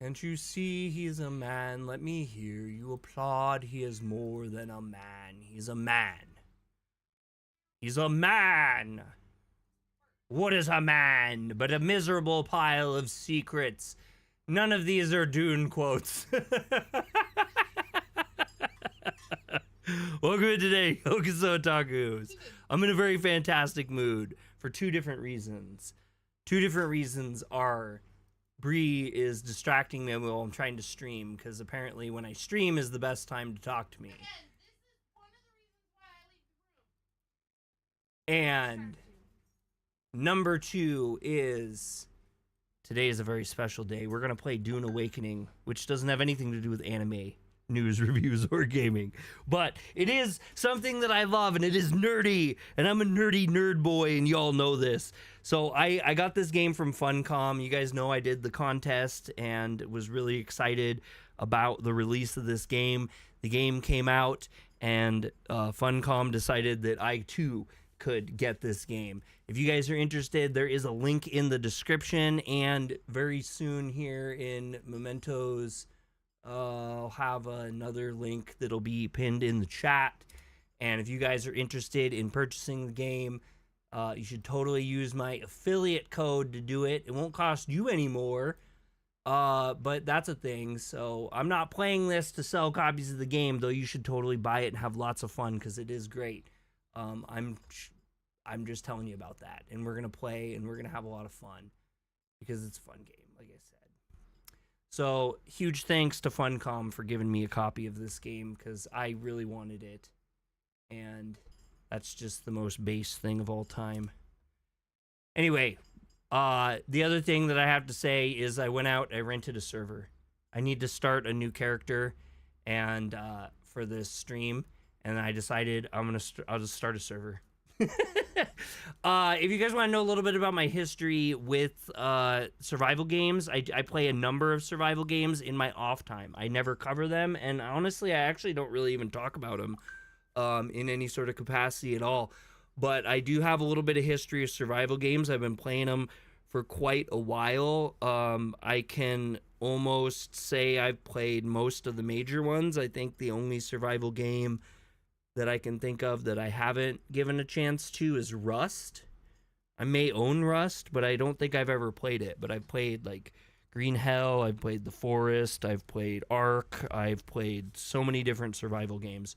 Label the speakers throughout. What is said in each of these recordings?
Speaker 1: Can't you see he's a man? Let me hear you applaud. He is more than a man. He's a man. He's a man. What is a man but a miserable pile of secrets? None of these are Dune quotes. Welcome to today, Hokuso Otakus. I'm in a very fantastic mood for two different reasons. Two different reasons are Bree is distracting me while I'm trying to stream, because apparently when I stream is the best time to talk to me.
Speaker 2: Again, this is one of the reasons why I leave the room.
Speaker 1: And number two is today is a very special day. We're going to play Dune Awakening, which doesn't have anything to do with anime, news, reviews, or gaming. But it is something that I love, and it is nerdy, and I'm a nerdy nerd boy, and y'all know this. So I got this game from Funcom. You guys know I did the contest and was really excited about the release of this game. The game came out, and Funcom decided that I, too, could get this game. If you guys are interested, there is a link in the description, and very soon here in Mementos, I'll have another link that'll be pinned in the chat. And if you guys are interested in purchasing the game, you should totally use my affiliate code to do it. It won't cost you any more, but that's a thing. So I'm not playing this to sell copies of the game, though you should totally buy it and have lots of fun, because it is great. I'm just telling you about that, and we're gonna play and we're gonna have a lot of fun because it's a fun game, like I said. So huge thanks to Funcom for giving me a copy of this game, because I really wanted it, and that's just the most base thing of all time. Anyway, the other thing that I have to say is I went out, I rented a server. I need to start a new character, and for this stream, and I decided I'll just start a server. If you guys want to know a little bit about my history with survival games, I play a number of survival games in my off time. I never cover them, and honestly, I actually don't really even talk about them in any sort of capacity at all. But I do have a little bit of history of survival games. I've been playing them for quite a while. I can almost say I've played most of the major ones. I think the only survival game that I can think of that I haven't given a chance to is Rust. I may own Rust, but I don't think I've ever played it. But I've played like Green Hell, I've played The Forest, I've played Ark, I've played so many different survival games,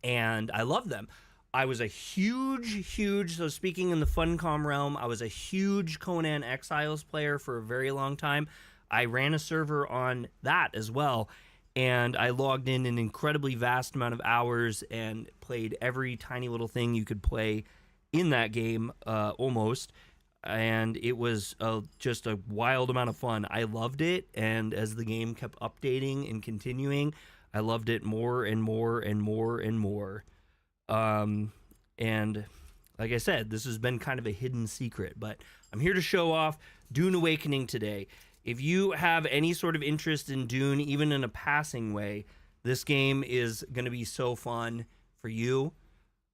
Speaker 1: and I love them. I was a huge, so speaking in the Funcom realm, I was a huge Conan Exiles player for a very long time. I ran a server on that as well, and I logged in an incredibly vast amount of hours and played every tiny little thing you could play in that game, almost. And it was just a wild amount of fun. I loved it, and as the game kept updating and continuing, I loved it more and more and more and more. And like I said, this has been kind of a hidden secret, but I'm here to show off Dune Awakening today. If you have any sort of interest in Dune, even in a passing way, this game is going to be so fun for you.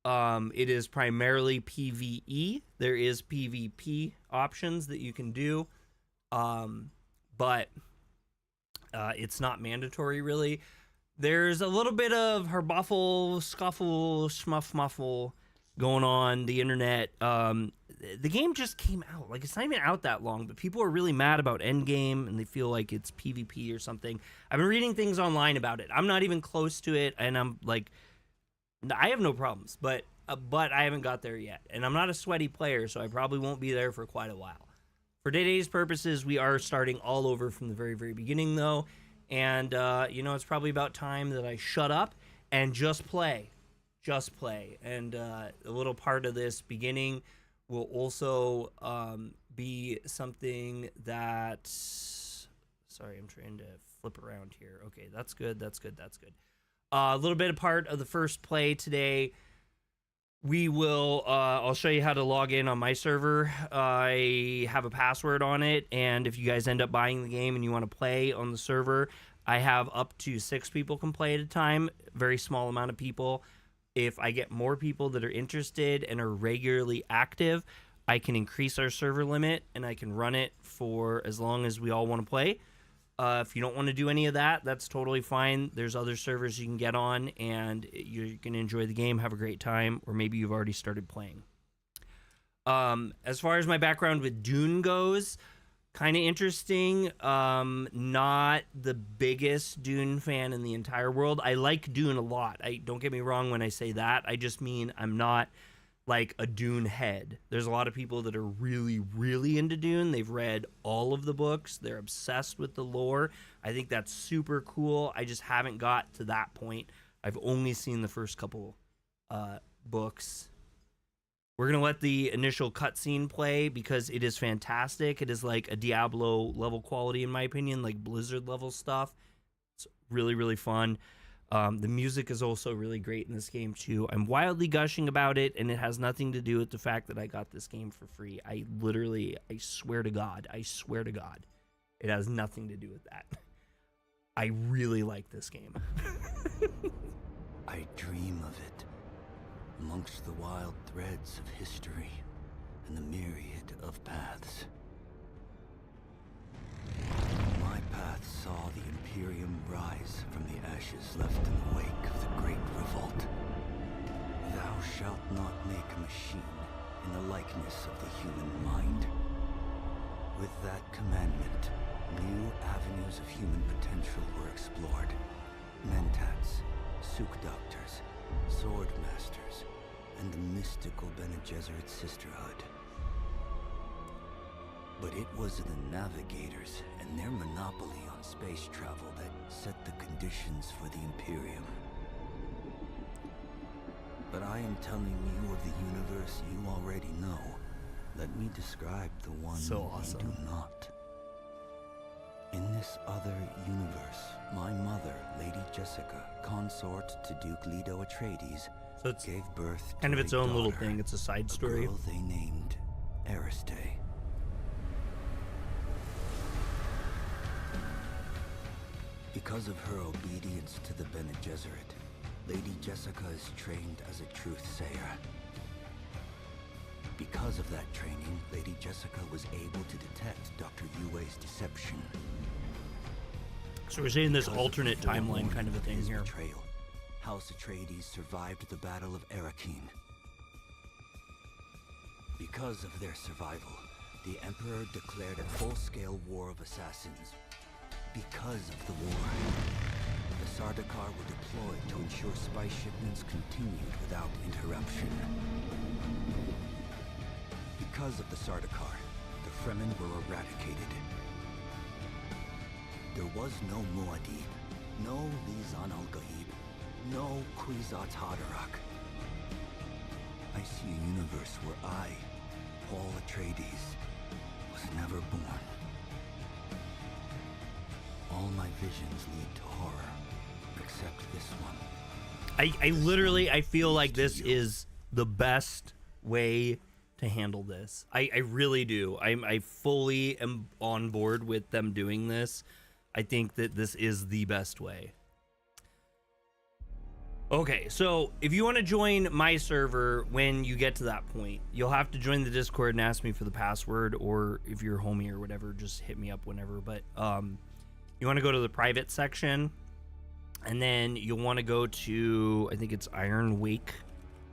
Speaker 1: It is primarily PvE. There is PvP options that you can do, but it's not mandatory, really. There's a little bit of herbuffle, scuffle, schmuff-muffle going on the internet. The game just came out. Like, it's not even out that long, but people are really mad about Endgame, and they feel like it's PvP or something. I've been reading things online about it. I'm not even close to it, and I'm like, I have no problems, but I haven't got there yet. And I'm not a sweaty player, so I probably won't be there for quite a while. For today's purposes, we are starting all over from the very, very beginning, though. And, it's probably about time that I shut up and just play. Just play. And a little part of this beginning will also be something that... Sorry, I'm trying to flip around here. Okay, that's good, that's good, that's good. A little bit of part of the first play today. We will, I'll show you how to log in on my server. I have a password on it, and if you guys end up buying the game and you want to play on the server, I have up to 6 people can play at a time, very small amount of people. If I get more people that are interested and are regularly active, I can increase our server limit, and I can run it for as long as we all want to play. If you don't want to do any of that, that's totally fine. There's other servers you can get on, and you're going to enjoy the game, have a great time, or maybe you've already started playing. As far as my background with Dune goes, kind of interesting. Not the biggest Dune fan in the entire world. I like Dune a lot. Don't get me wrong when I say that. I just mean I'm not like a Dune head. There's a lot of people that are really, really into Dune. They've read all of the books. They're obsessed with the lore. I think that's super cool. I just haven't got to that point. I've only seen the first couple books. We're going to let the initial cutscene play because it is fantastic. It is like a Diablo level quality, in my opinion, like Blizzard level stuff. It's really, really fun. The music is also really great in this game, too. I'm wildly gushing about it, and it has nothing to do with the fact that I got this game for free. I swear to God, it has nothing to do with that. I really like this game.
Speaker 3: I dream of it. Amongst the wild threads of history and the myriad of paths. My path saw the Imperium rise from the ashes left in the wake of the Great Revolt. Thou shalt not make a machine in the likeness of the human mind. With that commandment, new avenues of human potential were explored. Mentats, Suk Doctors, Sword Masters, and the mystical Bene Gesserit Sisterhood. But it was the navigators and their monopoly on space travel that set the conditions for the Imperium. But I am telling you of the universe you already know. Let me describe the one
Speaker 1: So awesome.
Speaker 3: you do not. In this other universe, my mother, Lady Jessica, consort to Duke Leto Atreides,
Speaker 1: So it's
Speaker 3: gave birth to
Speaker 1: kind of its own little
Speaker 3: daughter,
Speaker 1: thing. It's a side
Speaker 3: a
Speaker 1: story.
Speaker 3: girl they named Ariste. Because of her obedience to the Bene Gesserit, Lady Jessica is trained as a truth-sayer. Because of that training, Lady Jessica was able to detect Dr. Yue's deception.
Speaker 1: So we're seeing this
Speaker 3: Because of
Speaker 1: alternate
Speaker 3: the
Speaker 1: timeline
Speaker 3: forewarning
Speaker 1: kind of a thing
Speaker 3: his
Speaker 1: here.
Speaker 3: betrayal, House Atreides survived the Battle of Arrakis. Because of their survival, the Emperor declared a full-scale war of assassins. Because of the war, the Sardaukar were deployed to ensure spice shipments continued without interruption. Because of the Sardaukar, the Fremen were eradicated. There was no Muad'Dib, no Lisan al-Gaib, no Kwisatz Haderach. I see a universe where I, Paul Atreides, was never born. All my visions lead to horror, except this one.
Speaker 1: I literally, I feel like this is the best way to handle this. I really do. I fully am on board with them doing this. I think that this is the best way. Okay, so if you want to join my server when you get to that point, you'll have to join the Discord and ask me for the password, or if you're homie or whatever, just hit me up whenever. But you want to go to the private section, and then you'll want to go to, I think it's Iron Wake.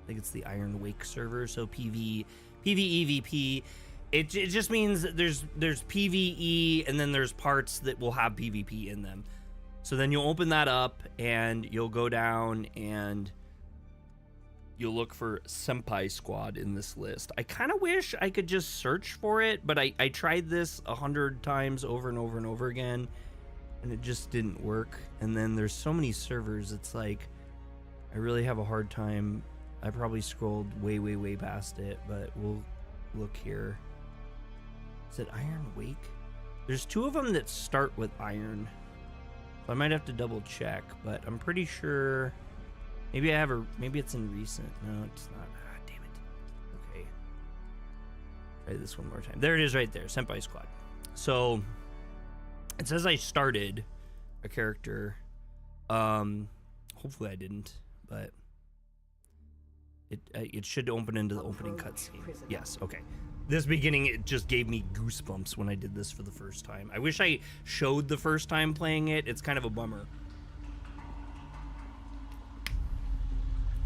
Speaker 1: I think it's the Iron Wake server. So PvEVP. It just means that there's PvE, and then there's parts that will have PvP in them. So then you'll open that up, and you'll go down, and you'll look for Senpai Squad in this list. I kind of wish I could just search for it, but I tried this 100 times over and over and over again, and it just didn't work. And then there's so many servers, it's like I really have a hard time. I probably scrolled way past it, but we'll look here. Is it Iron Wake? There's two of them that start with Iron. So I might have to double check, but I'm pretty sure maybe I have maybe it's in recent. No, it's not. Ah, damn it. Okay. Try this one more time. There it is right there, Senpai Squad. So it says I started a character. Hopefully I didn't, but it should open into the opening cutscene. Yes, okay. This beginning, it just gave me goosebumps when I did this for the first time. I wish I showed the first time playing it. It's kind of a bummer.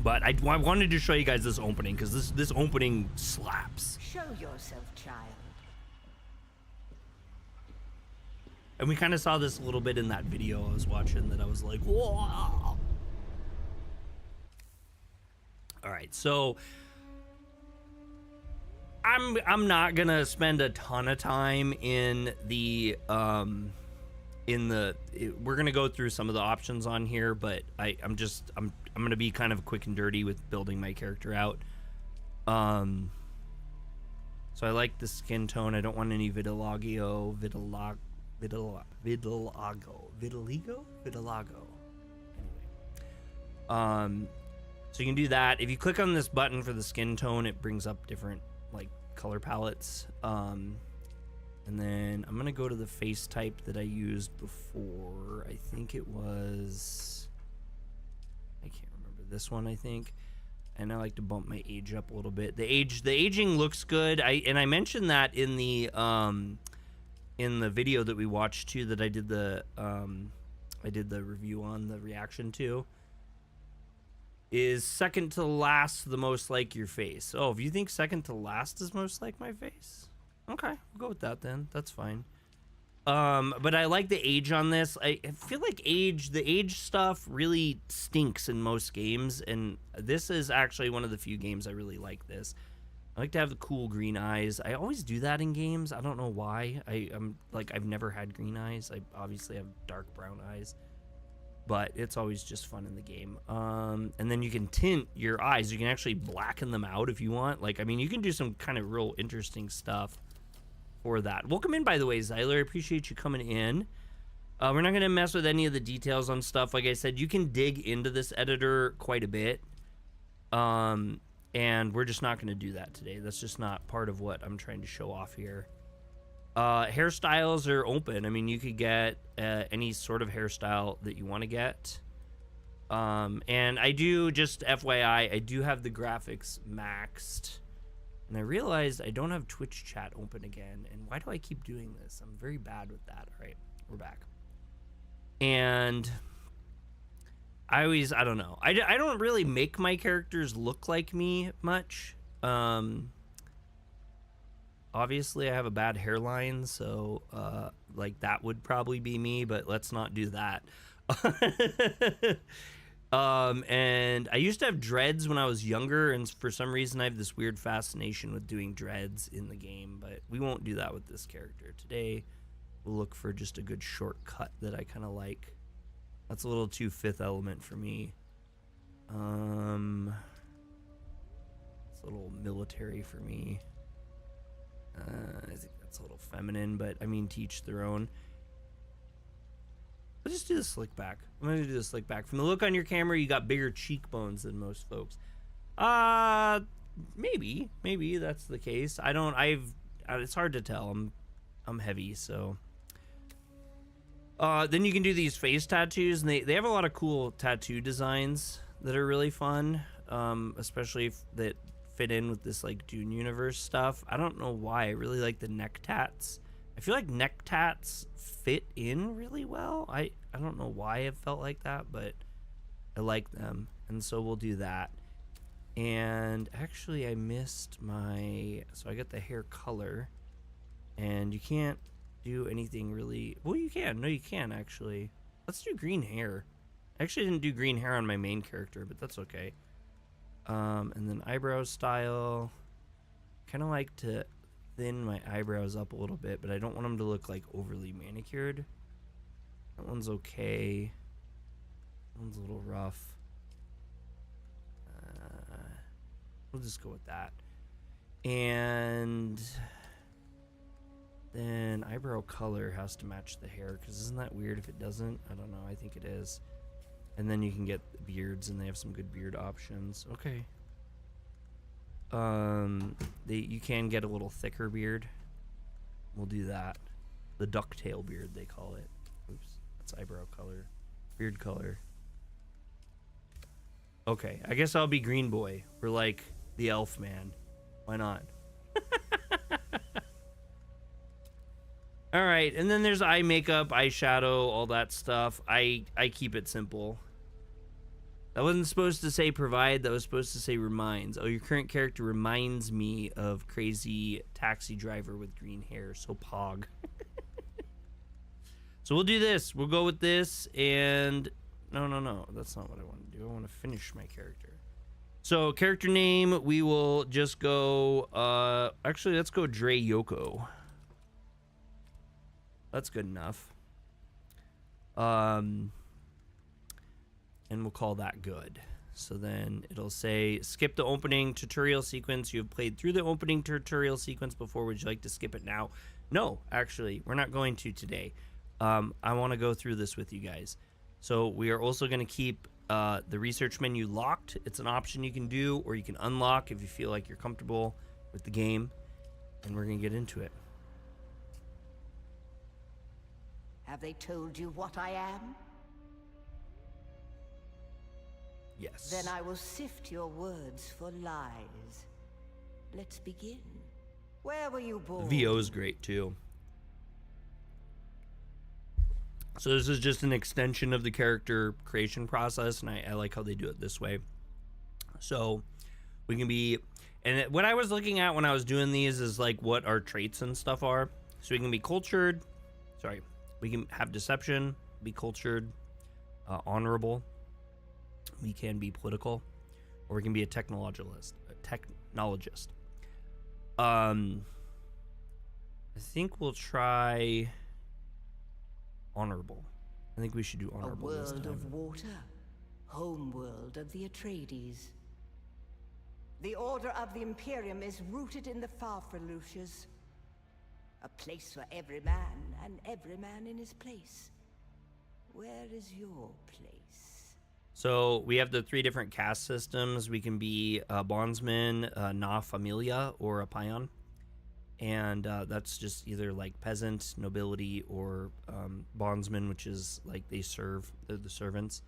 Speaker 1: But I wanted to show you guys this opening because this opening slaps.
Speaker 4: Show yourself, child.
Speaker 1: And we kind of saw this a little bit in that video I was watching that I was like, whoa. All right, so I'm not gonna spend a ton of time in the we're gonna go through some of the options on here, but I'm gonna be kind of quick and dirty with building my character out. So I like the skin tone. I don't want any vitiligo. Anyway, so you can do that. If you click on this button for the skin tone, it brings up different like color palettes. And then I'm gonna go to the face type that I used before. I think it was, I can't remember, this one I think. And I like to bump my age up a little bit. The aging looks good. I mentioned that in the video that we watched too, that I did the review on, the reaction to. Is second to last the most like your face? Oh, if you think second to last is most like my face, okay, we'll go with that then. That's fine. But I like the age on this. I feel like the age stuff really stinks in most games, and this is actually one of the few games I really like this. I like to have the cool green eyes. I always do that in games. I don't know why. I'm like, I've never had green eyes. I obviously have dark brown eyes, but it's always just fun in the game. And then you can tint your eyes. You can actually blacken them out if you want. Like, I mean, you can do some kind of real interesting stuff for that. Welcome in, by the way, Zyler. I appreciate you coming in. We're not going to mess with any of the details on stuff. Like I said, you can dig into this editor quite a bit. And we're just not going to do that today. That's just not part of what I'm trying to show off here. Hairstyles are open. I mean, you could get any sort of hairstyle that you want to get. And I do, just FYI, I do have the graphics maxed. And I realized I don't have Twitch chat open again. And why do I keep doing this? I'm very bad with that. All right, we're back. And I don't know. I don't really make my characters look like me much. Obviously I have a bad hairline, so like that would probably be me, but let's not do that. And I used to have dreads when I was younger, and for some reason I have this weird fascination with doing dreads in the game, but we won't do that with this character. Today we'll look for just a good shortcut that I kind of like. That's a little too Fifth Element for me. It's a little military for me. I think that's a little feminine, but I mean, to each their own. Let's just do the slick back. I'm gonna do the slick back. From the look on your camera, you got bigger cheekbones than most folks. Maybe that's the case. It's hard to tell. I'm heavy, so. Then you can do these face tattoos, and they have a lot of cool tattoo designs that are really fun, especially that fit in with this like Dune universe stuff. I don't know why. I really like the neck tats. I feel like neck tats fit in really well. I don't know why it felt like that, but I like them, and so we'll do that. And actually I missed so I got the hair color, and you can't do anything really. Well, you can. No, you can actually. Let's do green hair. I actually didn't do green hair on my main character, but that's okay. And then eyebrow style. Kind of like to thin my eyebrows up a little bit, but I don't want them to look like overly manicured. That one's okay. That one's a little rough. We'll just go with that. And then eyebrow color has to match the hair, because isn't that weird if it doesn't? I don't know. I think it is. And then you can get beards, and they have some good beard options. Okay. You can get a little thicker beard. We'll do that. The ducktail beard, they call it. Oops, that's eyebrow color. Beard color. Okay, I guess I'll be Green Boy. We're like the elf man. Why not? All right, and then there's eye makeup, eyeshadow, all that stuff. I keep it simple. That wasn't supposed to say provide, that was supposed to say reminds. Oh, your current character reminds me of crazy taxi driver with green hair, so pog. So we'll do this. We'll go with this, and no, that's not what I want to do. I want to finish my character. So character name, we will just go, actually, let's go Dre Yoko. That's good enough. And we'll call that good. So then it'll say, skip the opening tutorial sequence. You have played through the opening tutorial sequence before. Would you like to skip it now? No, actually, we're not going to today. I want to go through this with you guys. So we are also going to keep the research menu locked. It's an option you can do, or you can unlock if you feel like you're comfortable with the game. And we're going to get into it.
Speaker 4: Have they told you what I am?
Speaker 1: Yes.
Speaker 4: Then I will sift your words for lies. Let's begin. Where were you born?
Speaker 1: The VO is great too. So this is just an extension of the character creation process, and I like how they do it this way. So we can be, and what I was looking at when I was doing these is like what our traits and stuff are. So we can be cultured. Sorry. We can have deception, be cultured, honorable. We can be political, or we can be a technologist. I think we'll try honorable. I think we should do honorable this time.
Speaker 4: A world of water, home world of the Atreides. The order of the Imperium is rooted in the Farfaluches. A place for every man, and every man in his place. Where is your place?
Speaker 1: So we have the 3 different caste systems. We can be a bondsman, na familia, or a peon. And that's just either like peasant, nobility, or bondsman, which is like they serve, they're the servants.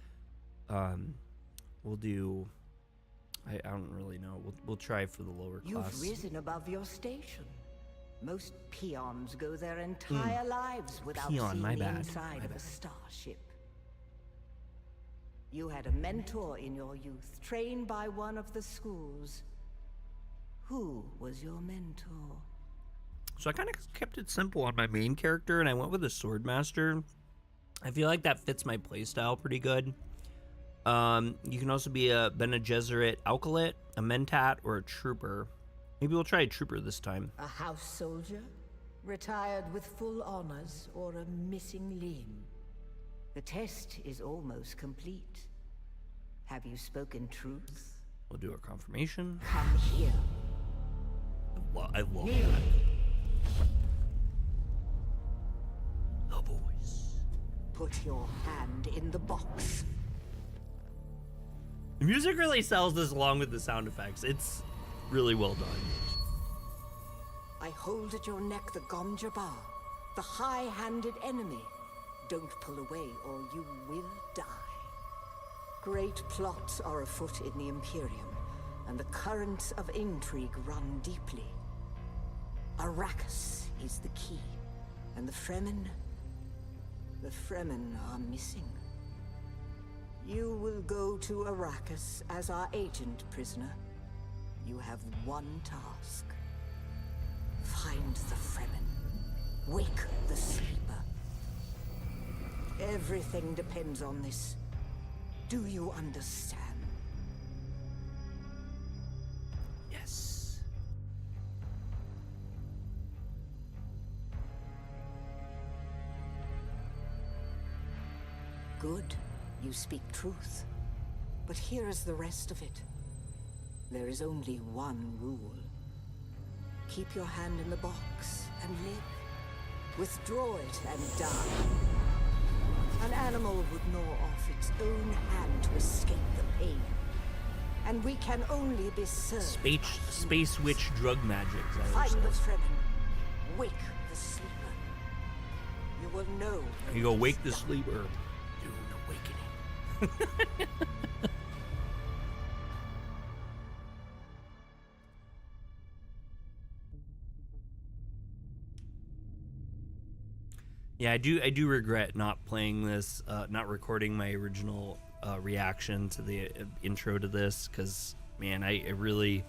Speaker 1: We'll do, I don't really know. We'll try for the lower class.
Speaker 4: You've risen above your station. Most peons go their entire lives without seeing the inside of a starship. You had a mentor in your youth, trained by one of the schools. Who was your mentor?
Speaker 1: So I kind of kept it simple on my main character, and I went with a swordmaster. I feel like that fits my playstyle pretty good. You can also be a Bene Gesserit Alkalite, a Mentat, or a Trooper. Maybe we'll try a Trooper this time.
Speaker 4: A house soldier? Retired with full honors, or a missing limb? The test is almost complete. Have you spoken truth?
Speaker 1: We'll do our confirmation.
Speaker 4: Come here.
Speaker 1: I love
Speaker 4: Here.
Speaker 1: that. The voice.
Speaker 4: Put your hand in the box.
Speaker 1: The music really sells this along with the sound effects. It's really well done.
Speaker 4: I hold at your neck the Gom Jabbar, the high-handed enemy. Don't pull away or you will die. Great plots are afoot in the Imperium, and the currents of intrigue run deeply. Arrakis is the key, and the Fremen are missing. You will go to Arrakis as our agent, prisoner. You have one task. Find the Fremen. Wake the sleeper. Everything depends on this. Do you understand?
Speaker 1: Yes.
Speaker 4: Good. You speak truth. But here is the rest of it. There is only one rule. Keep your hand in the box and live. Withdraw it and die. An animal would gnaw off its own hand to escape the pain. And we can only be served.
Speaker 1: Space witch drug magic.
Speaker 4: Find the Fremen. Wake the sleeper. You will know.
Speaker 1: You go wake the sleeper. Dune Awakening. Yeah, I do regret not playing this, not recording my original reaction to the intro to this, because man, I'm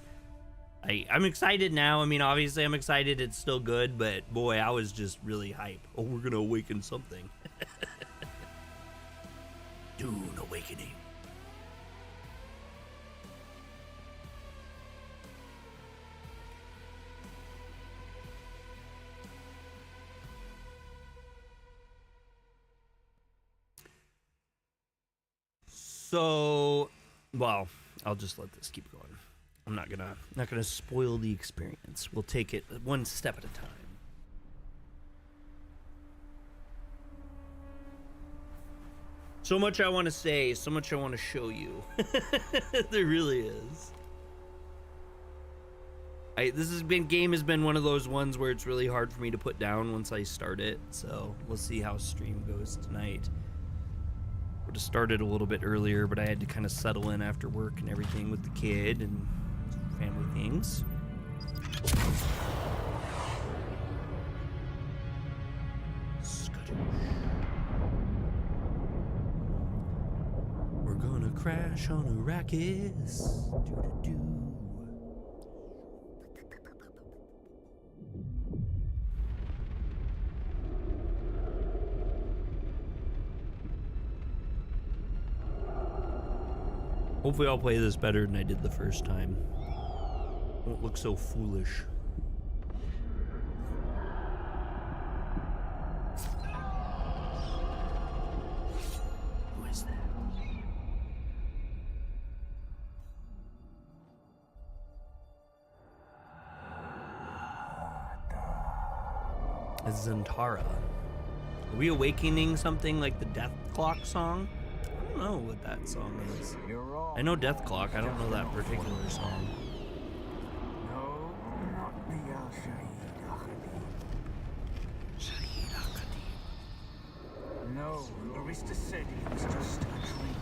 Speaker 1: excited now. I mean, obviously I'm excited it's still good, but boy, I was just really hype. Oh, we're gonna awaken something. Dune Awakening. So, well, I'll just let this keep going. I'm not gonna spoil the experience. We'll take it one step at a time. So much I want to say, so much I want to show you. There really is. Game has been one of those ones where it's really hard for me to put down once I start it. So we'll see how stream goes tonight. Would have started a little bit earlier, but I had to kind of settle in after work and everything with the kid and family things. We're gonna crash on Arrakis. Doo-doo-doo. Hopefully I'll play this better than I did the first time. Won't look so foolish. Who is that? It's Zantara. Are we awakening something like the Death Clock song? I don't know what that song is. I know Death Clock, I don't know that particular song.
Speaker 3: No, not the Shahid Akadi. No, Arista said it was just a dream.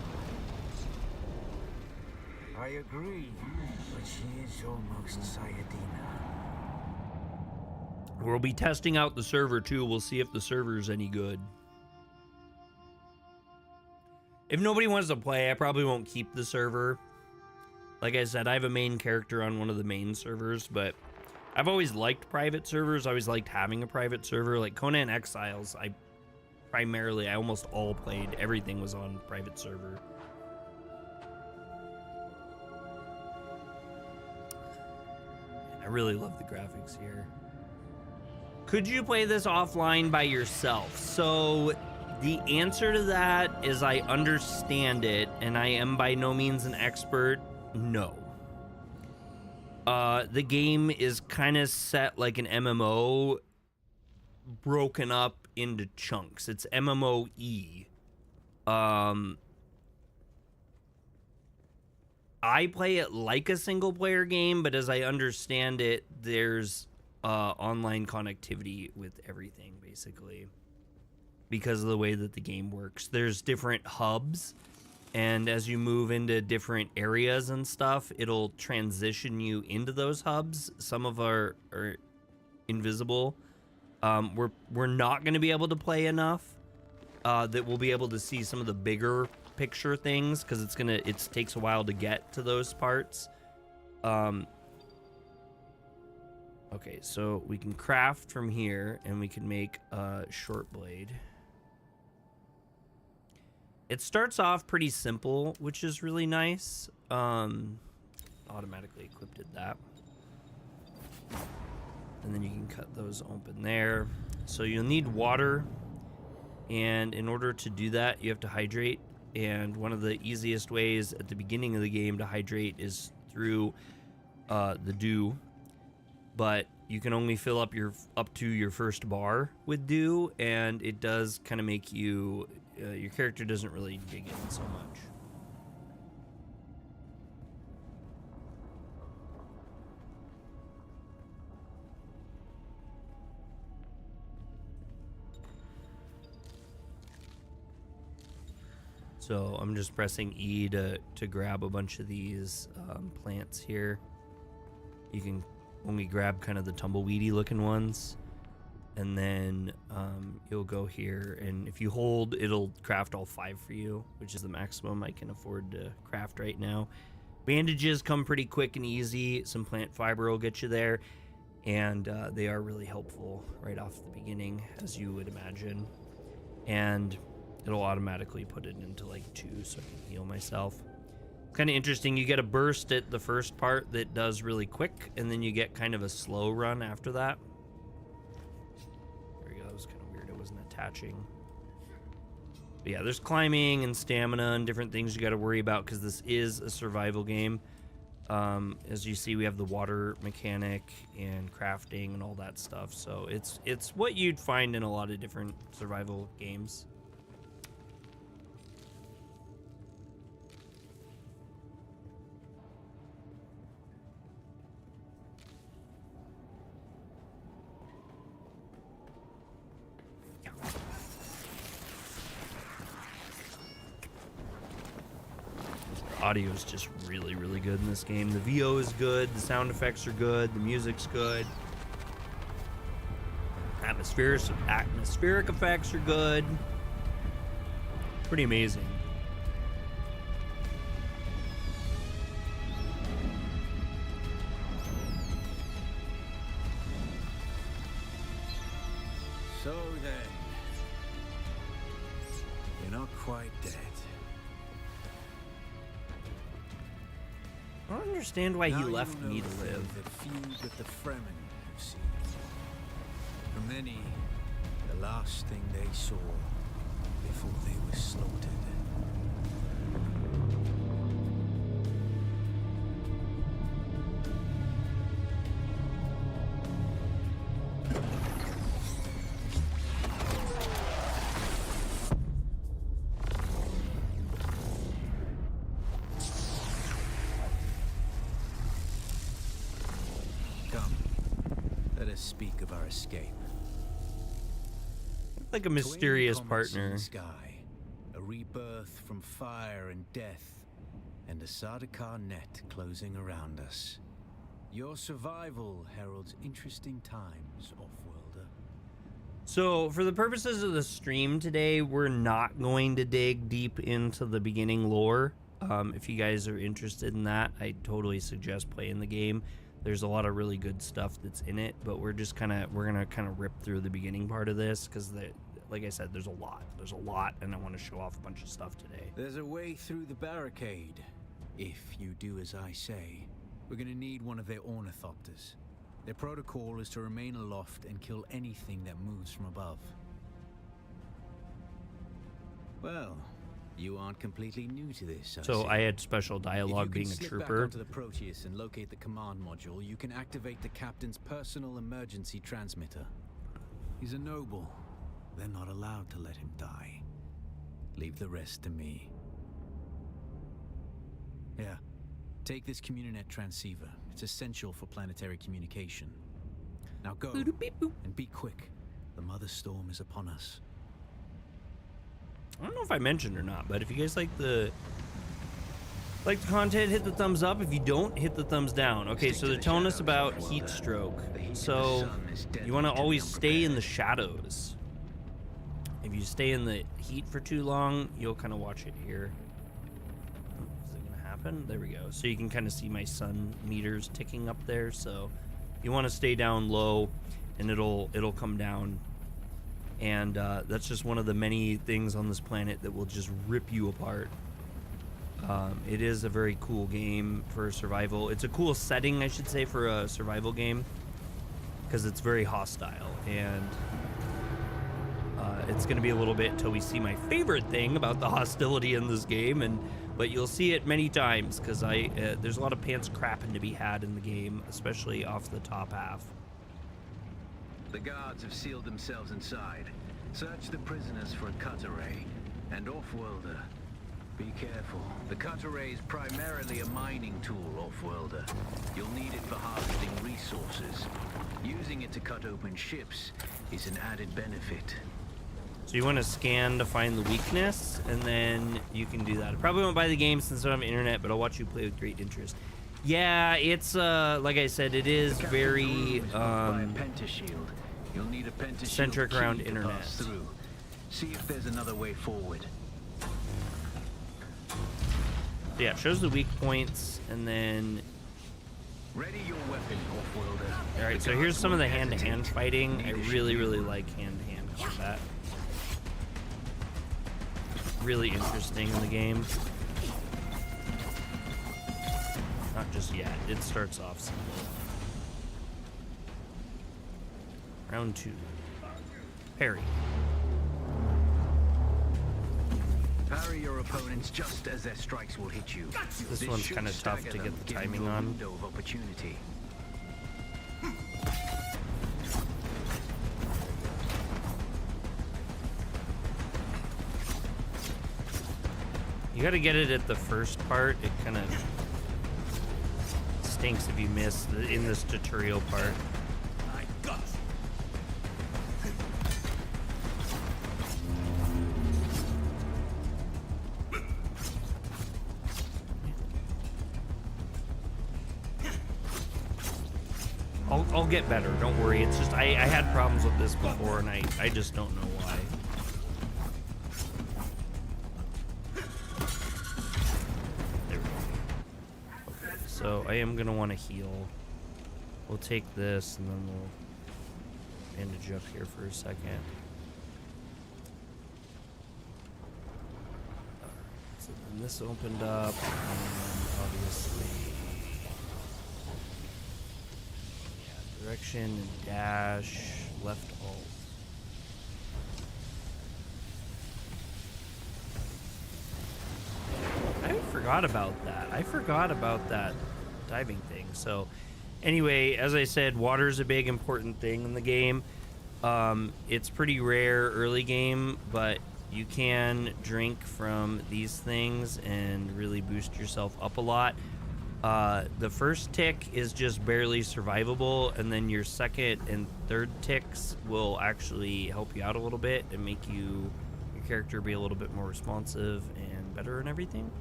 Speaker 3: I agree, but she is almost Sayadina.
Speaker 1: We'll be testing out the server too. We'll see if the server's any good. If nobody wants to play, I probably won't keep the server. Like I said, I have a main character on one of the main servers, but I've always liked private servers. I always liked having a private server. Like Conan Exiles, I almost all played. Everything was on private server. I really love the graphics here. Could you play this offline by yourself? So the answer to that is I understand it, and I am by no means an expert. No. The game is kind of set like an MMO, broken up into chunks. It's MMOE. I play it like a single player game, but as I understand it, there's online connectivity with everything, basically. Because of the way that the game works. There's different hubs, and as you move into different areas and stuff, it'll transition you into those hubs. Some of are invisible. We're not going to be able to play enough that we'll be able to see some of the bigger picture things, because it takes a while to get to those parts. Okay, so we can craft from here, and we can make a short blade. It starts off pretty simple, which is really nice. Automatically equipped that. And then you can cut those open there. So you'll need water, and in order to do that, you have to hydrate. And one of the easiest ways at the beginning of the game to hydrate is through the dew. But you can only fill up to your first bar with dew, and it does kind of make you your character doesn't really dig in so much. So I'm just pressing E to grab a bunch of these plants here. You can only grab kind of the tumbleweedy looking ones, and then you'll go here, and if you hold, it'll craft all 5 for you, which is the maximum I can afford to craft right now. Bandages come pretty quick and easy. Some plant fiber will get you there, and they are really helpful right off the beginning, as you would imagine. And it'll automatically put it into like 2 so I can heal myself. Kind of interesting. You get a burst at the first part that does really quick, and then you get kind of a slow run after that. There we go. That was kind of weird. It wasn't attaching. But yeah, there's climbing and stamina and different things you got to worry about because this is a survival game. As you see, we have the water mechanic and crafting and all that stuff. So it's what you'd find in a lot of different survival games. Audio is just really, really good in this game. The VO is good, the sound effects are good, the music's good. Atmospheric effects are good. Pretty amazing.
Speaker 3: So then, you're not quite dead.
Speaker 1: I don't understand why he
Speaker 3: Now
Speaker 1: left
Speaker 3: you know
Speaker 1: me to
Speaker 3: the
Speaker 1: live.
Speaker 3: things that feud with the Fremen you've seen. For many, the last thing they saw before they were slaughtered. Come, let us speak of our escape.
Speaker 1: Like a mysterious
Speaker 3: Twin comets in
Speaker 1: partner.
Speaker 3: the sky, a rebirth from fire and death, and a Sardaukar net closing around us. Your survival heralds interesting times, Offworlder.
Speaker 1: So, for the purposes of the stream today, we're not going to dig deep into the beginning lore. If you guys are interested in that, I totally suggest playing the game. There's a lot of really good stuff that's in it, but we're gonna kind of rip through the beginning part of this because, like I said, there's a lot, and I want to show off a bunch of stuff today.
Speaker 3: There's a way through the barricade. If you do as I say, we're gonna need one of their ornithopters. Their protocol is to remain aloft and kill anything that moves from above. Well, you aren't completely new to this,
Speaker 1: So
Speaker 3: see.
Speaker 1: I had special dialogue being a
Speaker 3: If you can slip back
Speaker 1: trooper.
Speaker 3: onto the Proteus and locate the command module, you can activate the captain's personal emergency transmitter. He's a noble. They're not allowed to let him die. Leave the rest to me. Yeah. Take this Communinet transceiver. It's essential for planetary communication. Now go, and be quick. The Mother Storm is upon us.
Speaker 1: I don't know if I mentioned or not, but if you guys like the content, hit the thumbs up. If you don't, hit the thumbs down. Okay, so they're telling us about heat stroke. So you want to always stay in the shadows. If you stay in the heat for too long, you'll kind of watch it here. Is it gonna happen? There we go. So you can kind of see my sun meters ticking up there. So you want to stay down low, and it'll come down. And that's just one of the many things on this planet that will just rip you apart. It is a very cool game for survival. It's a cool setting, I should say, for a survival game, because it's very hostile. And it's going to be a little bit till we see my favorite thing about the hostility in this game. But you'll see it many times, because there's a lot of pants crapping to be had in the game, especially off the top half.
Speaker 5: The guards have sealed themselves inside. Search the prisoners for a cut array. And Offworlder, be careful. The cut array is primarily a mining tool, Offworlder. You'll need it for harvesting resources. Using it to cut open ships is an added benefit.
Speaker 1: So you want to scan to find the weakness, and then you can do that. I probably won't buy the game since I don't have internet, but I'll watch you play with great interest. Yeah, it's like I said, it is very
Speaker 5: By a pentashield. You'll need a pentakill
Speaker 1: centric around
Speaker 5: key to
Speaker 1: internet.
Speaker 5: pass through. See if there's another way forward.
Speaker 1: Yeah, it shows the weak points, and then...
Speaker 5: Ready your weapon, off-worlder.
Speaker 1: Alright, so here's some of the hand-to-hand fighting. I really, really like hand-to-hand combat. Really interesting in the game. Not just yet. It starts off simple. Round 2. Parry.
Speaker 5: Parry your opponents just as their strikes will hit you.
Speaker 1: This one's
Speaker 5: should
Speaker 1: kind of tough
Speaker 5: stagger
Speaker 1: to
Speaker 5: them,
Speaker 1: get the
Speaker 5: giving
Speaker 1: timing
Speaker 5: you a
Speaker 1: on.
Speaker 5: window of opportunity.
Speaker 1: You gotta get it at the first part. It kind of stinks if you miss in this tutorial part. I'll get better, don't worry. It's just I had problems with this before, and I just don't know why. There we go. Okay, so I am gonna want to heal. We'll take this, and then we'll bandage up here for a second. Alright, so then this opened up, and obviously... Direction and dash, left alt. I forgot about that. I forgot about that diving thing. So anyway, as I said, water is a big important thing in the game. It's pretty rare early game, but you can drink from these things and really boost yourself up a lot. The first tick is just barely survivable, and then your second and third ticks will actually help you out a little bit and make your character be a little bit more responsive and better and everything,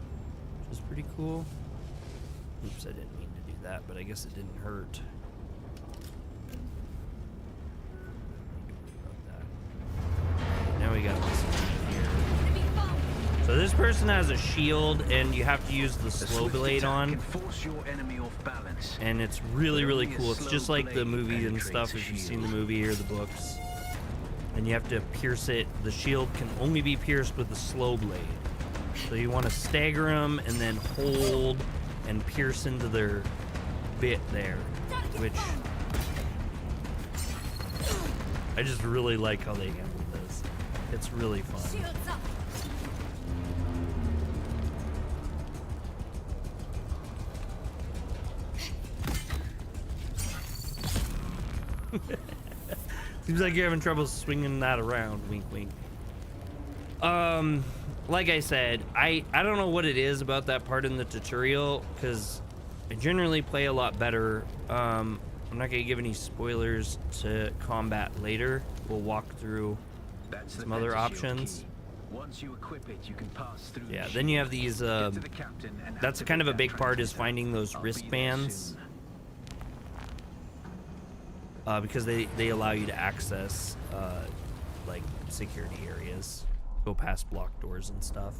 Speaker 1: which is pretty cool. Oops, I didn't mean to do that, but I guess it didn't hurt. Now we got this one here. So this person has a shield, and you have to use the slow blade on.
Speaker 5: Force your enemy off balance.
Speaker 1: And it's really, really cool. It's just like the movie and stuff, if you've seen the movie or the books. And you have to pierce it. The shield can only be pierced with the slow blade. So you want to stagger them and then hold and pierce into their bit there, which I just really like how they handled this. It's really fun. Seems like you're having trouble swinging that around. Wink, wink. Like I said, I don't know what it is about that part in the tutorial, because I generally play a lot better. I'm not gonna give any spoilers to combat later. We'll walk through some other options.
Speaker 5: Once you equip it, you can pass through.
Speaker 1: Yeah, then you have these. That's kind of a big part, is finding those wristbands. Because they allow you to access like security areas, go past blocked doors and stuff.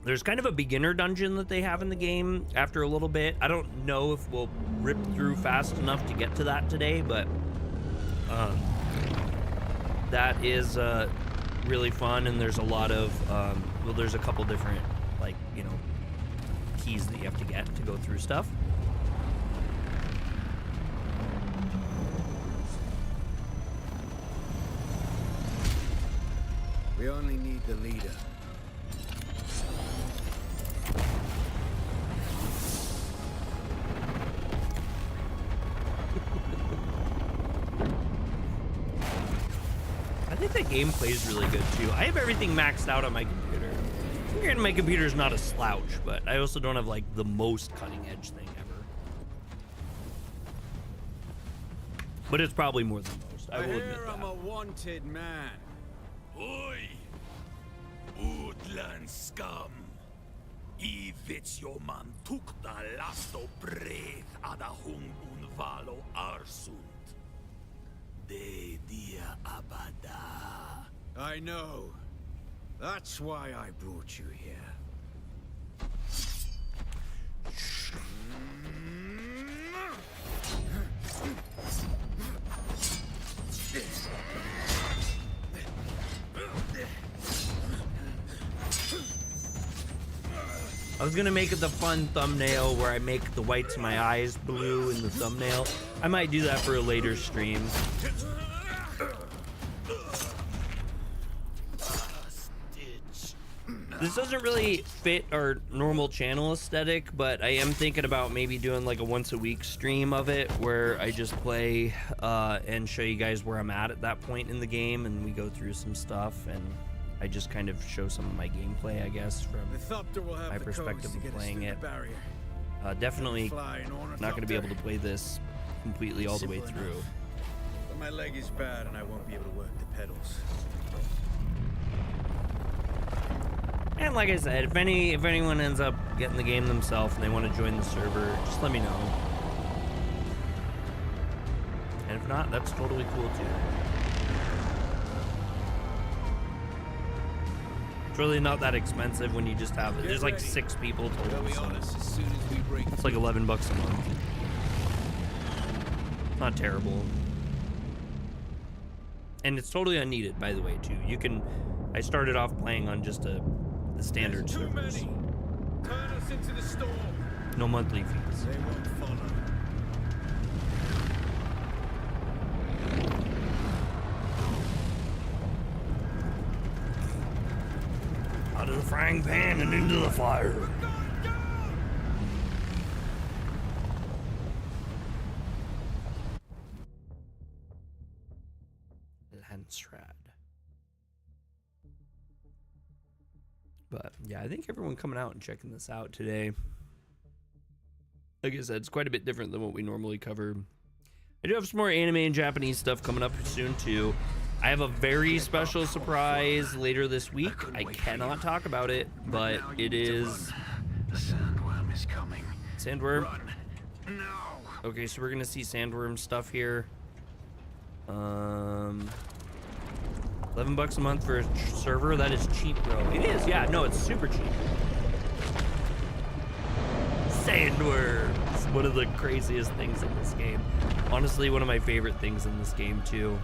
Speaker 1: There's kind of a beginner dungeon that they have in the game after a little bit. I don't know if we'll rip through fast enough to get to that today, but that is really fun, and there's a lot of well, there's a couple different, like, you know, keys that you have to get to go through stuff.
Speaker 3: We only need the leader.
Speaker 1: I think the gameplay is really good too. I have everything maxed out on my computer. Granted, my computer is not a slouch, but I also don't have like the most cutting edge thing ever. But it's probably more than most. I will admit
Speaker 6: I'm
Speaker 1: that.
Speaker 6: a wanted man.
Speaker 7: Oi! Woodland scum! I vits jo man tok da last og brev ada hung un follow Arsuit. De dia abada.
Speaker 6: I know. That's why I brought you here.
Speaker 1: I was gonna make it the fun thumbnail where I make the whites of my eyes blue in the thumbnail. I might do that for a later stream. This doesn't really fit our normal channel aesthetic, but I am thinking about maybe doing like a once a week stream of it where I just play and show you guys where I'm at that point in the game, and we go through some stuff, and I just kind of show some of my gameplay, I guess, from my perspective of playing it. Definitely not going to be able to play this completely all the way through.
Speaker 6: But my leg is bad and I won't be able to work the pedals.
Speaker 1: And like I said, if anyone ends up getting the game themselves and they want to join the server, just let me know. And if not, that's totally cool too. It's really not that expensive when you just have it. There's like 6 people total, so it's like $11 a month. Not terrible. And it's totally unneeded, by the way, too. You can. I started off playing on just the standard servers.
Speaker 6: Turn us into the storm.
Speaker 1: No monthly fees.
Speaker 6: They won't follow.
Speaker 1: Out of the frying pan and into the fire. Landsrad. But yeah, I think everyone coming out and checking this out today. Like I said, it's quite a bit different than what we normally cover. I do have some more anime and Japanese stuff coming up soon too. I have a very special surprise later this week. I cannot talk about it, but it is...
Speaker 5: The sandworm is coming.
Speaker 1: Sandworm?
Speaker 5: Run. No.
Speaker 1: Okay, so we're gonna see sandworm stuff here. $11 a month for a server. That is cheap, bro. It is, yeah. No, it's super cheap. Sandworms. One of the craziest things in this game. Honestly, one of my favorite things in this game too.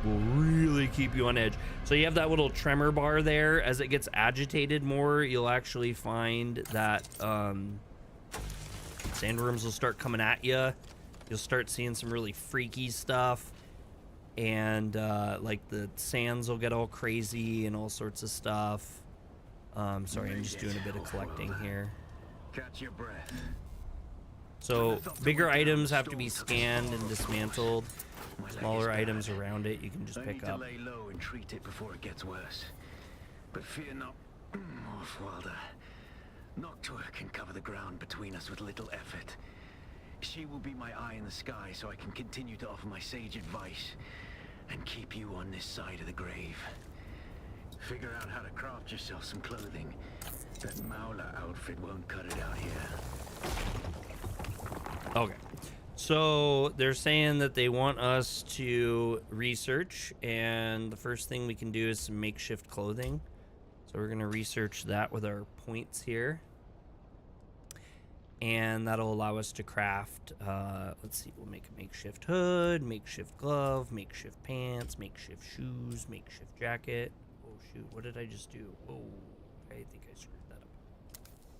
Speaker 1: Will really keep you on edge. So you have that little tremor bar there. As it gets agitated more, you'll actually find that sandworms will start coming at you. You'll start seeing some really freaky stuff. And like the sands will get all crazy and all sorts of stuff. Sorry, I'm just doing a bit of collecting here.
Speaker 5: Catch your breath.
Speaker 1: So bigger items have to be scanned and dismantled. Smaller items around it you can just pick up.
Speaker 5: I need to lay low and treat it before it gets worse. But fear not, Offwilder. Noctua can cover the ground between us with little effort. She will be my eye in the sky so I can continue to offer my sage advice and keep you on this side of the grave. Figure out how to craft yourself some clothing. That Maula outfit won't cut it out here.
Speaker 1: Okay. So they're saying that they want us to research, and the first thing we can do is some makeshift clothing. So we're going to research that with our points here. And that'll allow us to craft, let's see, we'll make a makeshift hood, makeshift glove, makeshift pants, makeshift shoes, makeshift jacket. Oh shoot, what did I just do? Whoa, I think I screwed that up.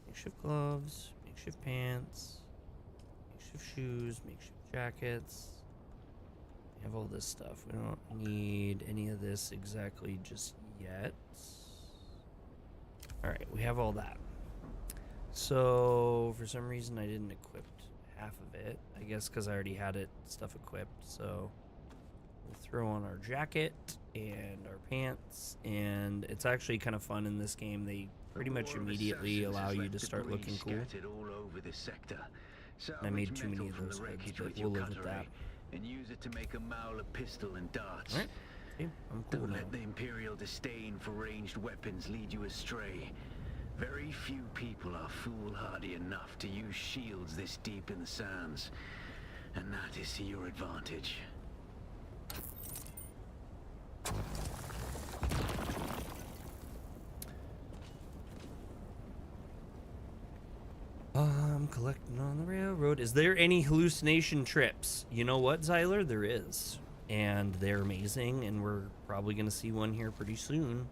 Speaker 1: Makeshift gloves, makeshift pants, makeshift shoes, makeshift jackets. We have all this stuff. We don't need any of this exactly just yet. Alright, we have all that. So, for some reason I didn't equip half of it. I guess because I already had stuff equipped. So, we'll throw on our jacket and our pants. And it's actually kind of fun in this game. They pretty much immediately allow you to start looking cool.
Speaker 5: All over this sector.
Speaker 1: I made too many of those hoods, but we'll live with that.
Speaker 5: And use it to make a Maul, a pistol, and darts.
Speaker 1: Alright, okay, I'm cool
Speaker 5: Don't
Speaker 1: now.
Speaker 5: let the Imperial disdain for ranged weapons lead you astray. Very few people are foolhardy enough to use shields this deep in the sands. And that is to your advantage.
Speaker 1: I'm collecting on the railroad. Is there any hallucination trips? You know what, Zyler? There is. And they're amazing, and we're probably going to see one here pretty soon.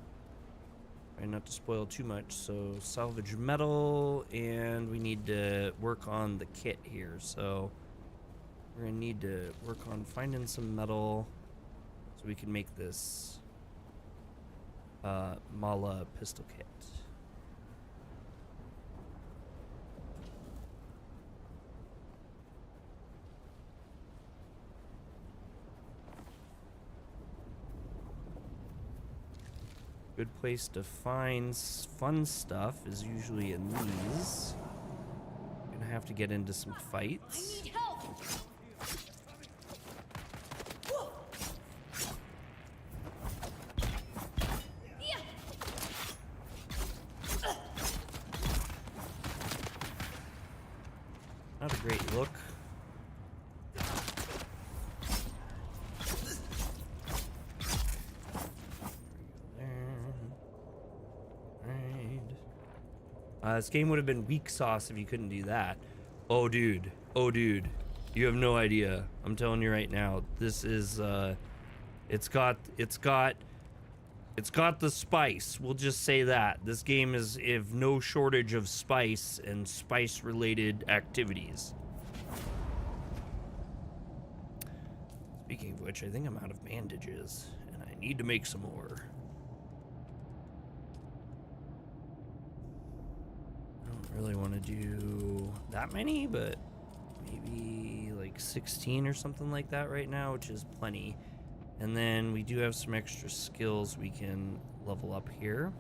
Speaker 1: Try not to spoil too much. So, salvage metal, and we need to work on the kit here. So, we're going to need to work on finding some metal so we can make this Mala pistol kit. Good place to find fun stuff is usually in these. Gonna have to get into some fights.
Speaker 2: I need help.
Speaker 1: Not a great look. This game would have been weak sauce if you couldn't do that. Oh, dude. Oh, dude. You have no idea. I'm telling you right now. This is, it's got the spice. We'll just say that. This game is of no shortage of spice and spice-related activities. Speaking of which, I think I'm out of bandages, and I need to make some more. Really want to do that many, but maybe like 16 or something like that right now, which is plenty. And then we do have some extra skills we can level up here.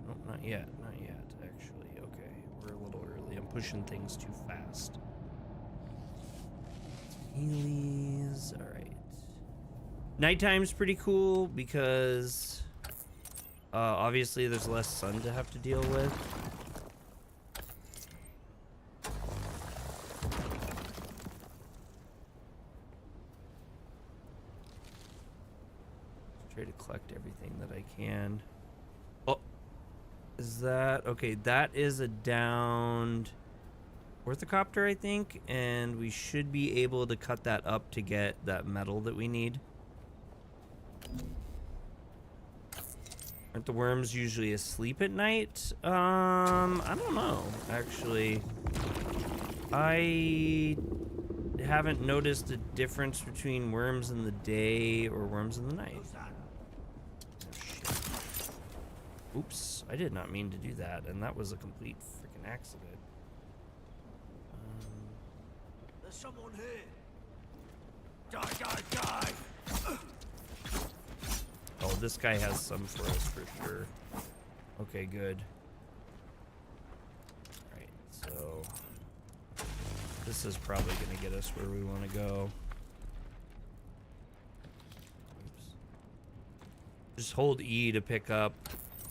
Speaker 1: No, not yet, actually. Okay, we're a little early. I'm pushing things too fast. Heelys, all right. Nighttime's pretty cool because obviously there's less sun to have to deal with. Try to collect everything that I can. Oh, is that okay? That is a downed orthocopter, I think, and we should be able to cut that up to get that metal that we need. Aren't the worms usually asleep at night? I don't know, actually. I haven't noticed a difference between worms in the day or worms in the night. Oh, shit. Oops, I did not mean to do that, and that was a complete freaking accident.
Speaker 7: There's someone here. Die, die, die.
Speaker 1: Oh, this guy has some for us for sure. Okay, good. Alright, so this is probably gonna get us where we want to go. Oops. Just hold E to pick up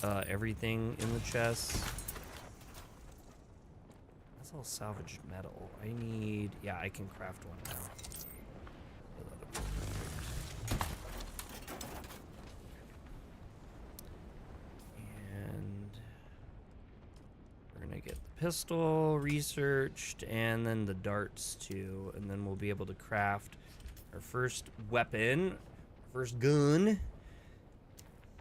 Speaker 1: everything in the chest. That's all salvaged metal. I need... yeah, I can craft one now. Get the pistol researched and then the darts too, and then we'll be able to craft our first weapon, our first gun.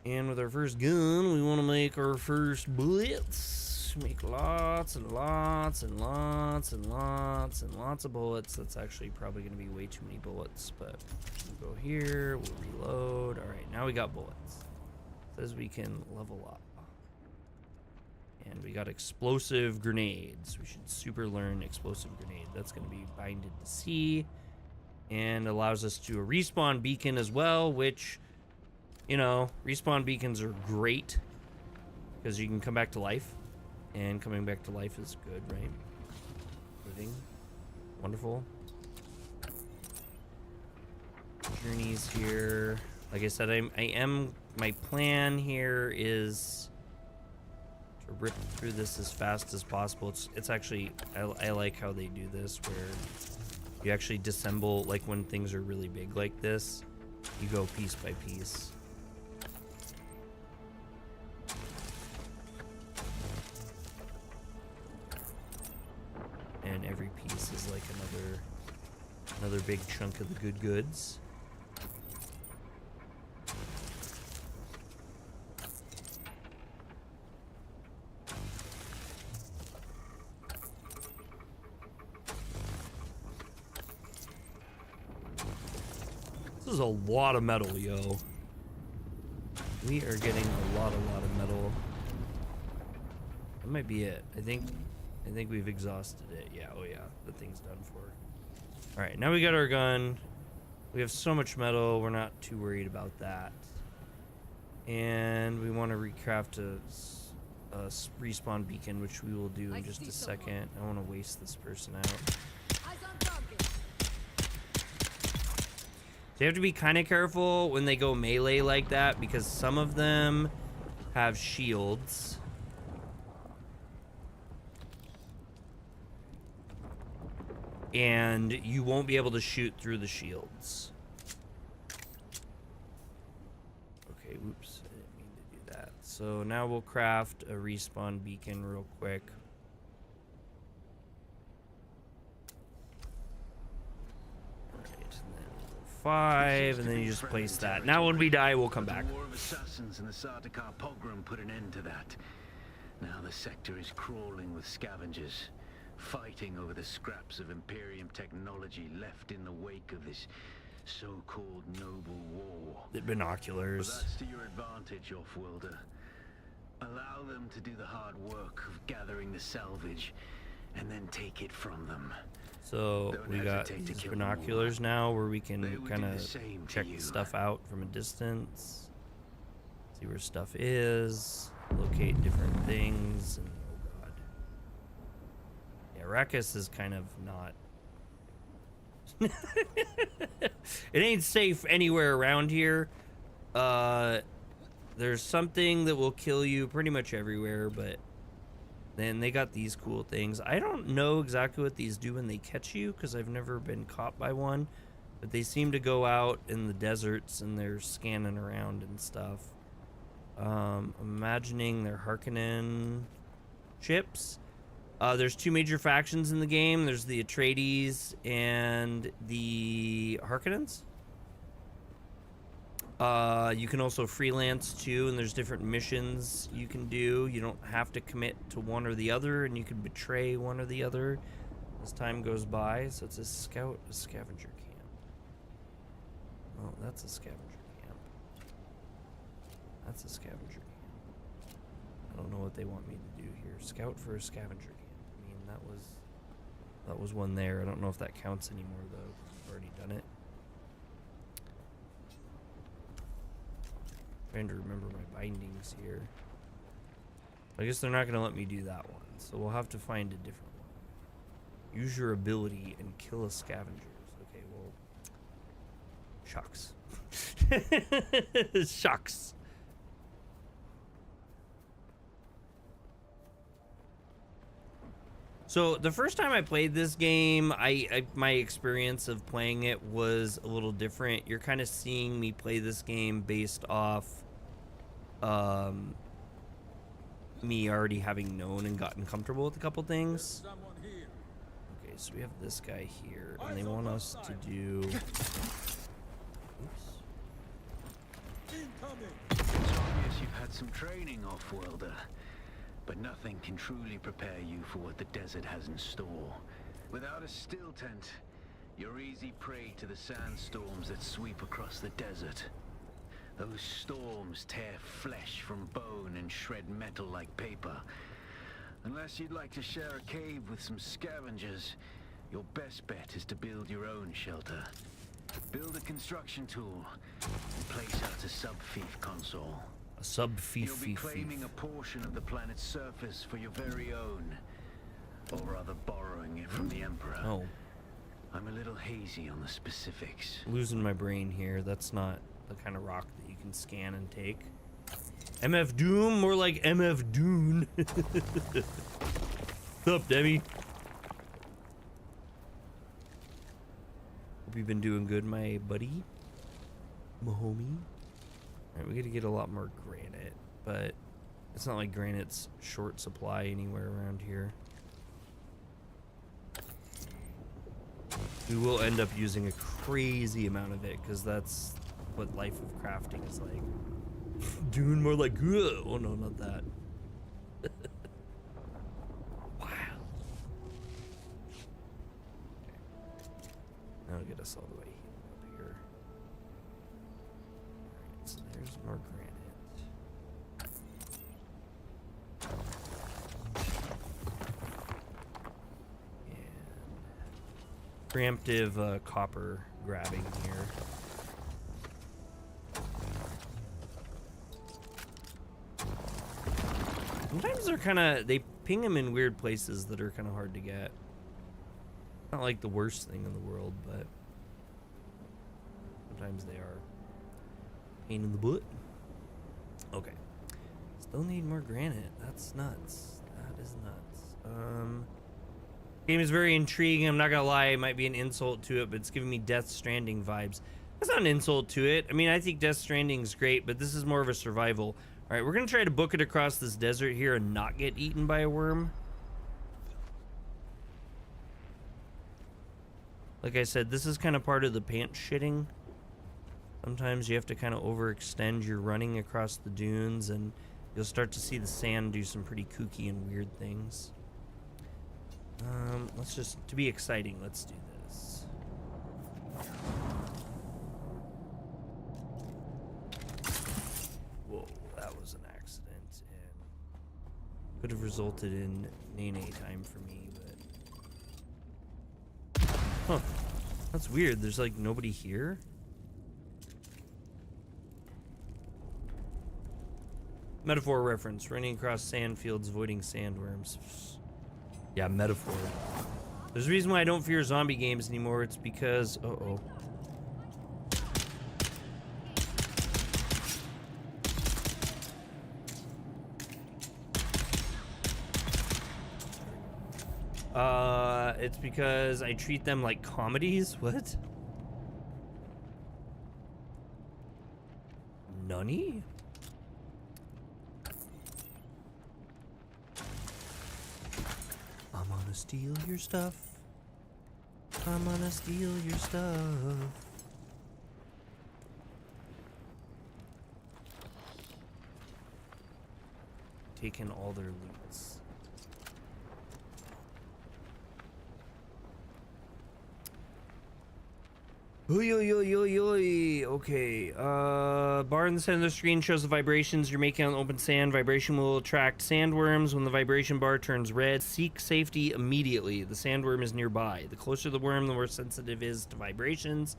Speaker 1: And with our first gun, we want to make our first bullets. Make lots and lots and lots and lots and lots of bullets. That's actually probably going to be way too many bullets, but we'll go here, we'll reload. All right, now we got bullets. It says we can level up. And we got explosive grenades. We should super learn explosive grenade. That's going to be binded to C. And allows us to a respawn beacon as well, which, you know, respawn beacons are great. Because you can come back to life. And coming back to life is good, right? Living. Wonderful. Journeys here. Like I said, my plan here is to rip through this as fast as possible. It's actually, I like how they do this, where you actually disassemble, like when things are really big like this, you go piece by piece. And every piece is like another big chunk of the good goods. This is a lot of metal, yo. We are getting a lot of metal. That might be it. I think we've exhausted it. Yeah, oh yeah, the thing's done for. All right, now we got our gun. We have so much metal, we're not too worried about that. And we want to recraft a respawn beacon, which we will do in just a second. I want to waste this person out. So you have to be kind of careful when they go melee like that, because some of them have shields. And you won't be able to shoot through the shields. Okay, whoops, I didn't mean to do that. So now we'll craft a respawn beacon real quick. Alright, and then 5, and then you just place that. Now when we die, we'll come back.
Speaker 5: The war of assassins and the Sardaukar pogrom put an end to that. Now the sector is crawling with scavengers, fighting over the scraps of Imperium technology left in the wake of this so-called noble war.
Speaker 1: The binoculars.
Speaker 5: But that's to your advantage, Offworlder. Allow them to do the hard work of gathering the salvage, and then take it from them.
Speaker 1: So we got these binoculars now, where we can kind of check stuff out from a distance, see where stuff is, locate different things, and Arrakis is kind of not. It ain't safe anywhere around here. There's something that will kill you pretty much everywhere, but then they got these cool things. I don't know exactly what these do when they catch you, because I've never been caught by one, but they seem to go out in the deserts and they're scanning around and stuff. I'm imagining they're Harkonnen ships. There's 2 major factions in the game. There's the Atreides and the Harkonnens. You can also freelance too, and there's different missions you can do. You don't have to commit to one or the other, and you can betray one or the other as time goes by. So it's a scavenger camp. Oh, that's a scavenger camp. That's a scavenger camp. I don't know what they want me to do here. Scout for a scavenger camp. I mean, that was one there. I don't know if that counts anymore though. I've already done it. Trying to remember my bindings here. I guess they're not going to let me do that one, so we'll have to find a different one. Use your ability and kill a scavengers. Okay, well, shucks. Shucks. So the first time I played this game, my experience of playing it was a little different. You're kind of seeing me play this game based off me already having known and gotten comfortable with a couple things. Okay, so we have this guy here, and they want us to do... Oops.
Speaker 5: It's obvious you've had some training, Offworlder. But nothing can truly prepare you for what the desert has in store. Without a still tent, you're easy prey to the sandstorms that sweep across the desert. Those storms tear flesh from bone and shred metal like paper. Unless you'd like to share a cave with some scavengers, your best bet is to build your own shelter. Build a construction tool and place out a sub-fief console.
Speaker 1: A sub-fief.
Speaker 5: You'll be claiming a portion of the planet's surface for your very own, or rather borrowing it from the Emperor.
Speaker 1: Oh.
Speaker 5: I'm a little hazy on the specifics.
Speaker 1: Losing my brain here. That's not the kind of rock that you can scan and take. MF Doom, more like MF Dune. What's up, Debbie? Hope you've been doing good, my buddy. My homie. Alright, we gotta get a lot more granite, but it's not like granite's short supply anywhere around here. We will end up using a crazy amount of it, because that's what life of crafting is like. Dune, more like, ugh. Oh no, not that. Wow. Okay. That'll get us all the way up here. Alright, so there's more granite. Preemptive copper grabbing here. Sometimes they're kind of, they ping them in weird places that are kind of hard to get. Not like the worst thing in the world, but sometimes they are pain in the butt. Okay. Still need more granite. That's nuts. That is nuts. Game is very intriguing. I'm not gonna lie, it might be an insult to it, but it's giving me Death Stranding vibes. That's not an insult to it. I mean, I think Death Stranding is great, but this is more of a survival. All right, we're gonna try to book it across this desert here and not get eaten by a worm. Like I said, this is kind of part of the pants shitting. Sometimes you have to kind of overextend your running across the dunes, and you'll start to see the sand do some pretty kooky and weird things. Let's just, to be exciting, let's do this. Whoa, that was an accident, and could have resulted in nay time for me, but... Huh, that's weird, there's like nobody here? Metaphor reference, running across sand fields, avoiding sandworms. Yeah, metaphor. There's a reason why I don't fear zombie games anymore. It's because... Uh-oh. It's because I treat them like comedies? What? Nunny? I'm gonna steal your stuff. I'm gonna steal your stuff. Taking all their loots. Oy, oy, oy, oy, oy. Okay. Bar in the center of the screen shows the vibrations you're making on open sand. Vibration will attract sandworms. When the vibration bar turns red, seek safety immediately. The sandworm is nearby. The closer the worm, the more sensitive it is to vibrations.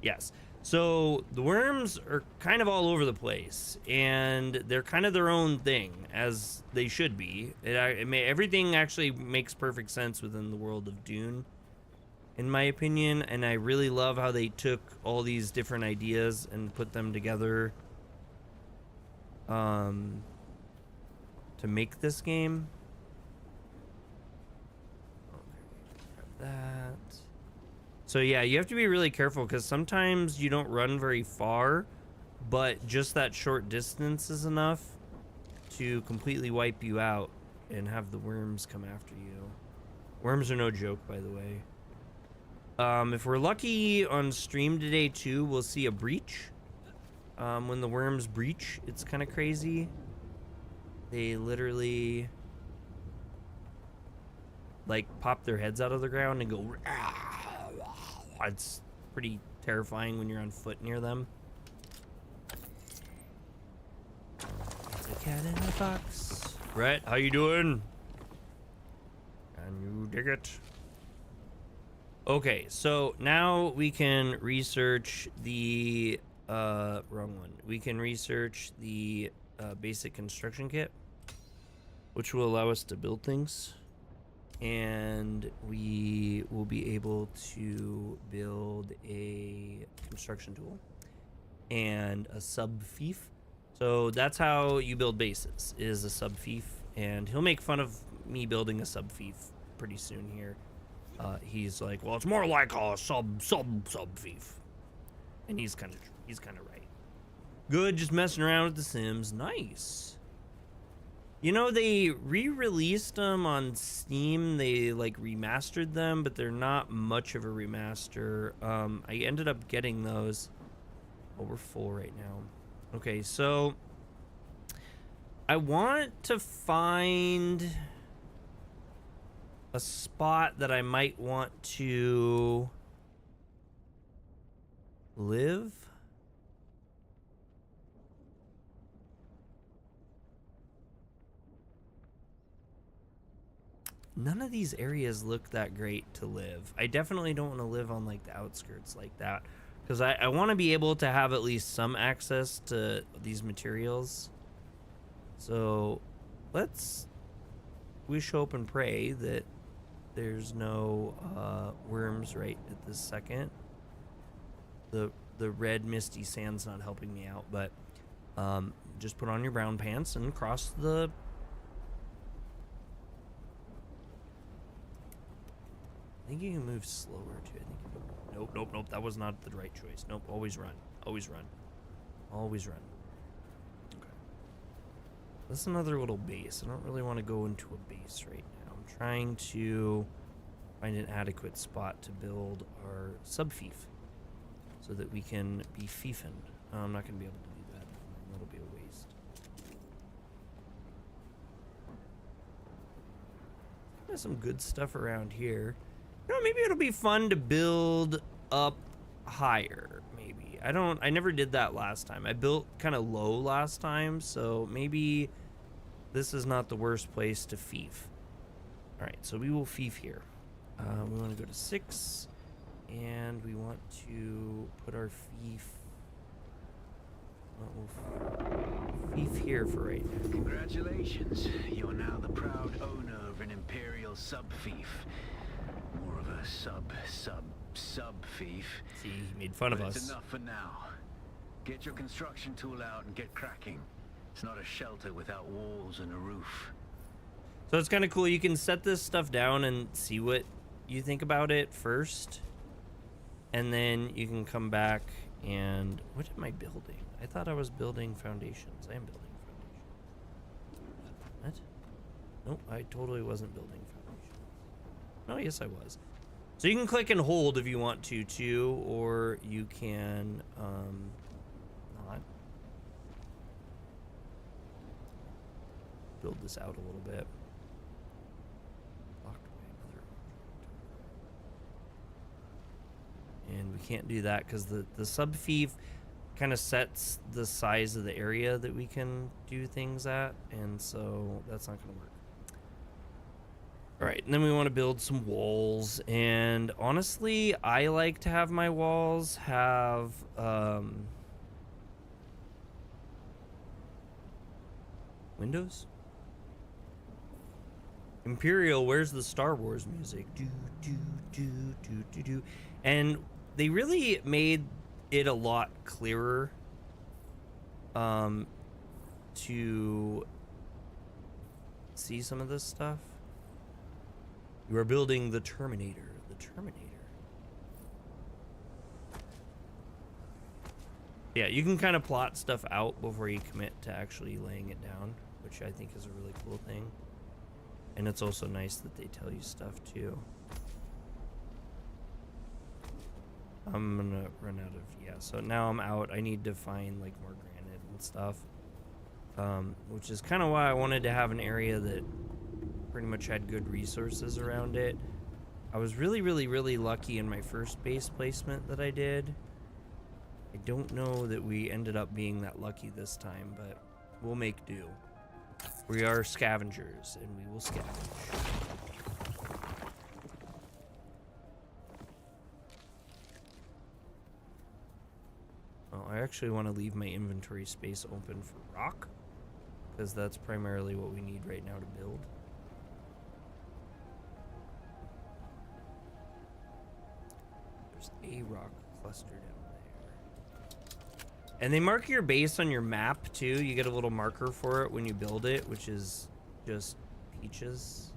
Speaker 1: Yes. So the worms are kind of all over the place, and they're kind of their own thing, as they should be. Everything actually makes perfect sense within the world of Dune, in my opinion, and I really love how they took all these different ideas and put them together to make this game. Okay, grab that. So yeah, you have to be really careful, because sometimes you don't run very far, but just that short distance is enough to completely wipe you out and have the worms come after you. Worms are no joke, by the way. If we're lucky on stream today too, we'll see a breach. When the worms breach, it's kind of crazy. They literally like pop their heads out of the ground and go. It's pretty terrifying when you're on foot near them. It's a cat in a box. Right? How you doing? Can you dig it? Okay, so now we can research the wrong one. We can research the basic construction kit, which will allow us to build things, and we will be able to build a construction tool and a sub fief So that's how you build bases, is a sub-fief. And he'll make fun of me building a sub-fief pretty soon here. He's like, well, it's more like a sub-fief. And he's kind of right. Good, just messing around with The Sims. Nice. You know, they re-released them on Steam. They like remastered them, but they're not much of a remaster. I ended up getting those. Oh, we're full right now. Okay, so I want to find a spot that I might want to live. None of these areas look that great to live. I definitely don't want to live on like the outskirts like that, because I want to be able to have at least some access to these materials. So let's wish, hope, and pray that there's no worms right at this second. The red misty sand's not helping me out, but just put on your brown pants and cross the... I think you can move slower too. I think you can... Nope. That was not the right choice. Nope. Always run. Always run. Always run. Okay. This is another little base. I don't really want to go into a base right now. I'm trying to find an adequate spot to build our sub-fief so that we can be fiefing. I'm not going to be able to do that. That'll be a waste. There's some good stuff around here. You know, maybe it'll be fun to build up higher, maybe. I never did that last time. I built kind of low last time, so maybe this is not the worst place to fief. All right, so we will fief here. We want to go to 6, and we want to put our fief... we'll fief here for right now.
Speaker 5: Congratulations. You're now the proud owner of an Imperial sub-fief. More of a sub-fief.
Speaker 1: See, he made fun of
Speaker 5: But
Speaker 1: us.
Speaker 5: it's enough for now. Get your construction tool out and get cracking. It's not a shelter without walls and a roof.
Speaker 1: So it's kind of cool. You can set this stuff down and see what you think about it first. And then you can come back and... What am I building? I thought I was building foundations. I am building foundations. What? Nope, I totally wasn't building foundations. Oh, yes, I was. So you can click and hold if you want to, too, or you can not. Build this out a little bit. Blocked by another. And we can't do that because the sub-fief kind of sets the size of the area that we can do things at, and so that's not going to work. All right, and then we want to build some walls, and honestly, I like to have my walls have windows. Imperial, where's the Star Wars music? Do do do do do do. And they really made it a lot clearer to see some of this stuff. You are building the Terminator. The Terminator. Yeah, you can kind of plot stuff out before you commit to actually laying it down, which I think is a really cool thing. And it's also nice that they tell you stuff too. I'm gonna run out of... Yeah, so now I'm out. I need to find like more granite and stuff. Which is kind of why I wanted to have an area that pretty much had good resources around it. I was really lucky in my first base placement that I did. I don't know that we ended up being that lucky this time, but we'll make do. We are scavengers, and we will scavenge. Well, I actually want to leave my inventory space open for rock, because that's primarily what we need right now to build. There's a rock cluster down there. And they mark your base on your map too. You get a little marker for it when you build it, which is just peaches.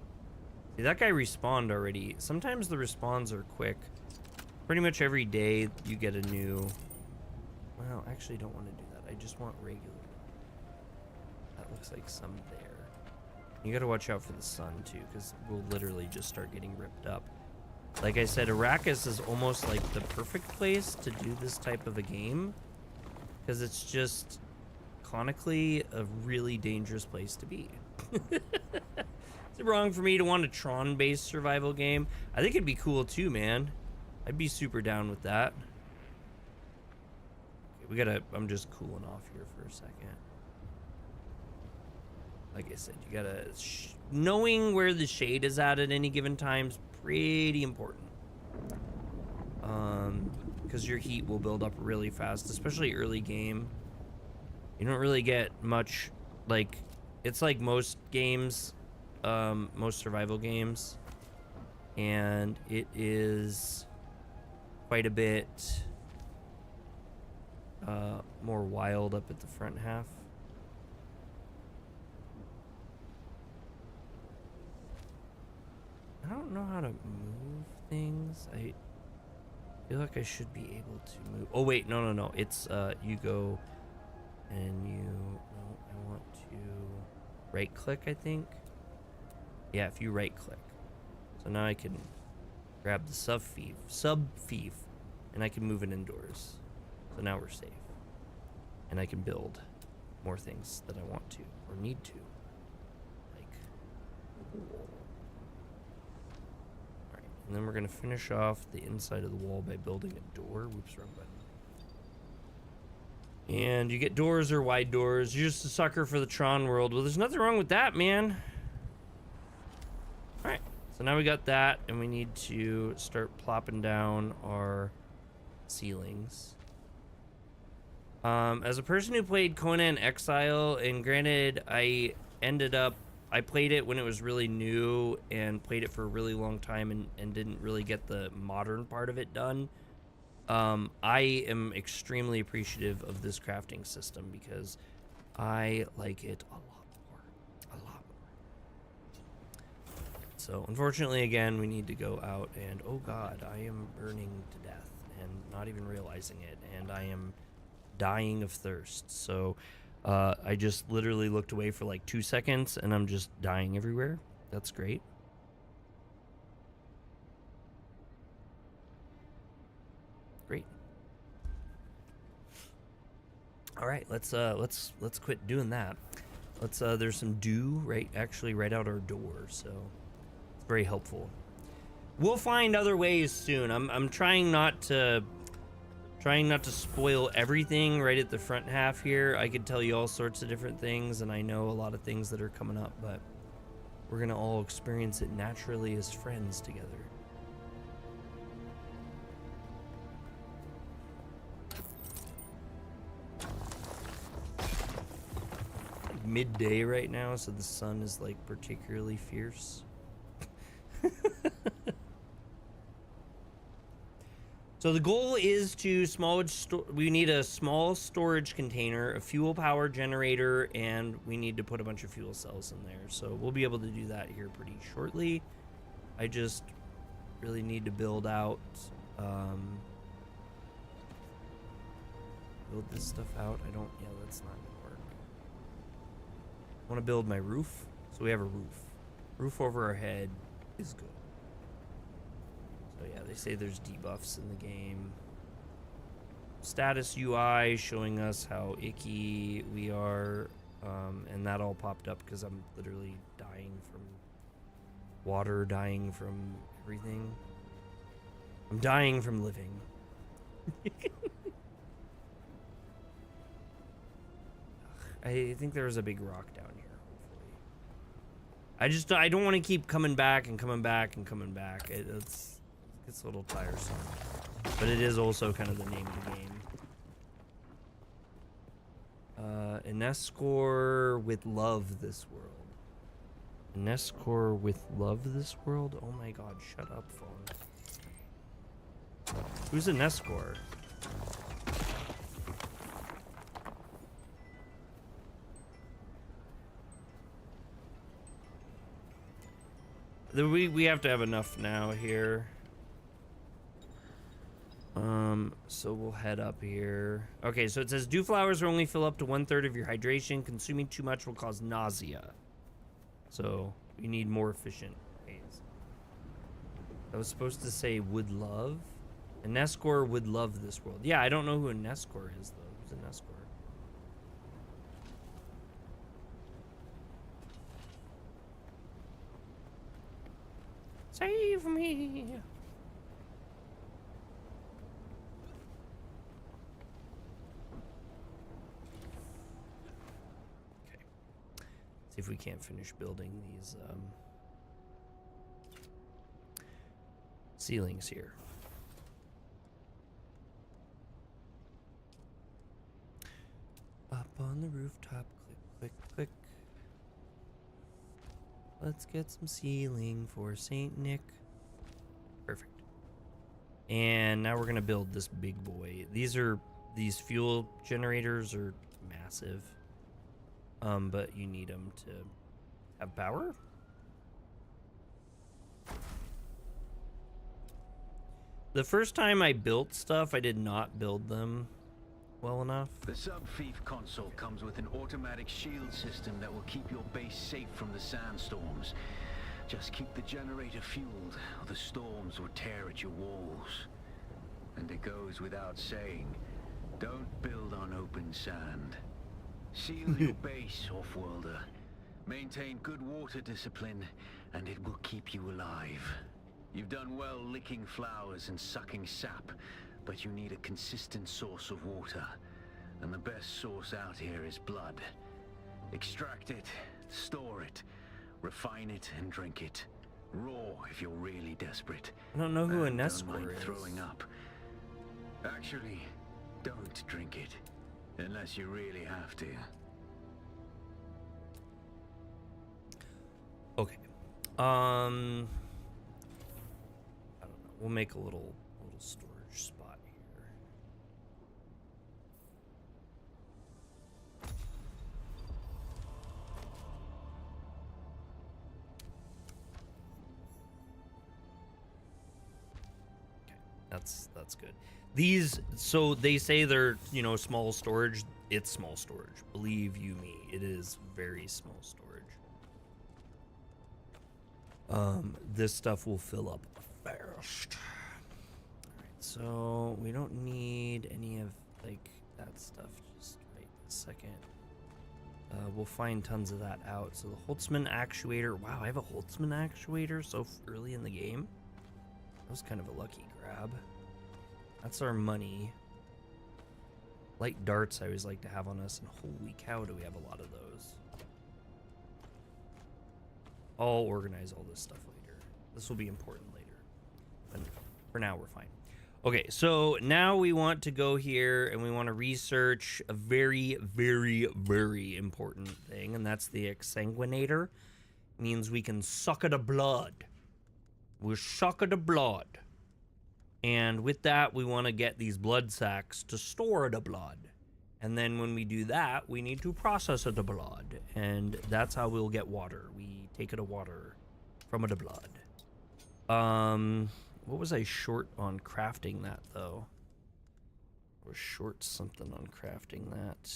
Speaker 1: See, that guy respawned already. Sometimes the respawns are quick. Pretty much every day you get a new... Well, actually I don't want to do that. I just want regular. That looks like some there. You gotta watch out for the sun too, because we'll literally just start getting ripped up. Like I said, Arrakis is almost like the perfect place to do this type of a game, because it's just canonically a really dangerous place to be. Is it wrong for me to want a Tron-based survival game? I think it'd be cool too, man. I'd be super down with that. Okay, I'm just cooling off here for a second. Like I said, you gotta... knowing where the shade is at any given time is pretty important. Because your heat will build up really fast, especially early game. You don't really get much, like... It's like most games, most survival games. And it is quite a bit more wild up at the front half. I don't know how to move things. I feel like I should be able to move. Oh wait, no. It's you go and you... No, I want to right click, I think. Yeah, if you right click. So now I can grab the sub fief, and I can move it indoors. So now we're safe. And I can build more things that I want to or need to. Like... And then we're going to finish off the inside of the wall by building a door. Whoops, wrong button. And you get doors or wide doors. You're just a sucker for the Tron world. Well, there's nothing wrong with that, man. Alright, so now we got that, and we need to start plopping down our ceilings. As a person who played Conan Exile, and granted, I played it when it was really new and played it for a really long time and didn't really get the modern part of it done. I am extremely appreciative of this crafting system because I like it a lot more. So unfortunately, again, we need to go out and, oh God, I am burning to death and not even realizing it. And I am dying of thirst. So I just literally looked away for like 2 seconds and I'm just dying everywhere. That's great. Great. All right, let's quit doing that. There's some dew right out our door, so it's very helpful. We'll find other ways soon. I'm trying not to spoil everything right at the front half here. I could tell you all sorts of different things, and I know a lot of things that are coming up, but we're gonna all experience it naturally as friends together. Like midday right now, so the sun is like particularly fierce. So the goal is to we need a small storage container, a fuel power generator, and we need to put a bunch of fuel cells in there. So we'll be able to do that here pretty shortly. I just really need to build out, build this stuff out. Yeah, that's not gonna work. I want to build my roof. So we have a roof. Roof over our head is good. So yeah, they say there's debuffs in the game. Status UI showing us how icky we are, and that all popped up because I'm literally dying from water, dying from everything. I'm dying from living. I think there's a big rock down here, hopefully. I don't want to keep coming back and coming back and coming back. It's a little tiresome, but it is also kind of the name of the game. Inescore with love this world. Inescore with love this world? Oh my god, shut up, phone. Who's Inescore? we have to have enough now here. So we'll head up here. Okay, so it says dew flowers will only fill up to 1/3 of your hydration. Consuming too much will cause nausea. So we need more efficient ways. I was supposed to say would love. A Nescor would love this world. Yeah, I don't know who a Nescor is though. Who's a Nescor? Save me! Okay. See if we can't finish building these ceilings here. Up on the rooftop, click, click, click. Let's get some ceiling for Saint Nick. Perfect. And now we're gonna build this big boy. These fuel generators are massive. But you need them to have power. The first time I built stuff, I did not build them well enough.
Speaker 5: The sub-thief console comes with an automatic shield system that will keep your base safe from the sandstorms. Just keep the generator fueled, or the storms will tear at your walls. And it goes without saying, don't build on open sand. Seal your base, off-worlder. Maintain good water discipline, and it will keep you alive. You've done well licking flowers and sucking sap, but you need a consistent source of water. And the best source out here is blood. Extract it, store it, refine it, and drink it. Raw if you're really desperate.
Speaker 1: I don't know who a
Speaker 5: And don't
Speaker 1: Nescor
Speaker 5: mind
Speaker 1: is.
Speaker 5: throwing up. Actually, don't drink it. Unless you really have to.
Speaker 1: Okay. I don't know. We'll make a little storage spot here. Okay, that's good. These, so they say they're, you know, small storage. It's small storage. Believe you me, it is very small storage. This stuff will fill up fast. Alright, so we don't need any of like that stuff just right this second. We'll find tons of that out. So the Holtzman actuator. Wow, I have a Holtzman actuator so early in the game. That was kind of a lucky grab. That's our money. Light darts I always like to have on us, and holy cow do we have a lot of those. I'll organize all this stuff later. This will be important later. But for now, we're fine. Okay, so now we want to go here and we want to research a very, very, very important thing, and that's the exsanguinator. It means we can suck at the blood. We're suck at the blood. And with that, we want to get these blood sacs to store the blood. And then when we do that, we need to process the blood. And that's how we'll get water. We take it a water from the blood. What was I short on crafting that, though? I was short something on crafting that.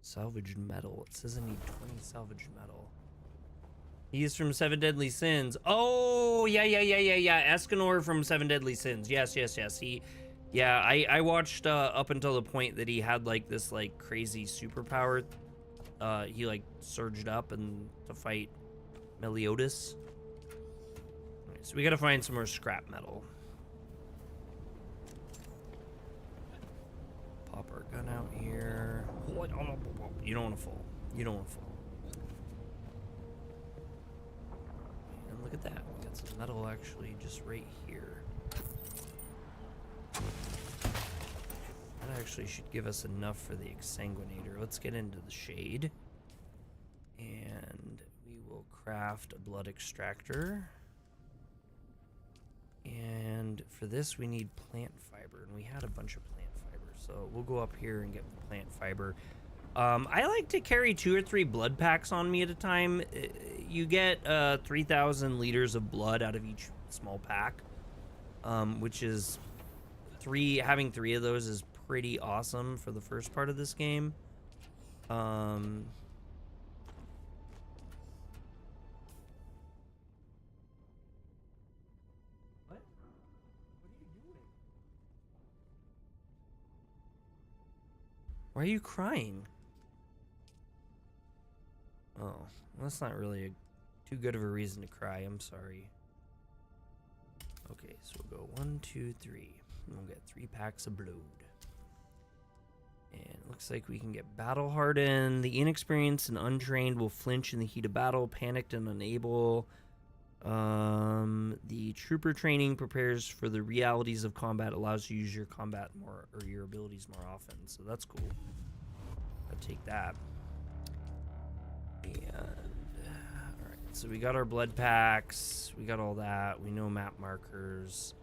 Speaker 1: Salvaged metal. It says I need 20 salvaged metal. He's from Seven Deadly Sins. Oh, yeah. Escanor from Seven Deadly Sins. Yes. Yeah, I watched up until the point that he had like this like crazy superpower. He like surged up and to fight Meliodas. Alright, so we gotta find some more scrap metal. Pop our gun out here. You don't want to fall. You don't want to fall. And look at that. We got some metal actually just right here. That actually should give us enough for the exsanguinator. Let's get into the shade. And we will craft a blood extractor. And for this we need plant fiber. And we had a bunch of plant fiber. So we'll go up here and get plant fiber. I like to carry 2 or 3 blood packs on me at a time. You get 3,000 liters of blood out of each small pack, which is having 3 of those is pretty awesome for the first part of this game. What? What are you doing? Why are you crying? Oh, that's not really too good of a reason to cry. I'm sorry. Okay, so we'll go 1, 2, 3. And we'll get 3 packs of blood. And it looks like we can get battle hardened. The inexperienced and untrained will flinch in the heat of battle, panicked and unable. The trooper training prepares for the realities of combat, allows you to use your combat more or your abilities more often. So that's cool. I'll take that. And alright, so we got our blood packs, we got all that, we know map markers.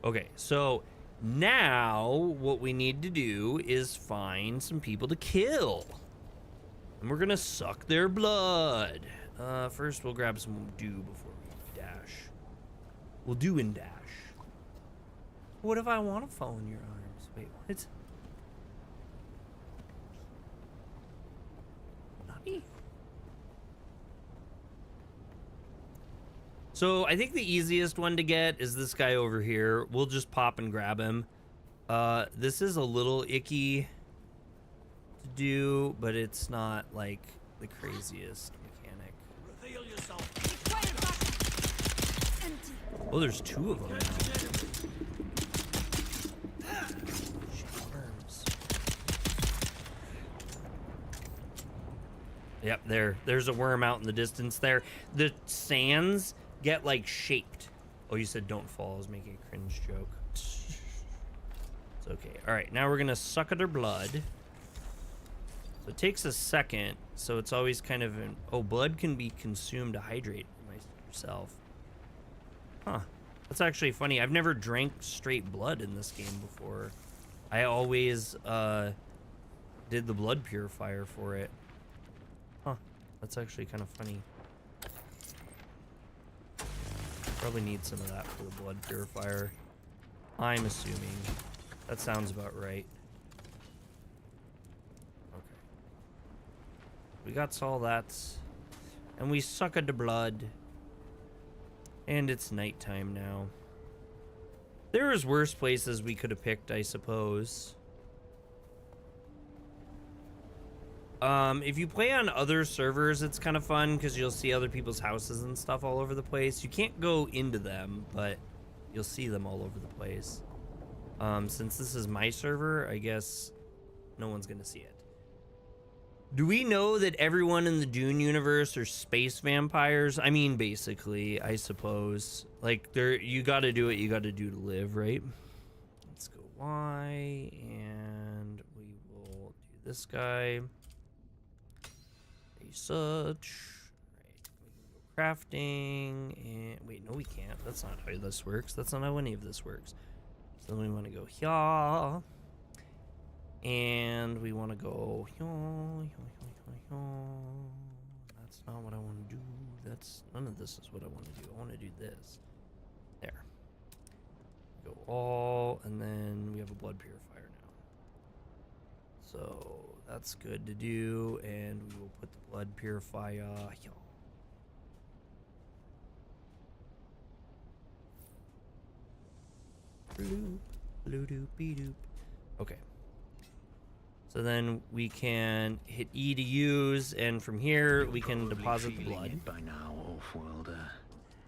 Speaker 1: Okay, so now what we need to do is find some people to kill. And we're gonna suck their blood. First we'll grab some dew before we dash. We'll do and dash. What if I want to fall in your arms? Wait, what? Nutty? So I think the easiest one to get is this guy over here. We'll just pop and grab him. This is a little icky to do, but it's not like the craziest mechanic.
Speaker 7: Reveal yourself.
Speaker 1: Oh, there's 2 of them. Worms. Yep, there's a worm out in the distance there. The sands get like shaped. Oh, you said don't fall. I was making a cringe joke. It's okay. All right, now we're gonna suck at their blood. So it takes a second. So it's always kind of an, oh, blood can be consumed to hydrate yourself. Huh. That's actually funny. I've never drank straight blood in this game before. I always did the blood purifier for it. Huh. That's actually kind of funny. Probably need some of that for the blood purifier. I'm assuming. That sounds about right. Okay. We got all that. And we suck at the blood. And it's nighttime now. There's worse places we could have picked, I suppose. If you play on other servers, it's kind of fun because you'll see other people's houses and stuff all over the place. You can't go into them, but you'll see them all over the place. Since this is my server, I guess no one's gonna see it. Do we know that everyone in the Dune universe are space vampires? I mean, basically, I suppose. Like, you gotta do what you gotta do to live, right? Let's go Y, and we will do this guy. Such. Right, we can go crafting, and wait, no, we can't. That's not how this works. That's not how any of this works. So then we want to go here. And we want to go here. That's not what I want to do. None of this is what I want to do. I want to do this. There. Go all, and then we have a blood purifier now. So that's good to do, and we will put the blood purifier here. Bloop, bloop-doop-be-doop. Okay. So then we can hit E to use, and from here we can deposit the blood.
Speaker 5: It by now, Offworlder.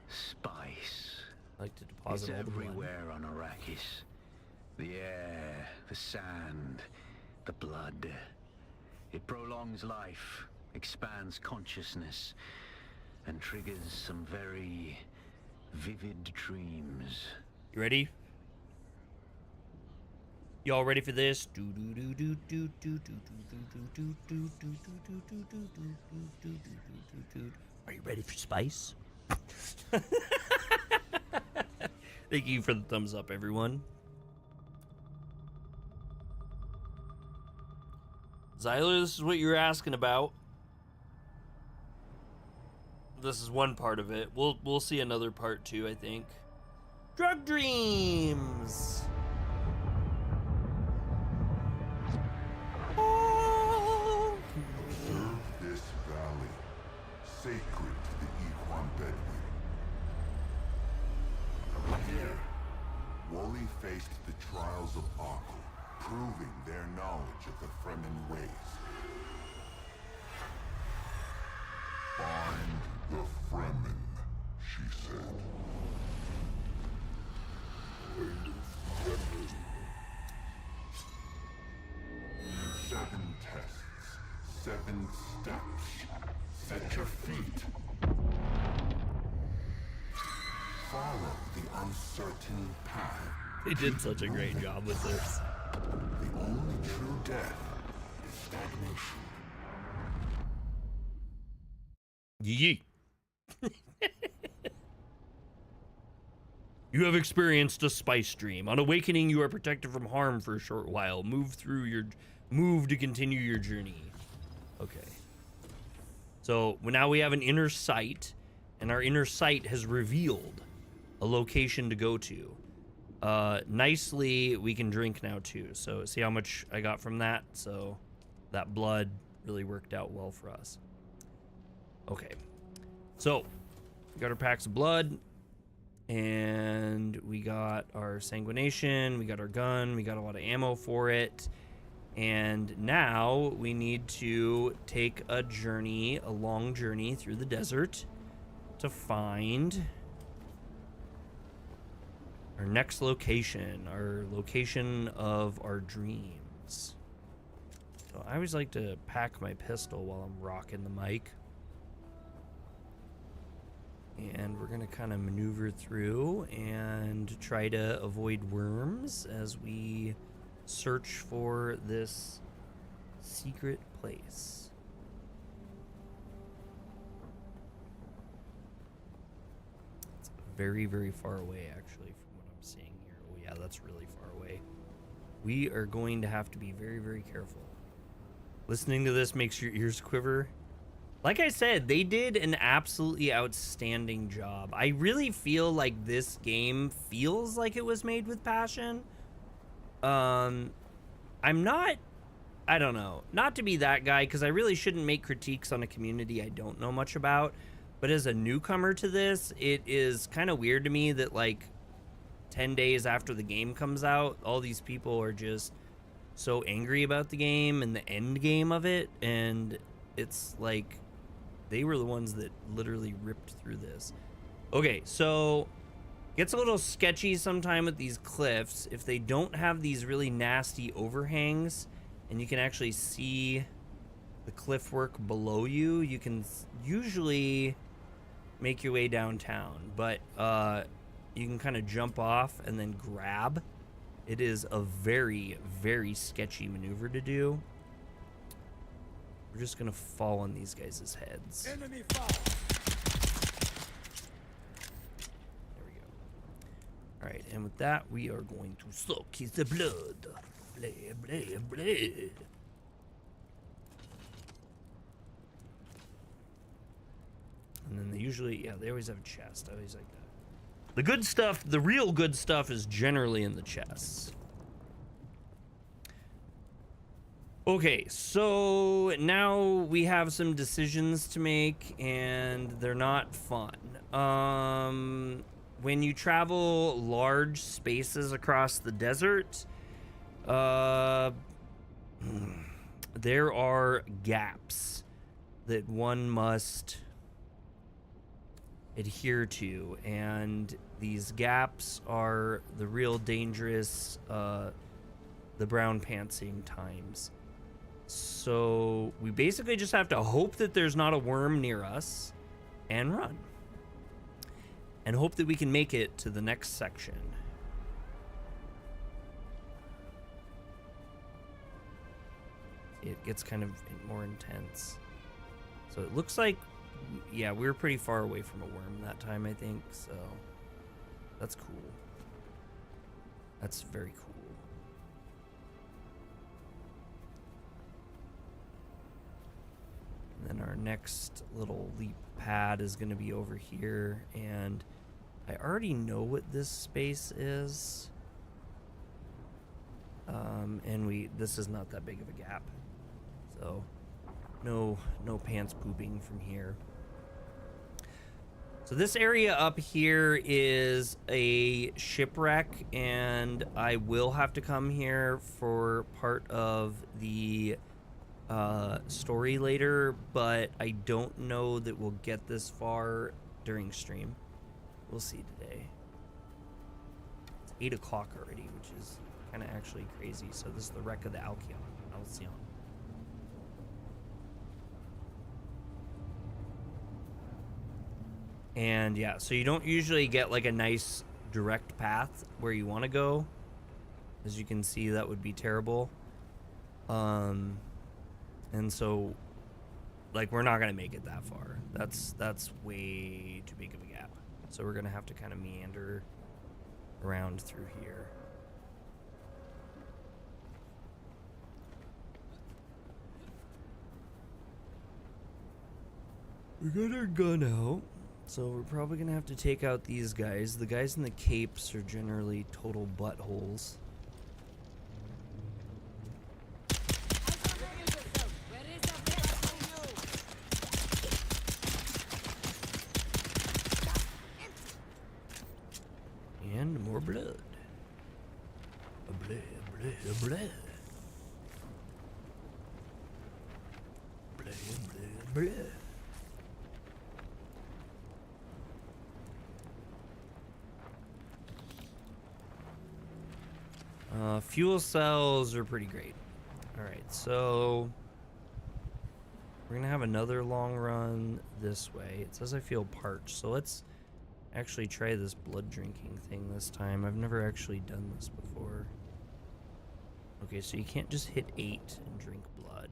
Speaker 5: Spice.
Speaker 1: I like to deposit
Speaker 5: It's
Speaker 1: all the blood.
Speaker 5: everywhere on Arrakis. The air, the sand, the blood. It prolongs life, expands consciousness, and triggers some very vivid dreams.
Speaker 1: You ready? Y'all ready for this? Are you ready for spice? Thank you for the thumbs up, everyone. Zyler, this is what you're asking about. This is one part of it. We'll see another part too, I think. Drug dreams. Oh.
Speaker 8: Serve this valley, sacred to the Equan Bedouin. Here, Wooly faced the trials of Aku, proving their knowledge of the Fremen ways. Find the Fremen, she said. Seven tests, 7 steps. Set your feet. Follow the uncertain path.
Speaker 1: They did such a great job with this.
Speaker 8: The only true death is stagnation.
Speaker 1: Yee. You have experienced a spice dream. On awakening, you are protected from harm for a short while. Move to continue your journey. Okay. So now we have an inner sight, and our inner sight has revealed a location to go to. Nicely, we can drink now too. So see how much I got from that. So that blood really worked out well for us. Okay. So we got our packs of blood, and we got our sanguination, we got our gun, we got a lot of ammo for it. And now we need to take a journey, a long journey through the desert to find our next location, our location of our dreams. So I always like to pack my pistol while I'm rocking the mic. And we're going to kind of maneuver through and try to avoid worms as we search for this secret place. It's very, very far away, actually, from what I'm seeing here. Oh, yeah, that's really far away. We are going to have to be very, very careful. Listening to this makes your ears quiver. Like I said, they did an absolutely outstanding job. I really feel like this game feels like it was made with passion. I'm not, I don't know, not to be that guy, because I really shouldn't make critiques on a community I don't know much about. But as a newcomer to this, it is kind of weird to me that like 10 days after the game comes out, all these people are just so angry about the game and the end game of it. And it's like they were the ones that literally ripped through this. Okay, so gets a little sketchy sometime with these cliffs if they don't have these really nasty overhangs and you can actually see the cliff work below you. You can usually make your way downtown, but you can kind of jump off and then grab. It is a very, very sketchy maneuver to do. We're just gonna fall on these guys' heads.
Speaker 7: Enemy fire.
Speaker 1: There we go. Alright, and with that, we are going to suck his blood. Blood, blood, blood. And then they usually, yeah, they always have a chest. I always like that. The good stuff, the real good stuff is generally in the chests. Okay, so now we have some decisions to make, and they're not fun. When you travel large spaces across the desert, there are gaps that one must adhere to, and these gaps are the real dangerous, the brown pantsing times. So we basically just have to hope that there's not a worm near us and run. And hope that we can make it to the next section. It gets kind of more intense. So it looks like, yeah, we were pretty far away from a worm that time, I think. So that's cool. That's very cool. next little leap pad is going to be over here, and I already know what this space is. And this is not that big of a gap, so no pants pooping from here. So this area up here is a shipwreck, and I will have to come here for part of the story later, but I don't know that we'll get this far during stream. We'll see today. It's 8 o'clock already, which is kind of actually crazy. So this is the wreck of the Alcyon. And yeah, so you don't usually get like a nice direct path where you want to go. As you can see, that would be terrible. And so like we're not gonna make it that far. That's way too big of a gap. So we're gonna have to kind of meander around through here. We got our gun out, so we're probably gonna have to take out these guys. The guys in the capes are generally total buttholes. And more blood. Blood. Fuel cells are pretty great. Alright, so we're gonna have another long run this way. It says I feel parched, so let's actually try this blood drinking thing this time. I've never actually done this before. Okay, so you can't just hit 8 and drink blood.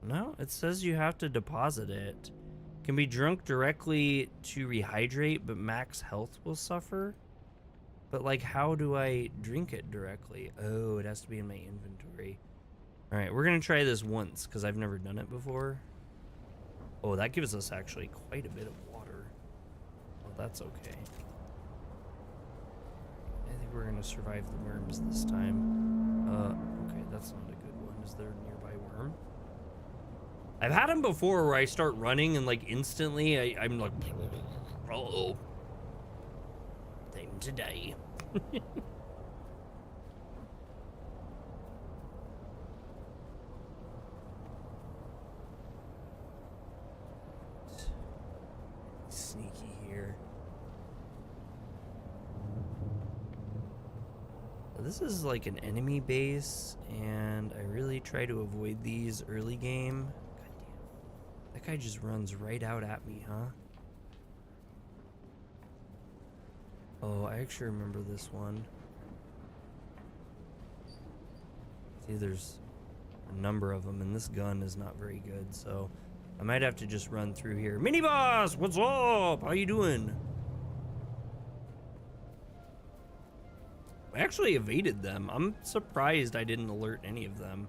Speaker 1: No, it says you have to deposit it. Can be drunk directly to rehydrate, but max health will suffer. But like, how do I drink it directly? Oh, it has to be in my inventory. All right, we're gonna try this once because I've never done it before. Oh, that gives us actually quite a bit of water. Well, that's okay. I think we're gonna survive the worms this time. Okay, that's not a good one. Is there a nearby worm? I've had them before where I start running and like instantly I'm like, uh-oh. Time to die. Sneaky here. This is like an enemy base, and I really try to avoid these early game. That guy just runs right out at me, huh? Oh, I actually remember this one. See, there's a number of them, and this gun is not very good, so I might have to just run through here. Mini boss, what's up? How you doing? I actually evaded them. I'm surprised I didn't alert any of them.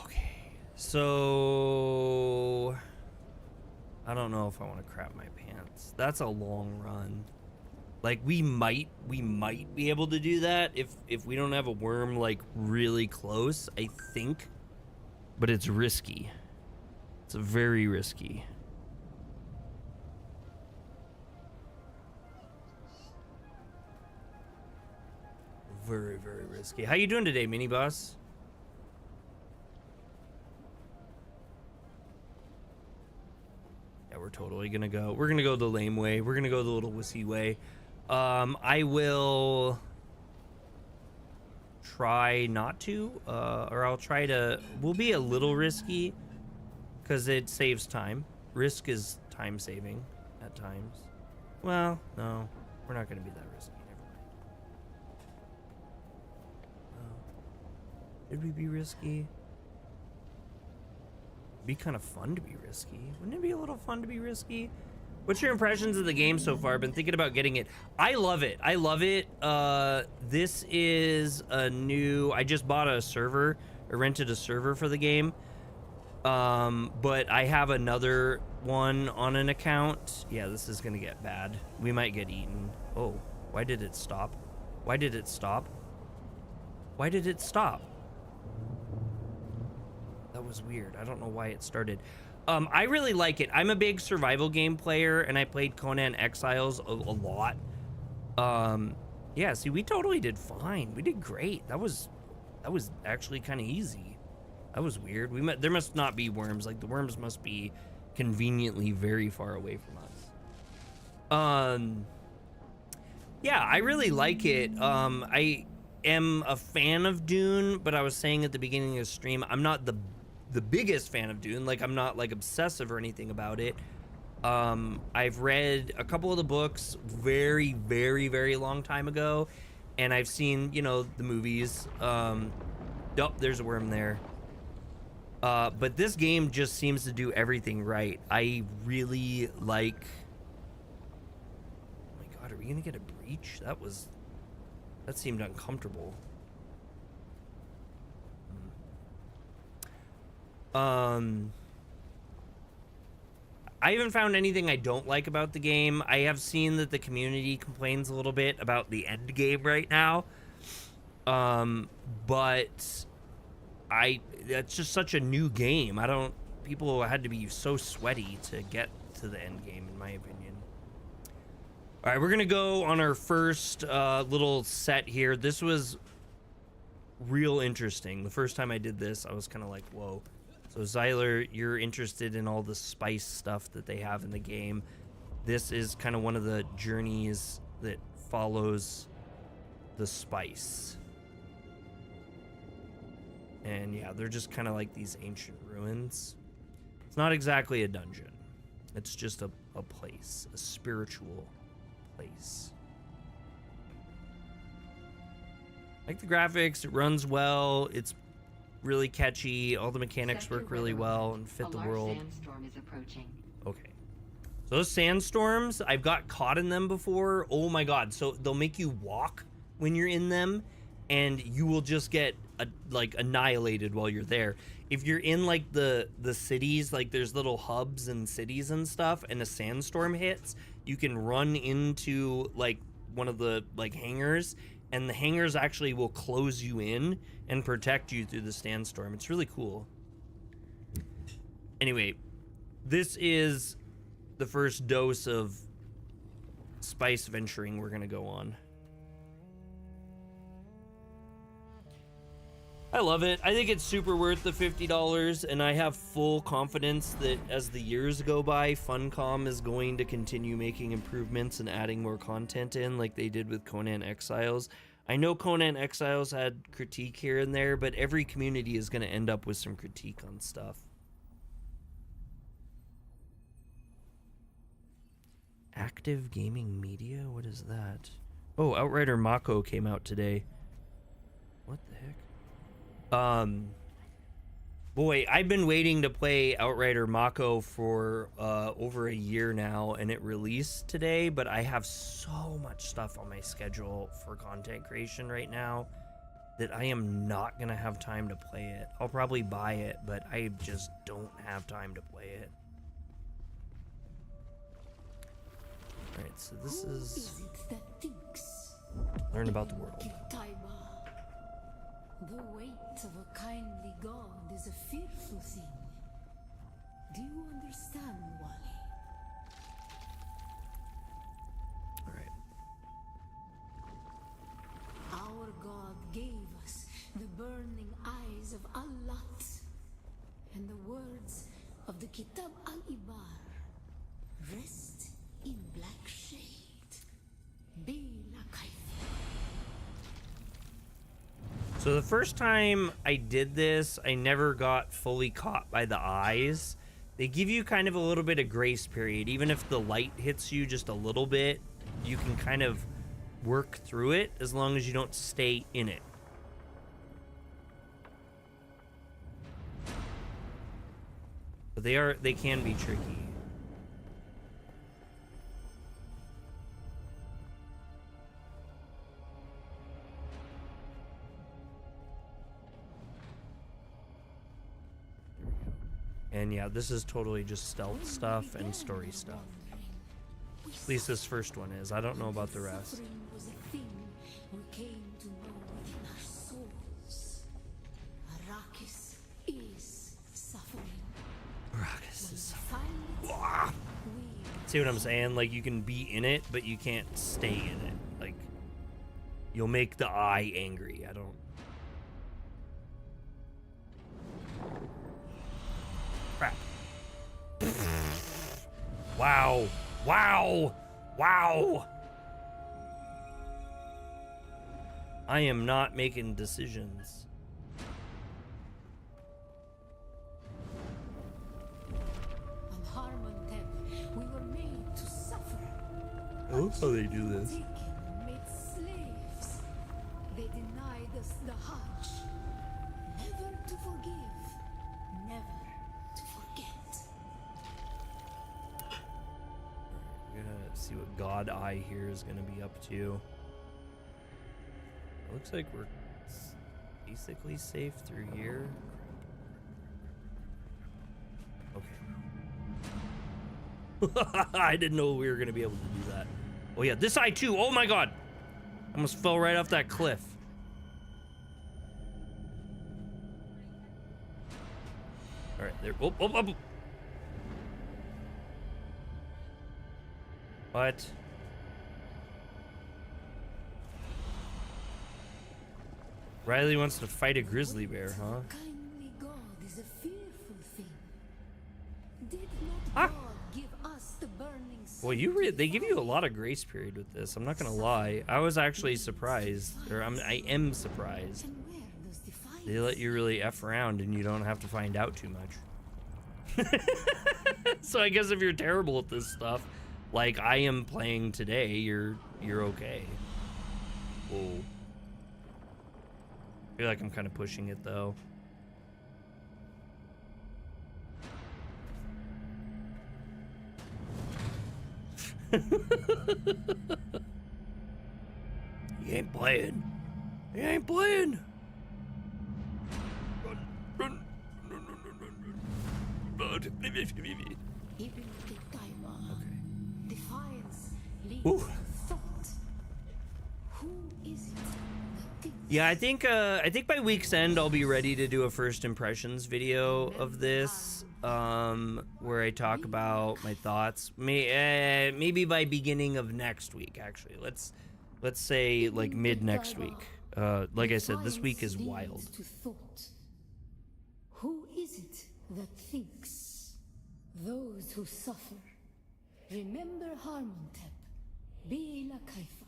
Speaker 1: Okay. So I don't know if I want to crap my pants. That's a long run. Like we might be able to do that if we don't have a worm like really close, I think. But it's risky. It's very risky. Very, very risky. How you doing today, mini boss? Yeah, we're totally gonna go. We're gonna go the lame way. We're gonna go the little wussy way. I will try not to, or I'll try to. We'll be a little risky because it saves time. Risk is time saving at times. Well, no, we're not gonna be that risky. Should we be risky? It'd be kind of fun to be risky. Wouldn't it be a little fun to be risky? What's your impressions of the game so far? I've been thinking about getting it. I love it. I love it. This is a new... I just bought a server, or rented a server for the game. But I have another one on an account. Yeah, this is gonna get bad. We might get eaten. Oh, why did it stop? Why did it stop? Why did it stop? That was weird. I don't know why it started. I really like it. I'm a big survival game player, and I played Conan Exiles a lot. Yeah, see, we totally did fine. We did great. That was actually kind of easy. That was weird. There must not be worms. Like, the worms must be conveniently very far away from us. Yeah, I really like it. I am a fan of Dune, but I was saying at the beginning of the stream, I'm not the biggest fan of Dune. Like, I'm not like obsessive or anything about it. I've read a couple of the books very, very, very long time ago, and I've seen, you know, the movies. Oh, there's a worm there. But this game just seems to do everything right. I really like... Oh my god, are we gonna get a breach? That seemed uncomfortable. I haven't found anything I don't like about the game. I have seen that the community complains a little bit about the end game right now. But that's just such a new game. People had to be so sweaty to get to the end game, in my opinion. All right, we're gonna go on our first little set here. This was real interesting. The first time I did this, I was kind of like, whoa. So Zyler, you're interested in all the spice stuff that they have in the game. This is kind of one of the journeys that follows the spice. And yeah, they're just kind of like these ancient ruins. It's not exactly a dungeon. It's just a place, a spiritual place. Like the graphics, it runs well, it's really catchy, all the mechanics work really well and fit the world.
Speaker 9: Sandstorm is approaching.
Speaker 1: Okay. So those sandstorms, I've got caught in them before. Oh my god. So they'll make you walk when you're in them, and you will just get like annihilated while you're there. If you're in like the cities, like there's little hubs and cities and stuff, and a sandstorm hits, you can run into like one of the like hangars, and the hangars actually will close you in and protect you through the sandstorm. It's really cool. Anyway, this is the first dose of spice venturing we're gonna go on. I love it. I think it's super worth the $50, and I have full confidence that as the years go by, Funcom is going to continue making improvements and adding more content in, like they did with Conan Exiles. I know Conan Exiles had critique here and there, but every community is going to end up with some critique on stuff. Active gaming media? What is that? Oh, Outrider Mako came out today. What the heck? Boy, I've been waiting to play Outrider Mako for over a year now, and it released today, but I have so much stuff on my schedule for content creation right now that I am not gonna have time to play it. I'll probably buy it, but I just don't have time to play it. Alright, so this is learn about the world.
Speaker 10: The weight of a kindly god is a fearful thing. Do you understand, Wally?
Speaker 1: Alright.
Speaker 10: Our god gave us the burning eyes of Allat and the words of the Kitab al-Ibar. Rest in black shade. Bila Kaifa.
Speaker 1: So the first time I did this, I never got fully caught by the eyes. They give you kind of a little bit of grace period. Even if the light hits you just a little bit, you can kind of work through it as long as you don't stay in it. But they can be tricky. And yeah, this is totally just stealth stuff and story stuff. At least this first one is. I don't know about the rest.
Speaker 10: Suffering was a thing we came to know within our souls. Arrakis is suffering.
Speaker 1: Arrakis is
Speaker 10: Find it, we
Speaker 1: See what I'm saying? Like, you can be in it, but you can't stay in it. Like, you'll make the eye angry. I don't... Crap. Wow. Wow. Wow. I am not making decisions.
Speaker 10: on Harmontep, we were made to suffer.
Speaker 1: I love how they do this.
Speaker 10: Taken, made slaves. They denied us the Hajj. Never to forgive, never to forget.
Speaker 1: We're gonna see what God Eye here is gonna be up to. It looks like we're basically safe through here. Okay. I didn't know we were gonna be able to do that. Oh yeah, this eye too. Oh my god! Almost fell right off that cliff. All right, there. Oh, oh, oh. What? Riley wants to fight a grizzly bear, huh?
Speaker 10: Kindly God is a fearful thing. Did not
Speaker 1: Ah.
Speaker 10: God give us the burning
Speaker 1: Well, they give you a lot of grace period with this. I'm not gonna lie. I was actually surprised, or I am surprised.
Speaker 10: And where does defiance?
Speaker 1: They let you really F around and you don't have to find out too much. So I guess if you're terrible at this stuff, like I am playing today, you're okay. Whoa. I feel like I'm kind of pushing it though. He ain't playing. He ain't playing. Run, run, run, run, run, run.
Speaker 10: Ibn Qutaymah.
Speaker 1: Okay.
Speaker 10: Defiance leads
Speaker 1: Ooh.
Speaker 10: to thought. Who is it that thinks?
Speaker 1: Yeah, I think by week's end I'll be ready to do a first impressions video of this, where I talk about my thoughts. Maybe by beginning of next week. Actually, let's say like mid next week. Like I said, this week is
Speaker 10: Defiance
Speaker 1: wild.
Speaker 10: leads to thought. Who is it that thinks? Those who suffer. Remember Harmontep. Bila Kaifa.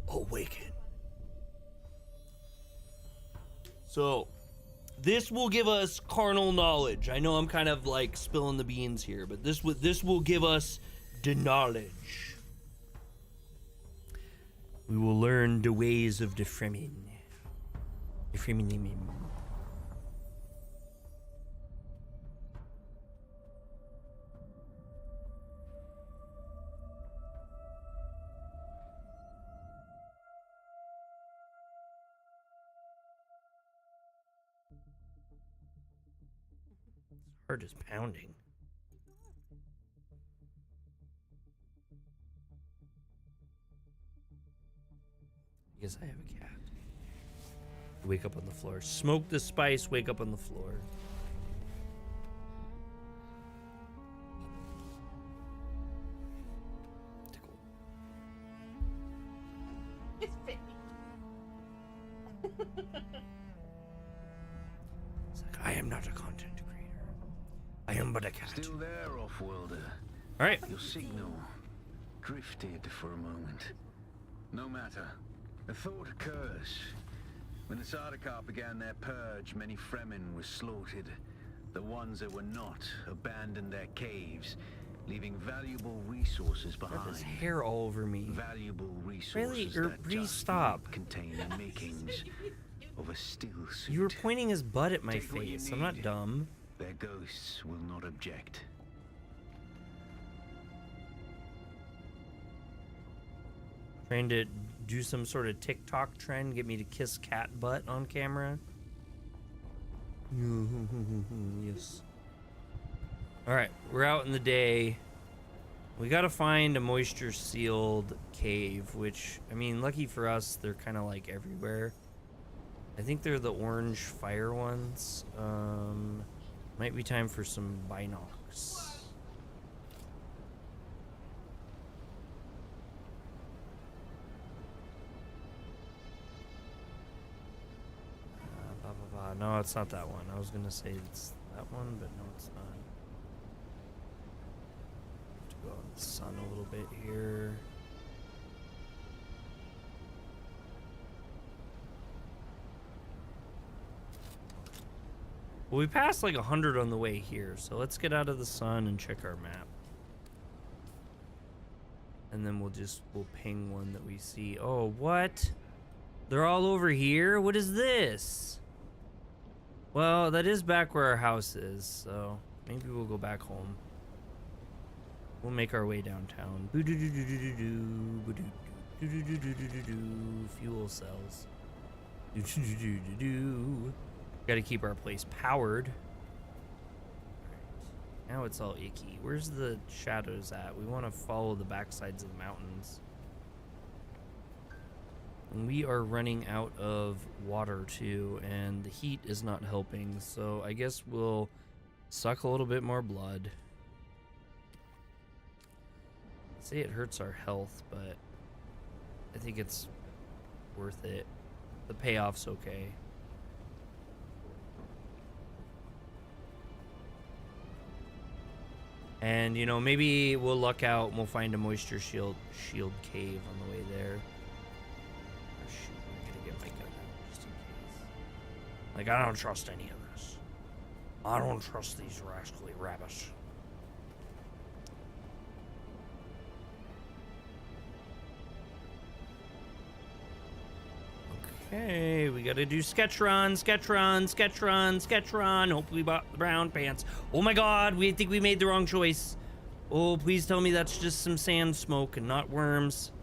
Speaker 1: Awaken. So, this will give us carnal knowledge. I know I'm kind of like spilling the beans here, but this will give us the knowledge. We will learn the ways of the Fremen. The Fremen. Heart is pounding. Yes, I have a cat. Wake up on the floor. Smoke the spice, wake up on the floor. Tickle.
Speaker 2: It's fitting.
Speaker 1: It's like, I am not a content creator. I am but a cat.
Speaker 5: Still there, off-worlder.
Speaker 1: Alright.
Speaker 5: Your signal drifted for a moment. No matter. A thought occurs. When the Sardaukar began their purge, many Fremen were slaughtered. The ones that were not abandoned their caves, leaving valuable resources
Speaker 1: Got
Speaker 5: behind.
Speaker 1: his hair all over me.
Speaker 5: Valuable resources
Speaker 1: Really?
Speaker 5: that
Speaker 1: Bree,
Speaker 5: just
Speaker 1: stop.
Speaker 5: might contain the makings of a stillsuit.
Speaker 1: You were pointing his butt at my
Speaker 5: Take what you
Speaker 1: face. I'm not
Speaker 5: need.
Speaker 1: dumb.
Speaker 5: Their ghosts will not object.
Speaker 1: Trying to do some sort of TikTok trend, get me to kiss cat butt on camera. Yes. All right, we're out in the day. We got to find a moisture sealed cave, which, I mean, lucky for us, they're kind of like everywhere. I think they're the orange fire ones. Might be time for some binocs. No, it's not that one. I was gonna say it's that one, but no, it's not. Have to go in the sun a little bit here. Well, we passed like 100 on the way here, so let's get out of the sun and check our map. And then we'll ping one that we see. Oh, what? They're all over here? What is this? Well, that is back where our house is, so maybe we'll go back home. We'll make our way downtown. Fuel cells. Gotta keep our place powered. Right. Now it's all icky. Where's the shadows at? We want to follow the backsides of the mountains. And we are running out of water too, and the heat is not helping, so I guess we'll suck a little bit more blood. I'd say it hurts our health, but I think it's worth it. The payoff's okay. And, you know, maybe we'll luck out and we'll find a moisture shield cave on the way there. Like, I don't trust any of this. I don't trust these rascally rabbits. Okay, we gotta do sketch run. Hopefully we bought the brown pants. Oh my god, we think we made the wrong choice. Oh, please tell me that's just some sand smoke and not worms.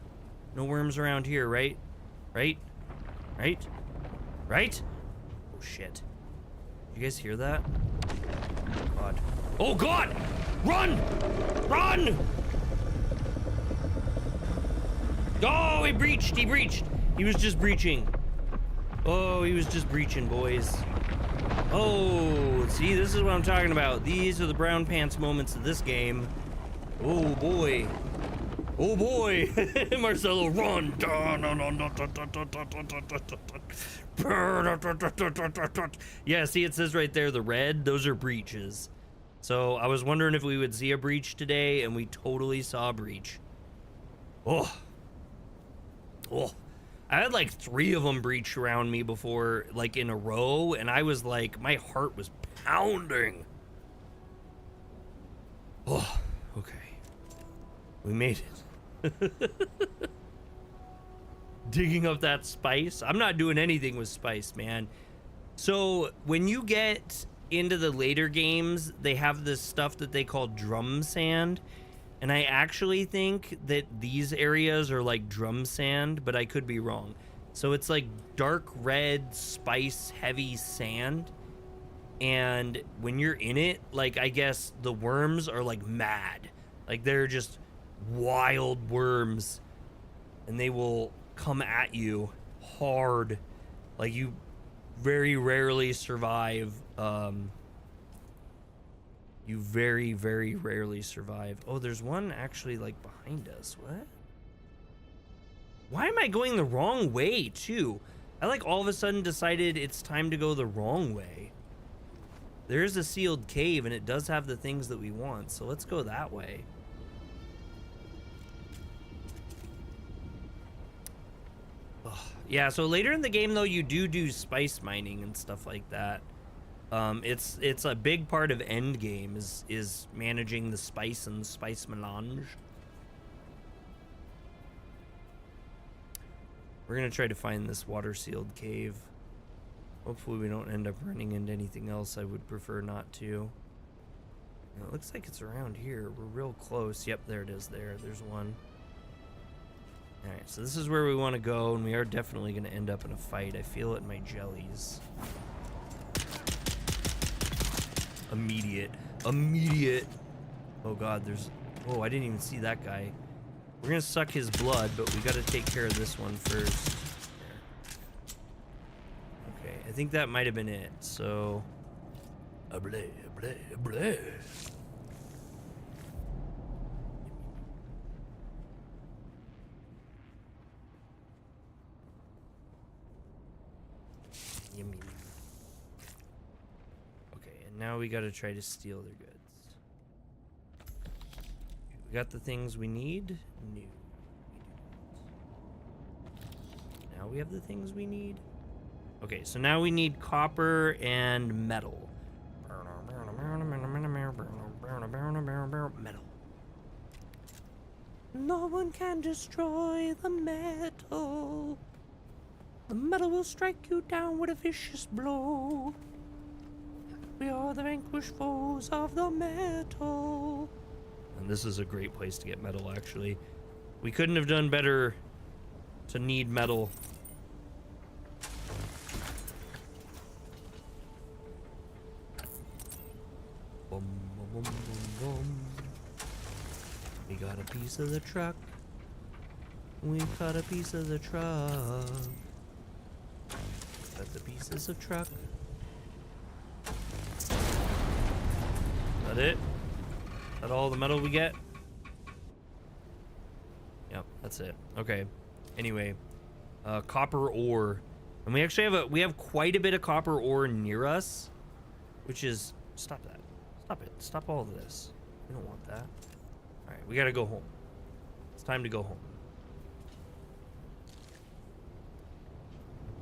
Speaker 1: No worms around here, right? Right? Oh shit. You guys hear that? God. Oh god! Run! Oh, he breached! He was just breaching. Oh, he was just breaching, boys. Oh, see, this is what I'm talking about. These are the brown pants moments of this game. Oh boy. Marcelo, run! Yeah, see, it says right there, the red, those are breaches. So I was wondering if we would see a breach today, and we totally saw a breach. Oh. I had like 3 of them breach around me before, like in a row, and I was like, my heart was pounding. Oh, okay. We made it. Digging up that spice. I'm not doing anything with spice, man. So when you get into the later games, they have this stuff that they call drum sand, and I actually think that these areas are like drum sand, but I could be wrong. So it's like dark red spice heavy sand, and when you're in it, like, I guess the worms are like mad, like they're just wild worms, and they will come at you hard. Like, you very rarely survive. You very, very rarely survive. Oh, there's one actually like behind us. What? Why am I going the wrong way too? I like all of a sudden decided it's time to go the wrong way. There is a sealed cave and it does have the things that we want, so let's go that way. Yeah, so later in the game though, you do spice mining and stuff like that. It's a big part of end game is managing the spice and the spice melange. We're gonna try to find this water sealed cave. Hopefully we don't end up running into anything else. I would prefer not to. It looks like it's around here. We're real close. Yep, there it is. There's one. Alright, so this is where we want to go, and we are definitely going to end up in a fight. I feel it in my jellies. Immediate. Oh god, there's... Oh, I didn't even see that guy. We're gonna suck his blood, but we gotta take care of this one first. Okay, I think that might have been it, so... Bleh, bleh, bleh. Yummy. Okay, and now we gotta try to steal their goods. We got the things we need? No, we do not. Now we have the things we need? Okay, so now we need copper and metal. Metal. No one can destroy the metal. The metal will strike you down with a vicious blow. We are the vanquished foes of the metal. And this is a great place to get metal, actually. We couldn't have done better to need metal. Boom, boom, boom, boom, boom. We got a piece of the truck. We got a piece of the truck. Got the pieces of truck. Is that it? Is that all the metal we get? Yep, that's it. Okay. Anyway, copper ore, and we actually have quite a bit of copper ore near us, which is stop that. Stop it. Stop all of this. We don't want that. All right, we gotta go home. It's time to go home.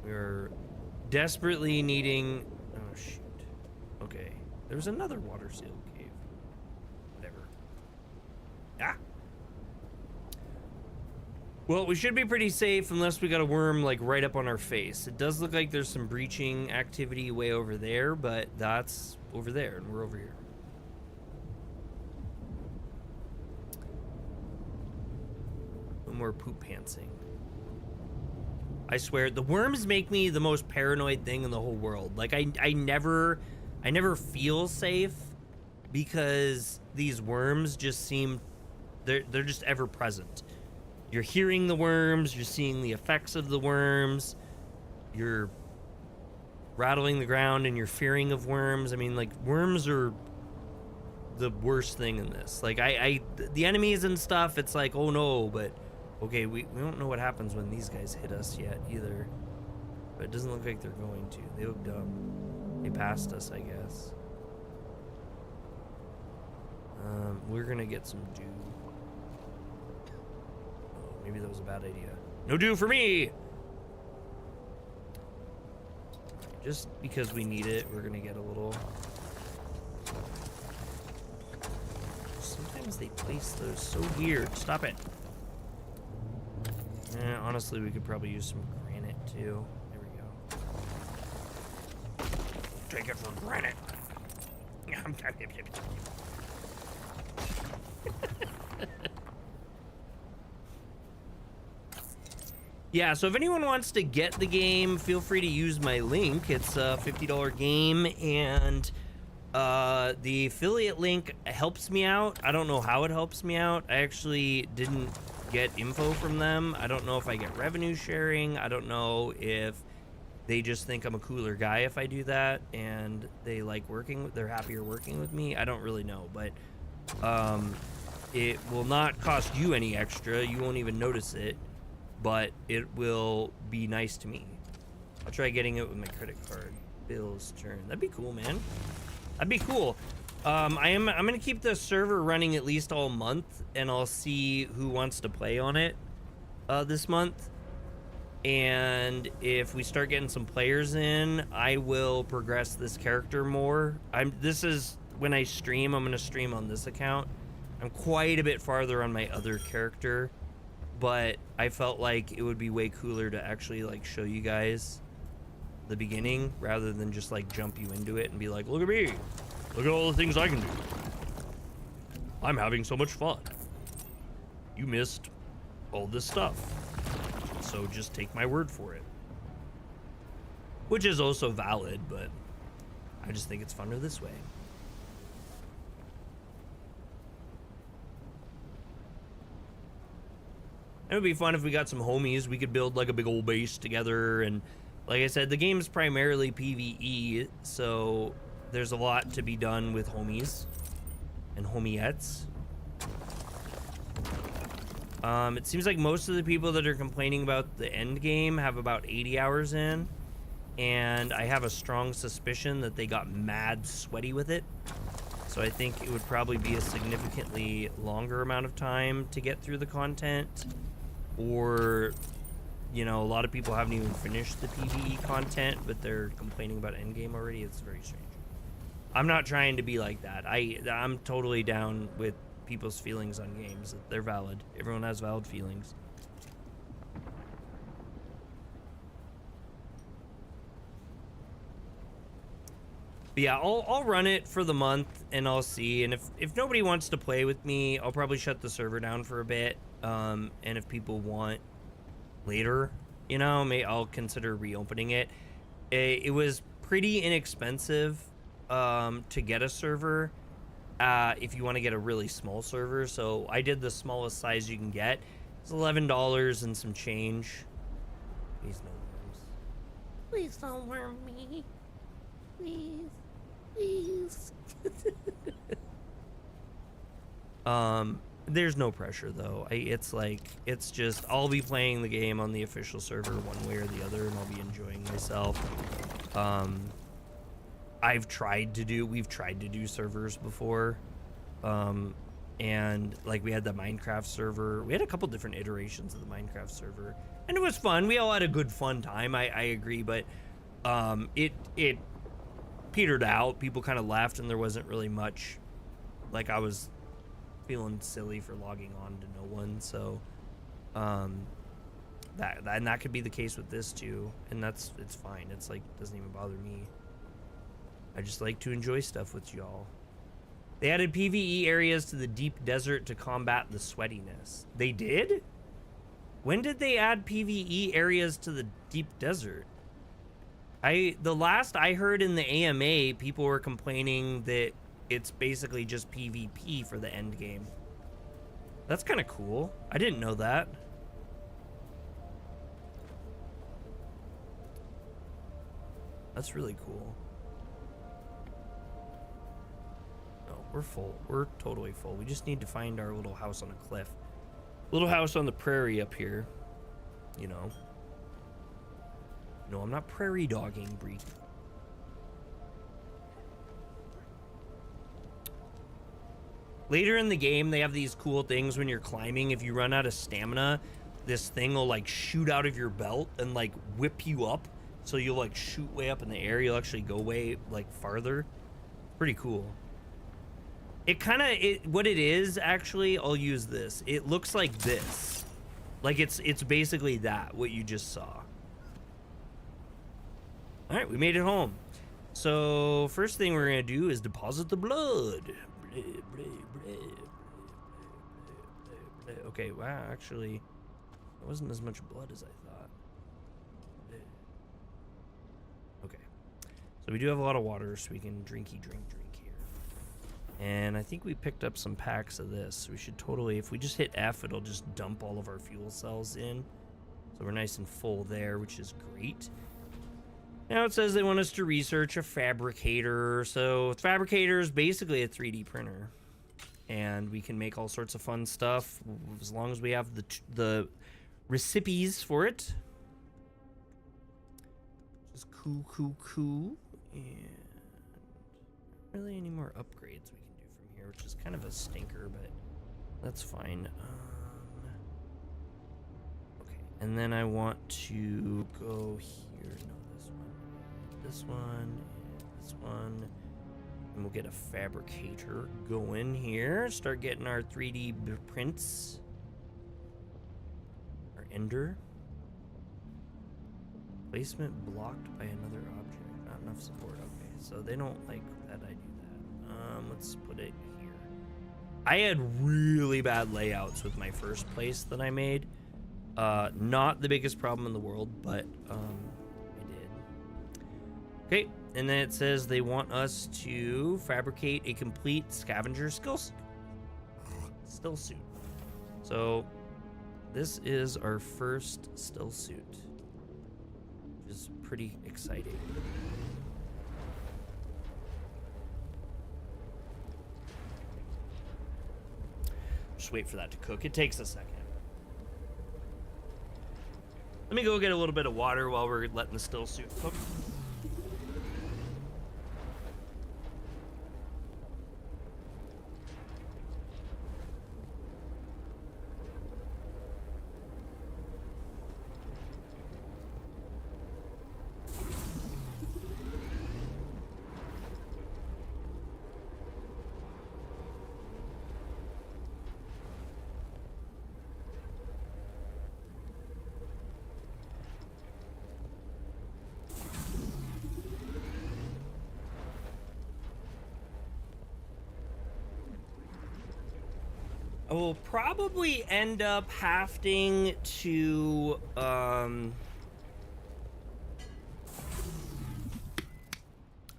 Speaker 1: We're desperately needing... Oh, shoot. Okay. There's another water seal cave. Whatever. Ah! Well, we should be pretty safe unless we got a worm, like, right up on our face. It does look like there's some breaching activity way over there, but that's over there, and we're over here. No more poop pantsing. I swear, the worms make me the most paranoid thing in the whole world. Like, I never feel safe because these worms just seem, they're just ever present. You're hearing the worms, you're seeing the effects of the worms, you're rattling the ground and you're fearing of worms. I mean, like, worms are the worst thing in this. Like, the enemies and stuff, it's like, oh no, but okay, we don't know what happens when these guys hit us yet either. But it doesn't look like they're going to. They look dumb. They passed us, I guess. We're gonna get some dew. Oh, maybe that was a bad idea. No dew for me! Just because we need it, we're gonna get a little. Sometimes they place those so weird. Stop it. Honestly, we could probably use some granite too. There we go. Take it for granite. Yeah, so if anyone wants to get the game, feel free to use my link. It's a $50 game, and the affiliate link helps me out. I don't know how it helps me out. I actually didn't get info from them. I don't know if I get revenue sharing. I don't know if they just think I'm a cooler guy if I do that, and they like working, they're happier working with me. I don't really know, but it will not cost you any extra. You won't even notice it, but it will be nice to me. I'll try getting it with my credit card. Bill's turn. That'd be cool, man. That'd be cool. I'm gonna keep the server running at least all month, and I'll see who wants to play on it this month. And if we start getting some players in, I will progress this character more. This is when I stream. I'm gonna stream on this account. I'm quite a bit farther on my other character, but I felt like it would be way cooler to actually like show you guys the beginning rather than just like jump you into it and be like, look at me. Look at all the things I can do. I'm having so much fun. You missed all this stuff. So just take my word for it. Which is also valid, but I just think it's funner this way. It would be fun if we got some homies. We could build like a big old base together. And like I said, the game's primarily PvE, so there's a lot to be done with homies and homiettes. It seems like most of the people that are complaining about the end game have about 80 hours in, and I have a strong suspicion that they got mad sweaty with it. So I think it would probably be a significantly longer amount of time to get through the content, or, you know, a lot of people haven't even finished the PvE content, but they're complaining about endgame already. It's very strange. I'm not trying to be like that. I'm totally down with people's feelings on games. They're valid. Everyone has valid feelings. But yeah, I'll run it for the month and I'll see. And if nobody wants to play with me, I'll probably shut the server down for a bit. And if people want later, you know, I'll consider reopening it. It was pretty inexpensive to get a server if you want to get a really small server. So I did the smallest size you can get. It's $11 and some change. Please no worms.
Speaker 2: Please don't worm me. Please. Please.
Speaker 1: There's no pressure though. It's just I'll be playing the game on the official server one way or the other, and I'll be enjoying myself. We've tried to do servers before, and like we had the Minecraft server. We had a couple different iterations of the Minecraft server, and it was fun. We all had a good fun time. I agree, but it petered out. People kind of left, and there wasn't really much. Like, I was feeling silly for logging on to no one, so that could be the case with this too, and it's fine. It's like, doesn't even bother me. I just like to enjoy stuff with y'all. They added PvE areas to the deep desert to combat the sweatiness. They did? When did they add PvE areas to the deep desert? The last I heard in the AMA, people were complaining that it's basically just PvP for the end game. That's kind of cool. I didn't know that. That's really cool. No, we're full. We're totally full. We just need to find our little house on a cliff. Little house on the prairie up here. You know. No, I'm not prairie dogging, Bree. Later in the game, they have these cool things when you're climbing. If you run out of stamina, this thing will like shoot out of your belt and like whip you up. So you'll like shoot way up in the air. You'll actually go way like farther. Pretty cool. It kind of, what it is actually, I'll use this. It looks like this. Like it's basically that, what you just saw. All right, we made it home. So first thing we're gonna do is deposit the blood. Okay, wow, actually, it wasn't as much blood as I thought. Okay, so we do have a lot of water, so we can drink here. And I think we picked up some packs of this. So we should totally, if we just hit F, it'll just dump all of our fuel cells in. So we're nice and full there, which is great. Now it says they want us to research a fabricator. So fabricator is basically a 3D printer, and we can make all sorts of fun stuff as long as we have the recipes for it. Just cool. And really any more upgrades we can do from here, which is kind of a stinker, but that's fine. Okay, and then I want to go here. No. This one, and we'll get a fabricator going here. Start getting our 3D prints. Our ender. Placement blocked by another object. Not enough support. Okay, so they don't like that I do that. Let's put it here. I had really bad layouts with my first place that I made. Not the biggest problem in the world, but okay, and then it says they want us to fabricate a complete scavenger stillsuit. So this is our first stillsuit, which is pretty exciting. Just wait for that to cook. It takes a second. Let me go get a little bit of water while we're letting the stillsuit cook. I will probably end up having to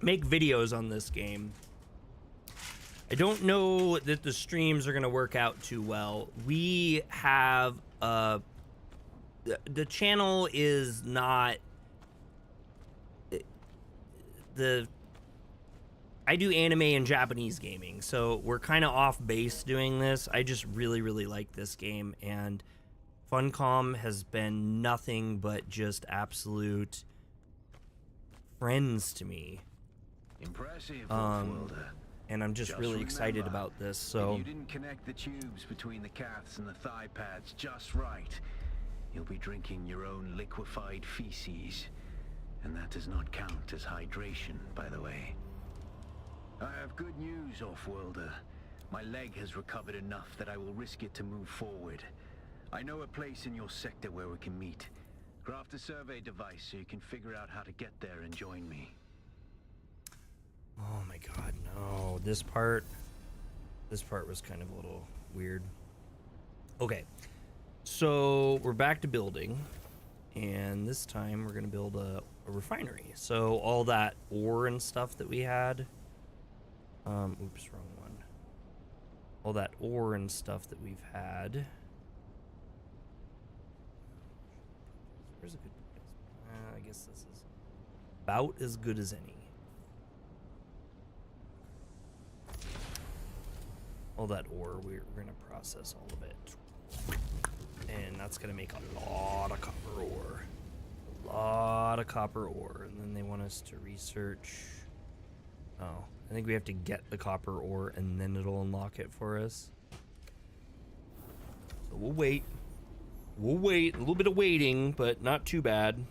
Speaker 1: make videos on this game. I don't know that the streams are going to work out too well. We have the channel is not I do anime and Japanese gaming, so we're kind of off base doing this. I just really, really like this game, and Funcom has been nothing but just absolute friends to me.
Speaker 5: Impressive, Off-worlder.
Speaker 1: And I'm just really excited about this. So
Speaker 5: if you didn't connect the tubes between the caths and the thigh pads just right, you'll be drinking your own liquefied feces, and that does not count as hydration, by the way. I have good news, Off-worlder. My leg has recovered enough that I will risk it to move forward. I know a place in your sector where we can meet. Craft a survey device so you can figure out how to get there and join me.
Speaker 1: oh my god, no. This part was kind of a little weird. Okay. So we're back to building, and this time we're gonna build a refinery. So all that ore and stuff that we had, oops, wrong one. All that ore and stuff that we've had. Where's a good place? I guess this is about as good as any. All that ore, we're gonna process all of it. And that's gonna make a lot of copper ore. A lot of copper ore. And then they want us to research. Oh, I think we have to get the copper ore and then it'll unlock it for us. So we'll wait. We'll wait. A little bit of waiting, but not too bad.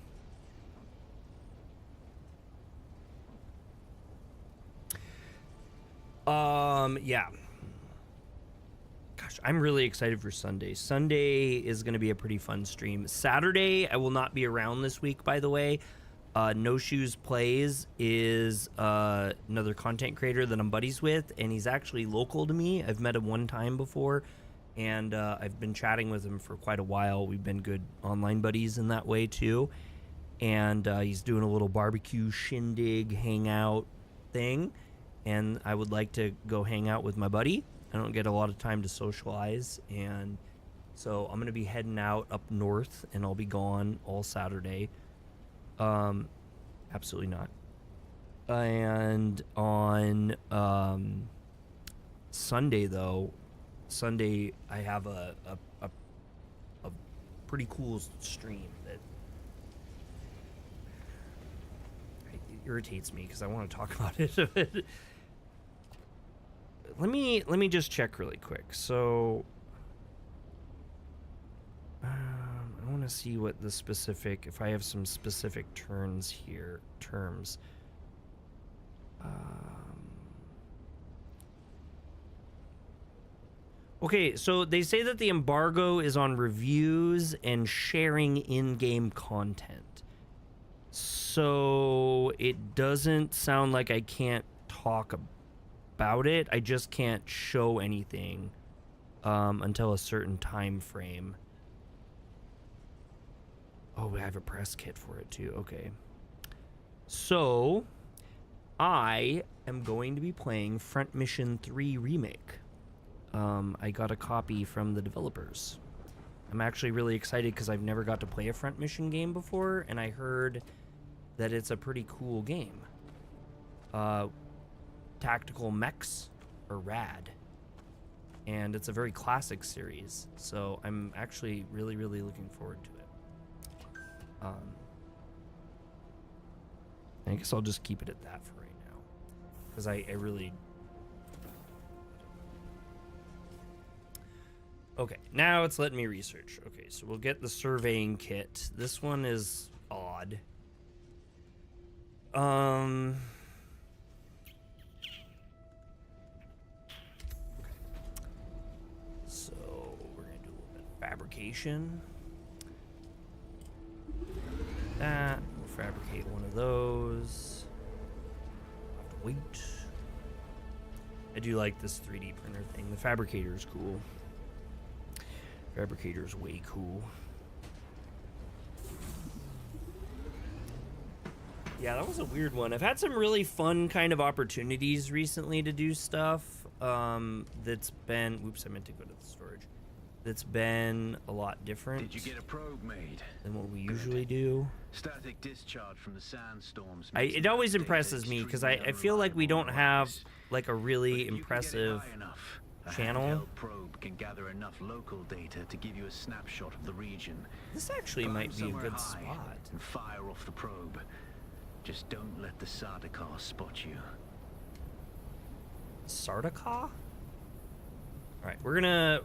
Speaker 1: Yeah. Gosh, I'm really excited for Sunday. Sunday is going to be a pretty fun stream. Saturday, I will not be around this week, by the way. No Shoes Plays is another content creator that I'm buddies with, and he's actually local to me. I've met him one time before, and I've been chatting with him for quite a while. We've been good online buddies in that way, too. And he's doing a little barbecue shindig hangout thing, and I would like to go hang out with my buddy. I don't get a lot of time to socialize, and so I'm going to be heading out up north, and I'll be gone all Saturday. Absolutely not. And on Sunday, though, I have a pretty cool stream that irritates me because I want to talk about it. Let me just check really quick. So I want to see what the specific, if I have some specific terms. Okay, so they say that the embargo is on reviews and sharing in-game content. So it doesn't sound like I can't talk about it. I just can't show anything until a certain time frame. Oh, I have a press kit for it too. Okay. So I am going to be playing Front Mission 3 Remake. I got a copy from the developers. I'm actually really excited because I've never got to play a front mission game before, and I heard that it's a pretty cool game. Tactical mechs are rad, and it's a very classic series, so I'm actually really looking forward to it. I guess I'll just keep it at that for right now, because I really... Okay, now it's letting me research. Okay, so we'll get the surveying kit. This one is odd. So we're gonna do a little bit of fabrication. That, we'll fabricate one of those. I'll have to wait. I do like this 3D printer thing. The fabricator is cool. Fabricator's way cool. Yeah, that was a weird one. I've had some really fun kind of opportunities recently to do stuff. That's been, oops, I meant to go to the storage. That's been a lot different.
Speaker 5: Did you get a probe made?
Speaker 1: Than what we usually do.
Speaker 5: Static discharge from the sandstorms.
Speaker 1: It always impresses me because I feel like we don't have like a really impressive channel.
Speaker 5: A probe can gather enough local data to give you a snapshot of the region.
Speaker 1: This actually might be a good spot.
Speaker 5: And fire off the probe. Just don't let the Sardaukar spot you.
Speaker 1: Sardaukar? Alright, we're gonna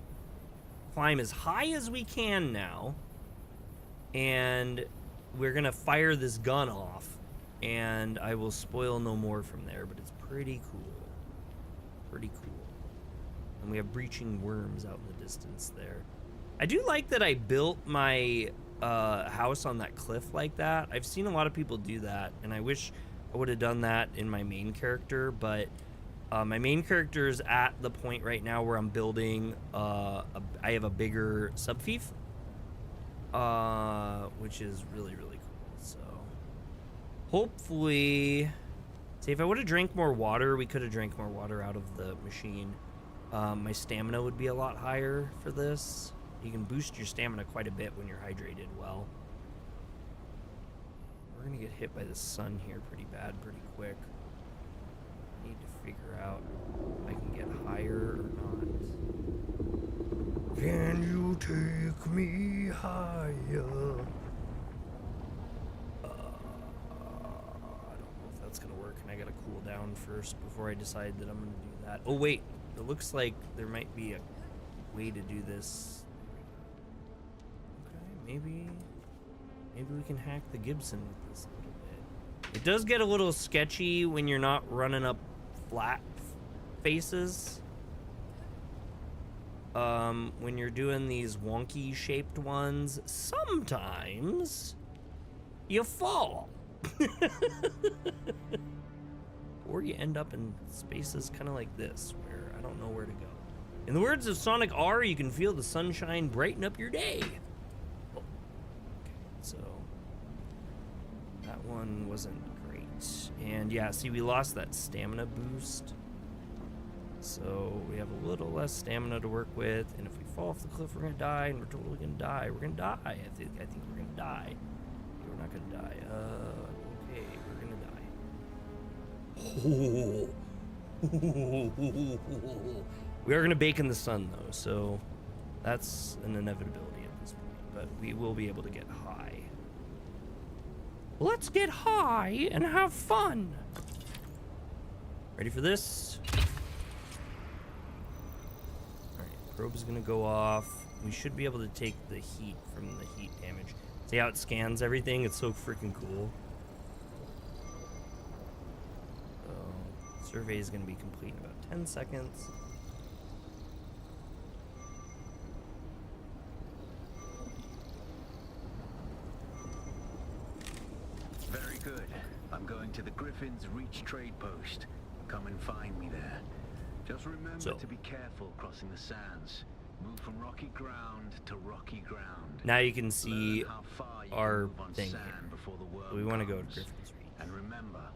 Speaker 1: climb as high as we can now. And we're gonna fire this gun off. And I will spoil no more from there, but it's pretty cool. Pretty cool. And we have breaching worms out in the distance there. I do like that I built my house on that cliff like that. I've seen a lot of people do that, and I wish I would have done that in my main character, but my main character is at the point right now where I'm building, I have a bigger subfief, which is really cool. So hopefully, see, if I would have drank more water, we could have drank more water out of the machine. My stamina would be a lot higher for this. You can boost your stamina quite a bit when you're hydrated well. We're gonna get hit by the sun here pretty bad, pretty quick. Need to figure out if I can get higher or not. Can you take me higher? I don't know if that's gonna work, and I gotta cool down first before I decide that I'm gonna do that. Oh wait, it looks like there might be a way to do this. Maybe we can hack the Gibson with this a little bit. It does get a little sketchy when you're not running up flat faces. When you're doing these wonky shaped ones, sometimes you fall. Or you end up in spaces kind of like this, where I don't know where to go. In the words of Sonic R, you can feel the sunshine brighten up your day. So that one wasn't great. And yeah, see, we lost that stamina boost. So we have a little less stamina to work with. And if we fall off the cliff, we're gonna die, and we're totally gonna die. We're gonna die. I think we're gonna die. We're not gonna die. Okay, we're gonna die. We are gonna bake in the sun though, so that's an inevitability at this point. But we will be able to get high. Let's get high and have fun. Ready for this? Alright, probe is gonna go off. We should be able to take the heat from the heat damage. See how it scans everything? It's so freaking cool. So, survey is gonna be complete in about 10 seconds.
Speaker 5: Very good. I'm going to the Griffin's Reach trade post. Come and find me there. Just remember to be careful crossing the sands. Move from rocky ground to rocky ground.
Speaker 1: Now you can see our thing here. We want to go to
Speaker 5: comes.
Speaker 1: Griffin's Reach.
Speaker 5: And remember,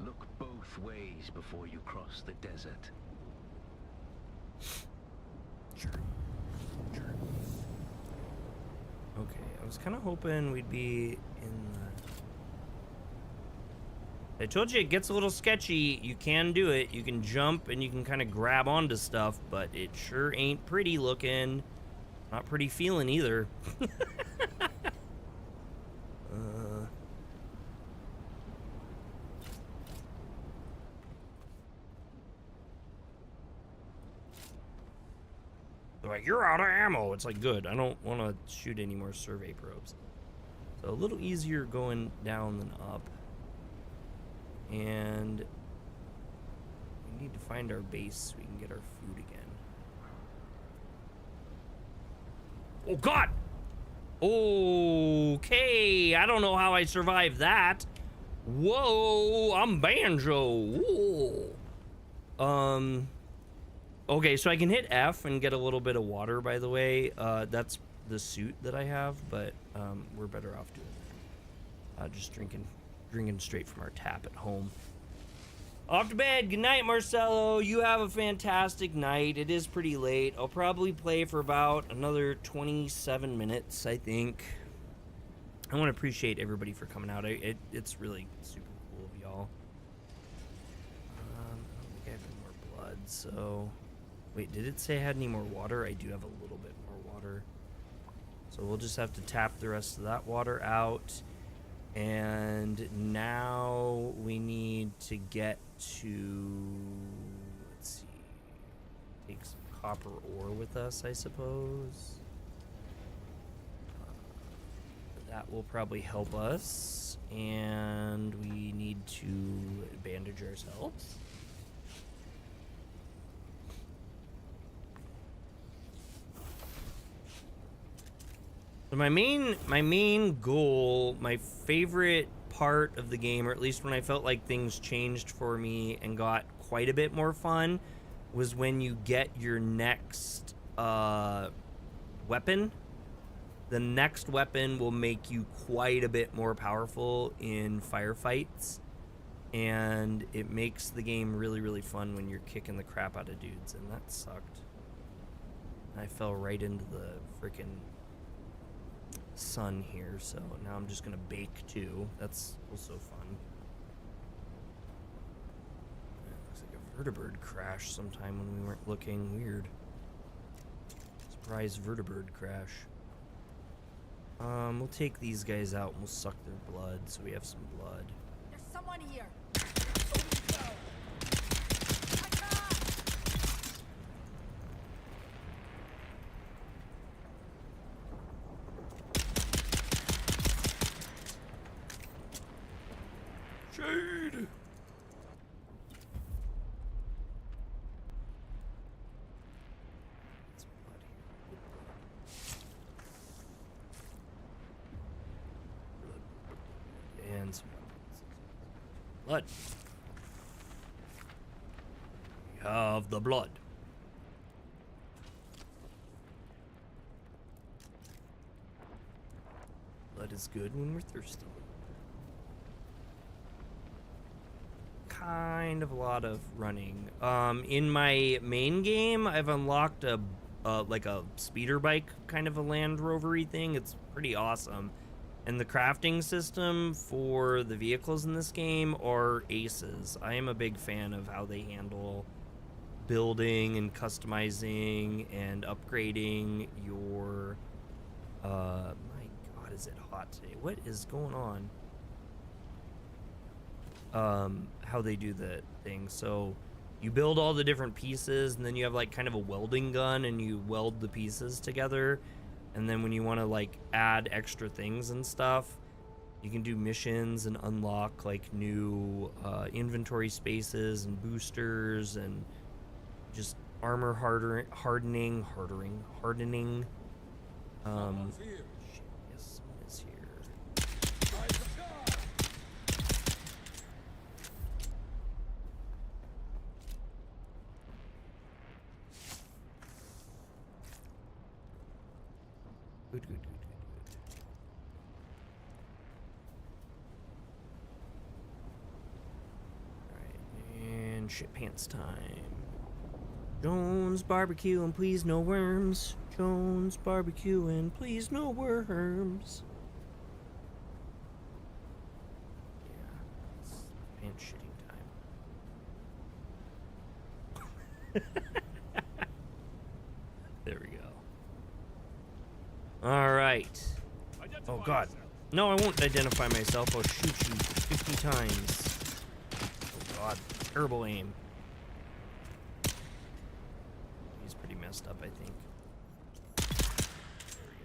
Speaker 5: look both ways before you cross the desert.
Speaker 1: Sure. Okay, I was kind of hoping we'd be in the... I told you it gets a little sketchy. You can do it. You can jump and you can kind of grab onto stuff, but it sure ain't pretty looking. Not pretty feeling either. They're like, you're out of ammo. It's like, good. I don't want to shoot any more survey probes. So a little easier going down than up. And we need to find our base so we can get our food again. Oh, God! Okay, I don't know how I survived that. Whoa, I'm Banjo. Whoa. Okay, so I can hit F and get a little bit of water, by the way. That's the suit that I have, but we're better off doing that. Just drinking straight from our tap at home. Off to bed. Good night, Marcelo. You have a fantastic night. It is pretty late. I'll probably play for about another 27 minutes, I think. I want to appreciate everybody for coming out. It's really super cool of y'all. I don't think I have any more blood, so... Wait, did it say I had any more water? I do have a little bit more water. So we'll just have to tap the rest of that water out. And now we need to get to, let's see, take some copper ore with us, I suppose. That will probably help us. And we need to bandage ourselves. So my main goal, my favorite part of the game, or at least when I felt like things changed for me and got quite a bit more fun, was when you get your next weapon. The next weapon will make you quite a bit more powerful in firefights, and it makes the game really, really fun when you're kicking the crap out of dudes, and that sucked. I fell right into the freaking sun here, so now I'm just gonna bake too. That's also fun. Looks like a vertibird crashed sometime when we weren't looking. Weird. Surprise vertibird crash. We'll take these guys out and we'll suck their blood so we have some blood.
Speaker 9: There's someone here.
Speaker 1: Shade! And some blood. We have the blood. Blood is good when we're thirsty. Kind of a lot of running. In my main game, I've unlocked a like a speeder bike, kind of a Land Rover-y thing. It's pretty awesome. And the crafting system for the vehicles in this game are aces. I am a big fan of how they handle building and customizing and upgrading your my god, is it hot today? What is going on? How they do the thing. So you build all the different pieces, and then you have like kind of a welding gun, and you weld the pieces together. And then when you want to like add extra things and stuff, you can do missions and unlock like new inventory spaces and boosters and just armor hardening. Shit, yes, someone is here. Good. Alright, and shit pants time. Jones barbecue and please no worms. Jones barbecue and please no worms. Yeah, it's pants shitting time. There we go. All right. Oh God. No, I won't identify myself. I'll shoot you 50 times. Oh God, terrible aim. He's pretty messed up, I think. There we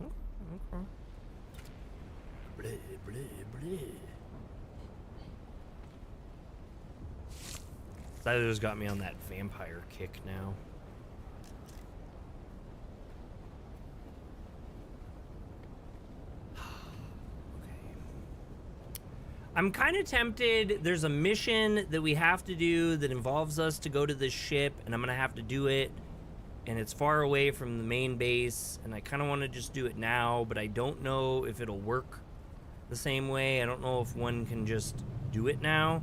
Speaker 1: go. Oh, okay. Bleh, bleh, bleh. Tyler's got me on that vampire kick now. I'm kind of tempted. There's a mission that we have to do that involves us to go to this ship, and I'm gonna have to do it, and it's far away from the main base, and I kind of want to just do it now, but I don't know if it'll work the same way. I don't know if one can just do it now,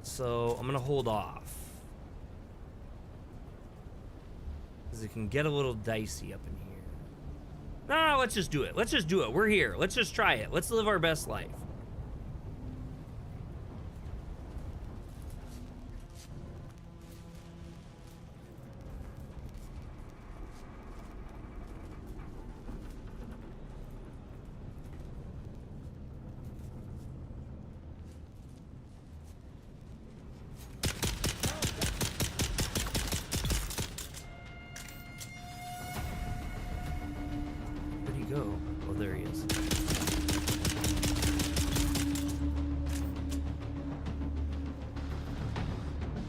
Speaker 1: so I'm gonna hold off because it can get a little dicey up in here. No, let's just do it. Let's just do it. We're here. Let's just try it. Let's live our best life.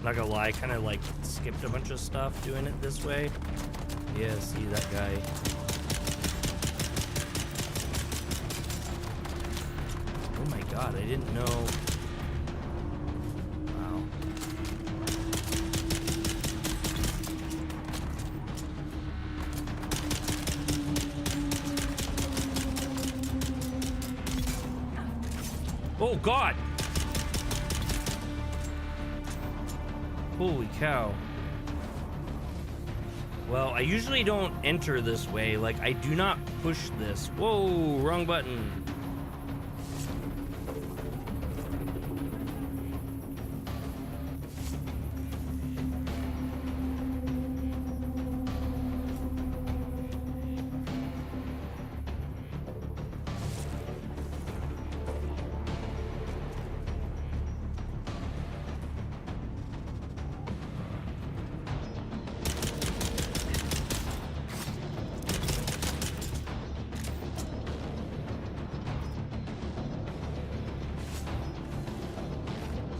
Speaker 1: Not gonna lie, I kind of like skipped a bunch of stuff doing it this way. Yeah, see that guy. Oh my God, I didn't know. Wow. Oh God. Holy cow. Well, I usually don't enter this way. Like, I do not push this. Whoa, wrong button.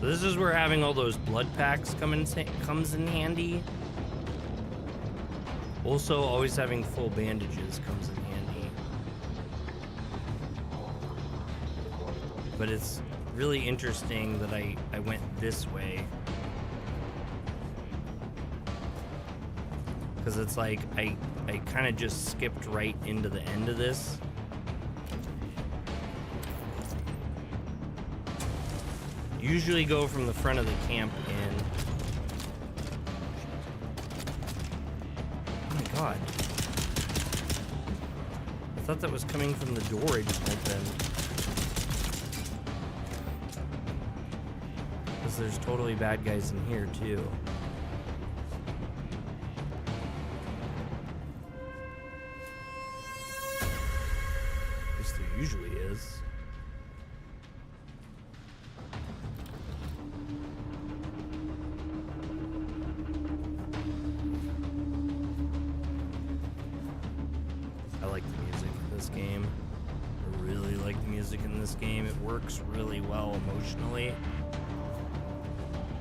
Speaker 1: This is where having all those blood packs comes in handy. Also, always having full bandages comes in handy. But it's really interesting that I went this way. Because it's like, I kind of just skipped right into the end of this. Usually go from the front of the camp in. Oh my God. I thought that was coming from the door I just opened. Because there's totally bad guys in here too. At least there usually is. Game. I really like the music in this game. It works really well emotionally.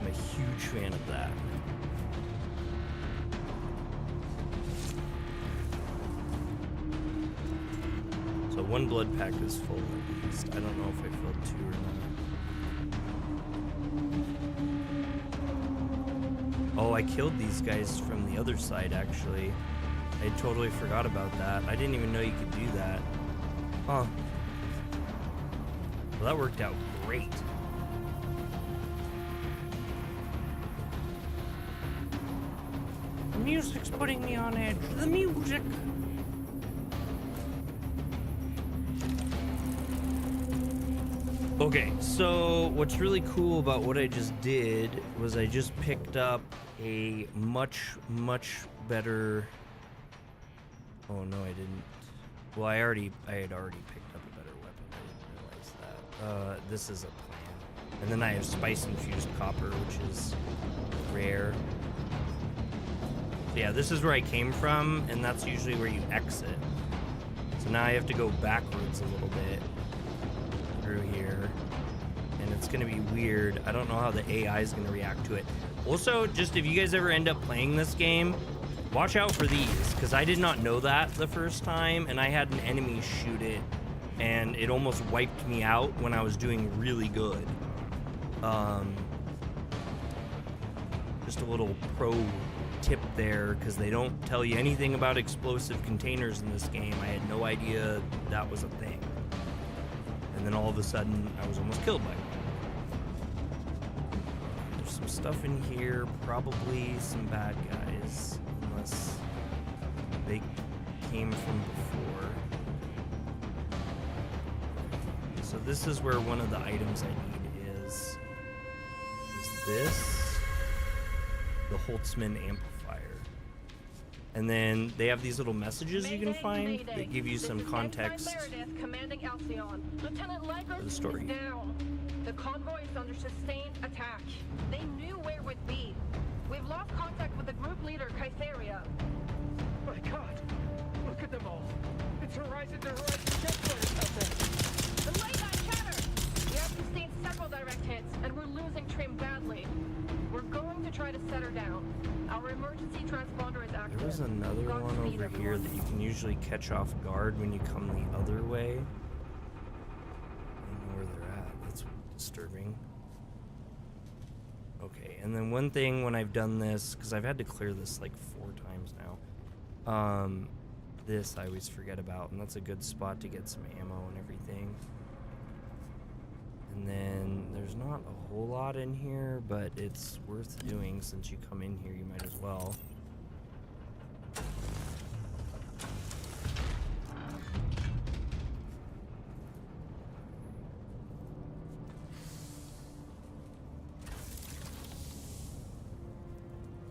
Speaker 1: I'm a huge fan of that. So one blood pack is full at least. I don't know if I filled two or not. Oh, I killed these guys from the other side actually. I totally forgot about that. I didn't even know you could do that. Huh. Well, that worked out great.
Speaker 2: The music's putting me on edge. The music.
Speaker 1: Okay, so what's really cool about what I just did was I just picked up a much better... Oh no, I didn't. Well, I had already picked up a better weapon. I didn't realize that. This is a plan. And then I have spice-infused copper, which is rare. So yeah, this is where I came from, and that's usually where you exit. So now I have to go backwards a little bit through here, and it's gonna be weird. I don't know how the AI is gonna react to it. Also, just if you guys ever end up playing this game, watch out for these, because I did not know that the first time, and I had an enemy shoot it, and it almost wiped me out when I was doing really good. Just a little pro tip there, because they don't tell you anything about explosive containers in this game. I had no idea that was a thing. And then all of a sudden, I was almost killed by it. There's some stuff in here, probably some bad guys, unless they came from before. So this is where one of the items I need is this, the Holtzman amplifier. And then they have these little messages you can find that give you some context for the story.
Speaker 9: Down. The convoy is under sustained attack. They knew where we'd be. We've lost contact with the group leader, Kytheria.
Speaker 7: My God! Look at them all! It's Horizon to Horizon jetfighters out there!
Speaker 9: Delay that chatter! We have sustained several direct hits, and we're losing Trim badly. We're going to try to set her down. Our emergency transponder is active.
Speaker 1: There was another one over here that you can usually catch off guard when you come the other way. I don't know where they're at. That's disturbing. Okay, and then one thing when I've done this, because I've had to clear this like 4 times now, this I always forget about, and that's a good spot to get some ammo and everything. And then there's not a whole lot in here, but it's worth doing since you come in here, you might as well.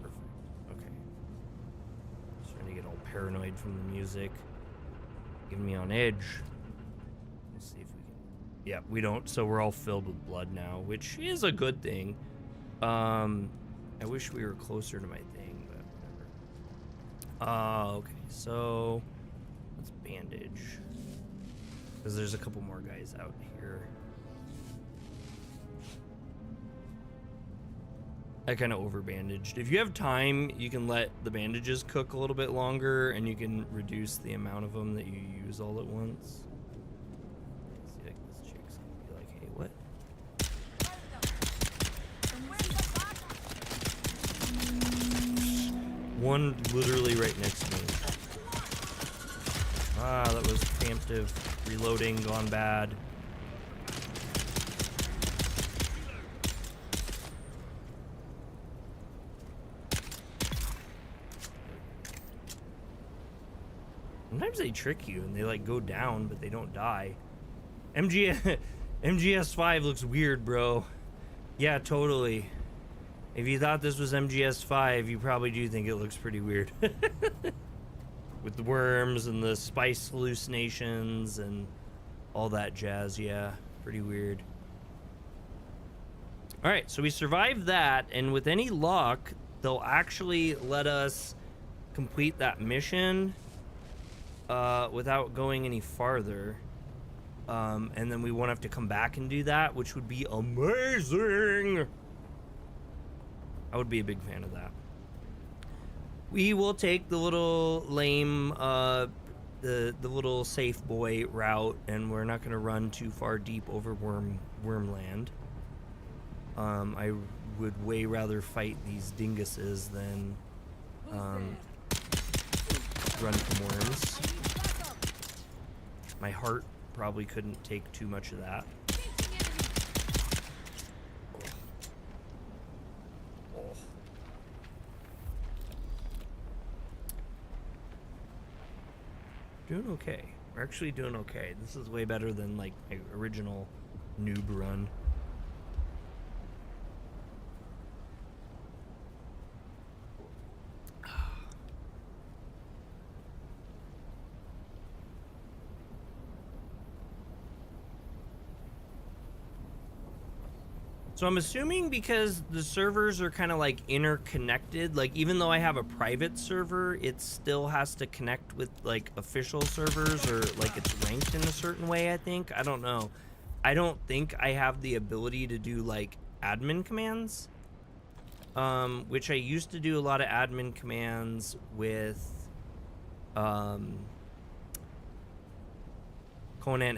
Speaker 1: Perfect. Okay. Starting to get all paranoid from the music. Getting me on edge. Let's see if we can... Yeah, we don't, so we're all filled with blood now, which is a good thing. I wish we were closer to my thing, but whatever. Okay, so let's bandage. Because there's a couple more guys out here. I kind of over-bandaged. If you have time, you can let the bandages cook a little bit longer, and you can reduce the amount of them that you use all at once. See, like, this chick's gonna be like, hey, what? One literally right next to me. Ah, that was preemptive. Reloading gone bad. Sometimes they trick you and they like go down, but they don't die. MGS5 looks weird, bro. Yeah, totally. If you thought this was MGS5, you probably do think it looks pretty weird. With the worms and the spice hallucinations and all that jazz, yeah, pretty weird. All right, so we survived that, and with any luck, they'll actually let us complete that mission without going any farther. And then we won't have to come back and do that, which would be amazing. I would be a big fan of that. We will take the little lame, the little safe boy route, and we're not going to run too far deep over Wormland. I would way rather fight these dinguses than run from worms. My heart probably couldn't take too much of that. Doing okay. We're actually doing okay. This is way better than like my original noob run. So I'm assuming because the servers are kind of like interconnected, like even though I have a private server, it still has to connect with like official servers, or like it's ranked in a certain way, I think. I don't know. I don't think I have the ability to do like admin commands, which I used to do a lot of admin commands with Conan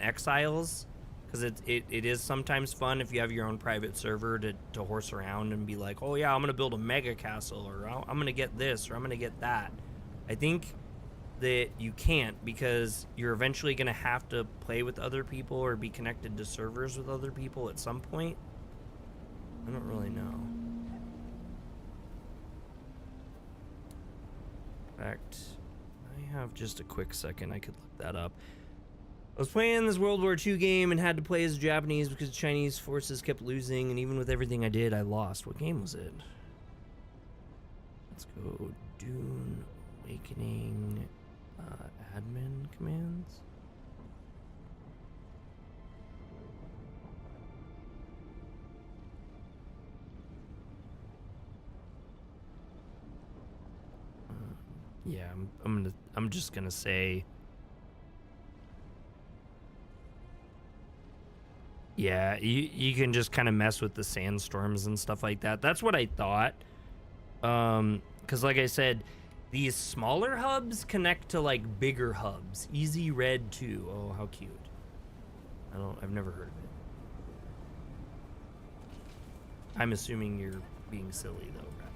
Speaker 1: Exiles. Because it is sometimes fun if you have your own private server to horse around and be like, oh yeah, I'm going to build a mega castle, or I'm going to get this, or I'm going to get that. I think that you can't, because you're eventually going to have to play with other people or be connected to servers with other people at some point. I don't really know. In fact, I have just a quick second. I could look that up. I was playing this World War II game and had to play as Japanese because Chinese forces kept losing, and even with everything I did, I lost. What game was it? Let's go Dune Awakening admin commands. Yeah, I'm just gonna say. Yeah, you can just kind of mess with the sandstorms and stuff like that. That's what I thought. Because like I said, these smaller hubs connect to like bigger hubs. Easy Red 2. Oh, how cute. I've never heard of it. I'm assuming you're being silly though, Rabbit.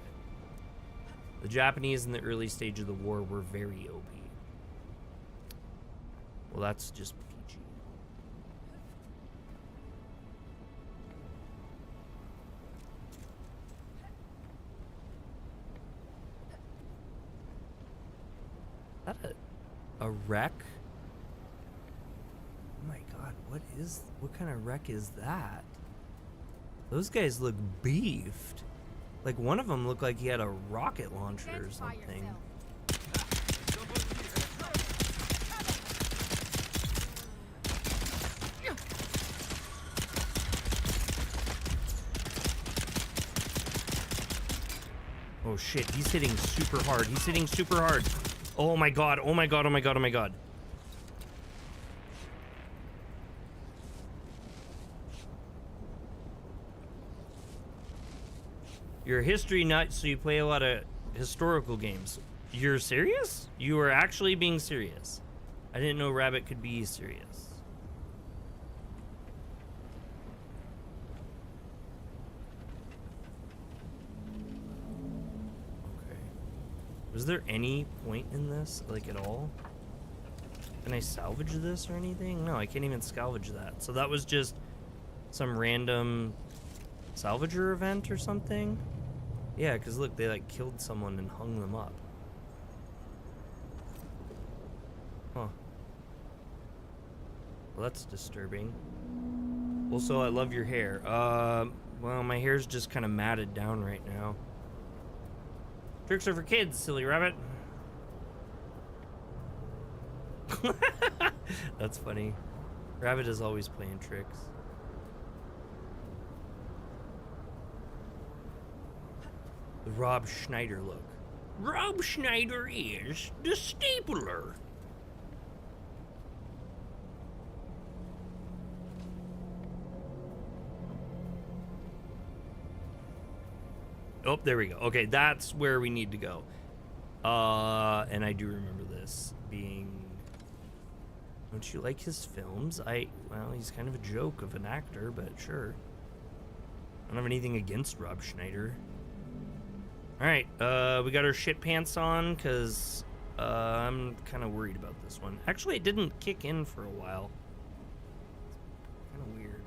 Speaker 1: The Japanese in the early stage of the war were very OP. Well, that's just PG. Is that a wreck? Oh my god, what kind of wreck is that? Those guys look beefed. Like one of them looked like he had a rocket launcher or something. Oh shit, he's hitting super hard. He's hitting super hard. Oh my god, oh my god, oh my god, oh my god. You're a history nut, so you play a lot of historical games. You're serious? You are actually being serious. I didn't know Rabbit could be serious. Okay. Was there any point in this, like, at all? Can I salvage this or anything? No, I can't even salvage that. So that was just some random salvager event or something? Yeah, because look, they like killed someone and hung them up. Huh. Well, that's disturbing. Also, I love your hair. Well, my hair's just kind of matted down right now. Tricks are for kids, silly rabbit. That's funny. Rabbit is always playing tricks. The Rob Schneider look. Rob Schneider is the stapler. Oh, there we go. Okay, that's where we need to go. And I do remember this being... Don't you like his films? Well, he's kind of a joke of an actor, but sure. I don't have anything against Rob Schneider. Alright, we got our shit pants on, because I'm kind of worried about this one. Actually, it didn't kick in for a while. Kind of weird.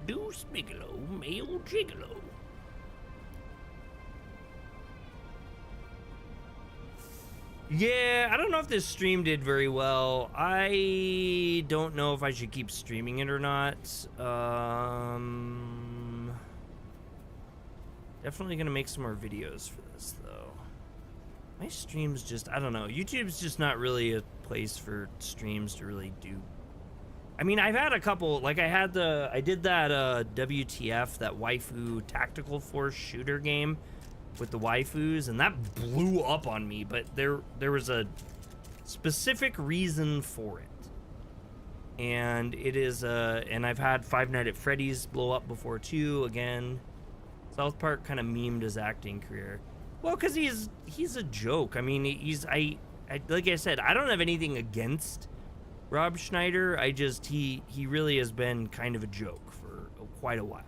Speaker 1: Deuce Bigelow, male gigolo. Yeah, I don't know if this stream did very well. I don't know if I should keep streaming it or not. Definitely gonna make some more videos for this though. My streams just, I don't know. YouTube's just not really a place for streams to really do. I mean, I've had a couple, like I did that WTF, that waifu tactical force shooter game with the waifus, and that blew up on me, but there was a specific reason for it. And it is, and I've had Five Nights at Freddy's blow up before too, again. South Park kind of memed his acting career. Well, because he's a joke. I mean, I like I said, I don't have anything against Rob Schneider. I just, he really has been kind of a joke for quite a while.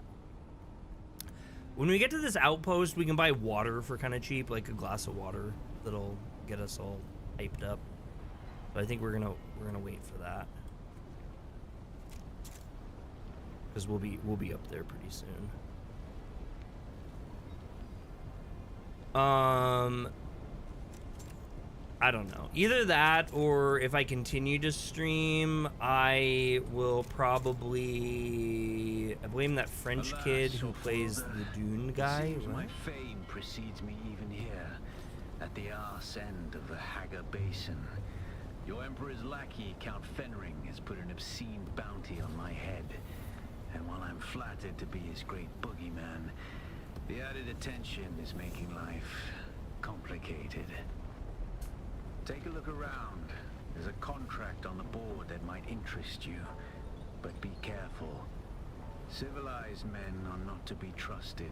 Speaker 1: When we get to this outpost, we can buy water for kind of cheap, like a glass of water that'll get us all hyped up. But I think we're gonna wait for that, because we'll be up there pretty soon. I don't know. Either that, or if I continue to stream, I will probably... I blame that French kid who plays the Dune guy.
Speaker 5: My fame precedes me even here, at the arse end of the Haga Basin. Your Emperor's lackey, Count Fenring, has put an obscene bounty on my head. And while I'm flattered to be his great boogeyman, the added attention is making life complicated. Take a look around. There's a contract on the board that might interest you, but be careful. Civilized men are not to be trusted.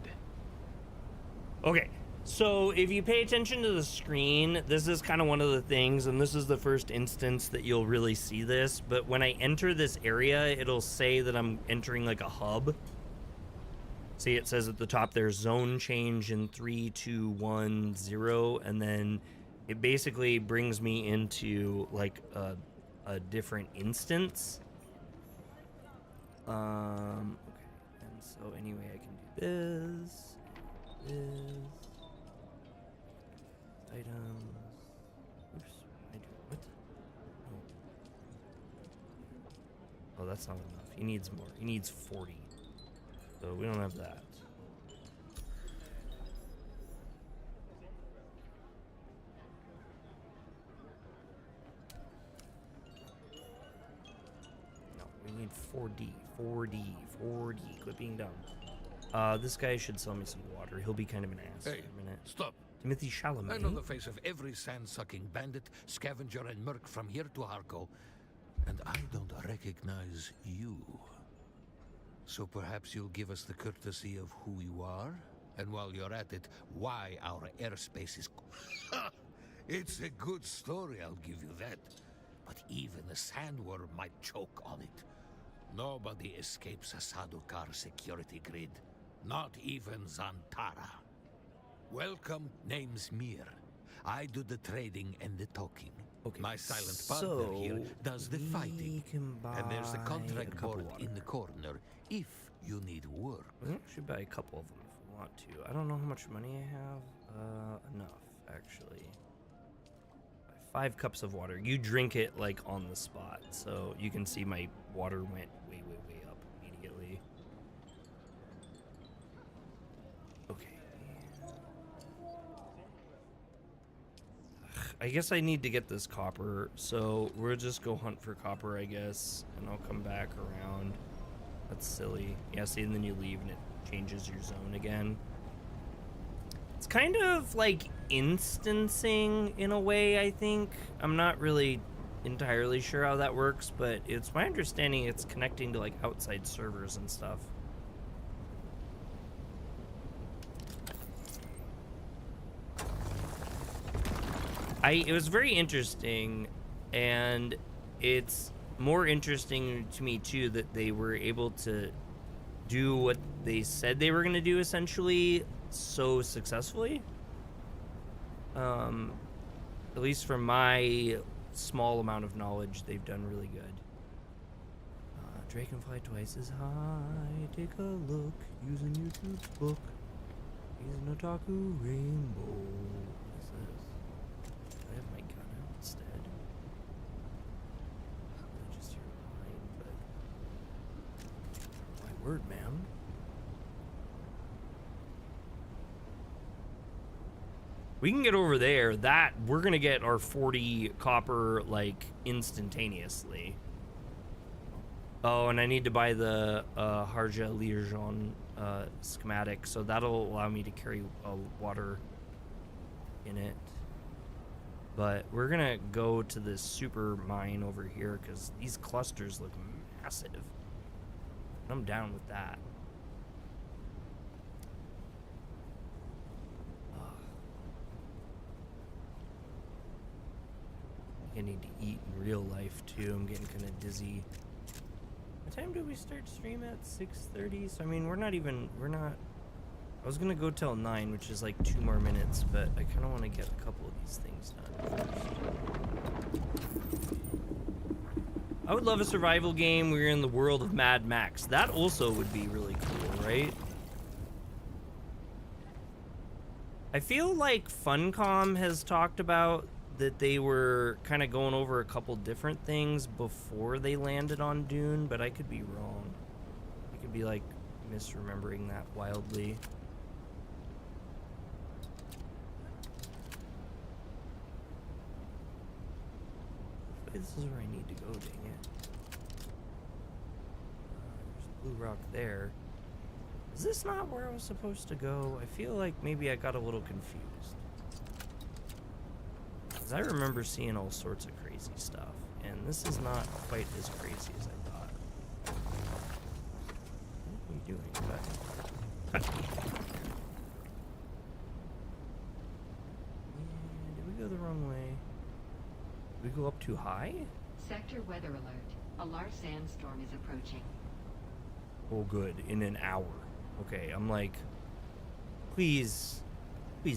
Speaker 1: Okay, so if you pay attention to the screen, this is kind of one of the things, and this is the first instance that you'll really see this, but when I enter this area, it'll say that I'm entering like a hub. See, it says at the top there's zone change in 3, 2, 1, 0, and then it basically brings me into like a different instance. Okay, and so anyway, I can do this, items. Oops, I do what? Oh, that's not enough. He needs more. He needs 40. So we don't have that. No, we need 4D. 4D. 4D. Quit being dumb. This guy should sell me some water. He'll be kind of an ass
Speaker 6: Hey,
Speaker 1: in a minute.
Speaker 6: stop.
Speaker 1: Timothy Chalamet.
Speaker 6: I know the face of every sand-sucking bandit, scavenger, and merc from here to Harko, and I don't recognize you. So perhaps you'll give us the courtesy of who you are? And while you're at it, why our airspace is... It's a good story, I'll give you that. But even a sandworm might choke on it. Nobody escapes a Sadukar security grid. Not even Zantara. Welcome, name's Mir. I do the trading and the talking.
Speaker 1: Okay,
Speaker 6: My silent partner here does the fighting. And there's the contract board in the corner, if you need work.
Speaker 1: We can actually buy a couple of them if we want to. I don't know how much money I have. Enough, actually. Buy 5 cups of water. You drink it, like, on the spot. So you can see my water went way, way, way up immediately. Okay. I guess I need to get this copper, so we'll just go hunt for copper, I guess, and I'll come back around. That's silly. Yeah, see, and then you leave and it changes your zone again. It's kind of like instancing in a way, I think. I'm not really entirely sure how that works, but it's my understanding it's connecting to like outside servers and stuff. It was very interesting, and it's more interesting to me too that they were able to do what they said they were going to do essentially so successfly. At least from my small amount of knowledge, they've done really good. Dragonfly twice as high. Take a look using YouTube's book. He's an otaku rainbow. What is this? I have my gun. word, man. We can get over there. That we're gonna get our 40 copper like instantaneously. Oh, and I need to buy the Harja Liaison schematic, so that'll allow me to carry water in it. But we're gonna go to this super mine over here because these clusters look massive. I'm down with that. I need to eat in real life too. I'm getting kind of dizzy. What time do we start stream at? 6:30. So I mean, we're not. I was gonna go till 9, which is like 2 more minutes, but I kind of want to get a couple of these things done first. I would love a survival game where you're in the world of Mad Max. That also would be really cool, right? I feel like Funcom has talked about that they were kind of going over a couple different things before they landed on Dune, but I could be wrong. I could be like misremembering that wildly. This is where I need to go, dang it. There's blue rock there. Is this not where I was supposed to go? I feel like maybe I got a little confused. Because I remember seeing all sorts of crazy stuff, and this is not quite as crazy as I thought. What are you doing? Cut. Did we go the wrong way? Did we go up too high?
Speaker 11: Sector weather alert. A large sandstorm is approaching.
Speaker 1: Oh, good. In an hour. Okay, I'm like, please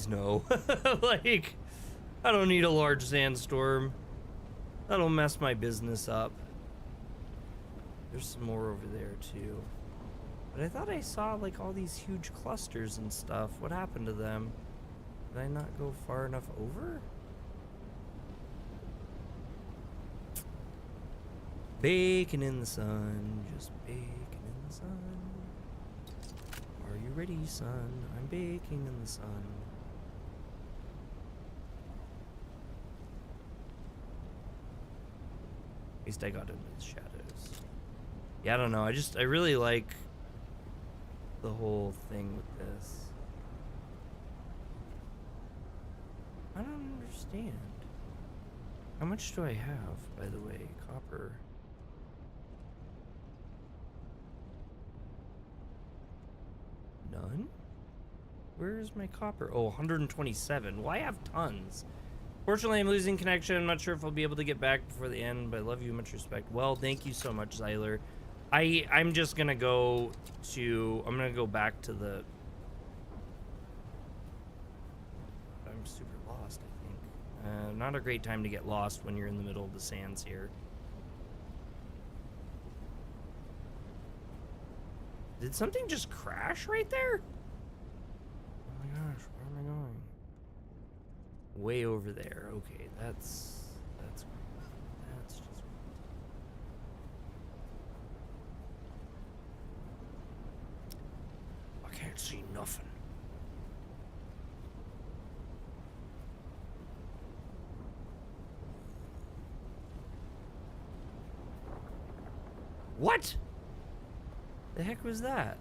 Speaker 1: no. Like, I don't need a large sandstorm. That'll mess my business up. There's some more over there too. But I thought I saw like all these huge clusters and stuff. What happened to them? Did I not go far enough over? Baking in the sun, just baking in the sun. Are you ready, son? I'm baking in the sun. At least I got into the shadows. Yeah, I don't know. I really like the whole thing with this. I don't understand. How much do I have, by the way? Copper. None? Where's my copper? Oh, 127. Well, I have tons. Fortunately, I'm losing connection. I'm not sure if I'll be able to get back before the end, but I love you. Much respect. Well, thank you so much, Zyler. I'm just gonna go to... I'm gonna go back to the... I'm super lost, I think. Not a great time to get lost when you're in the middle of the sands here. Did something just crash right there? Oh my gosh, where am I going? Way over there. Okay, that's just... I can't see nothing. What? The heck was that?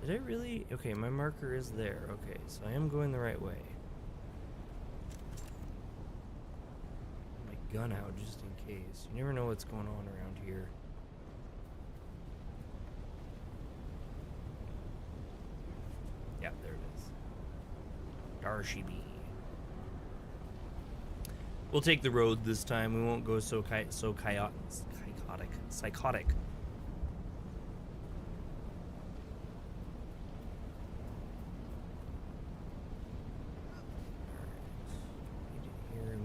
Speaker 1: Did I really? Okay, my marker is there. Okay, so I am going the right way. My gun out just in case. You never know what's going on around here. Yeah, there it is. Darshibi. We'll take the road this time. We won't go so psychotic.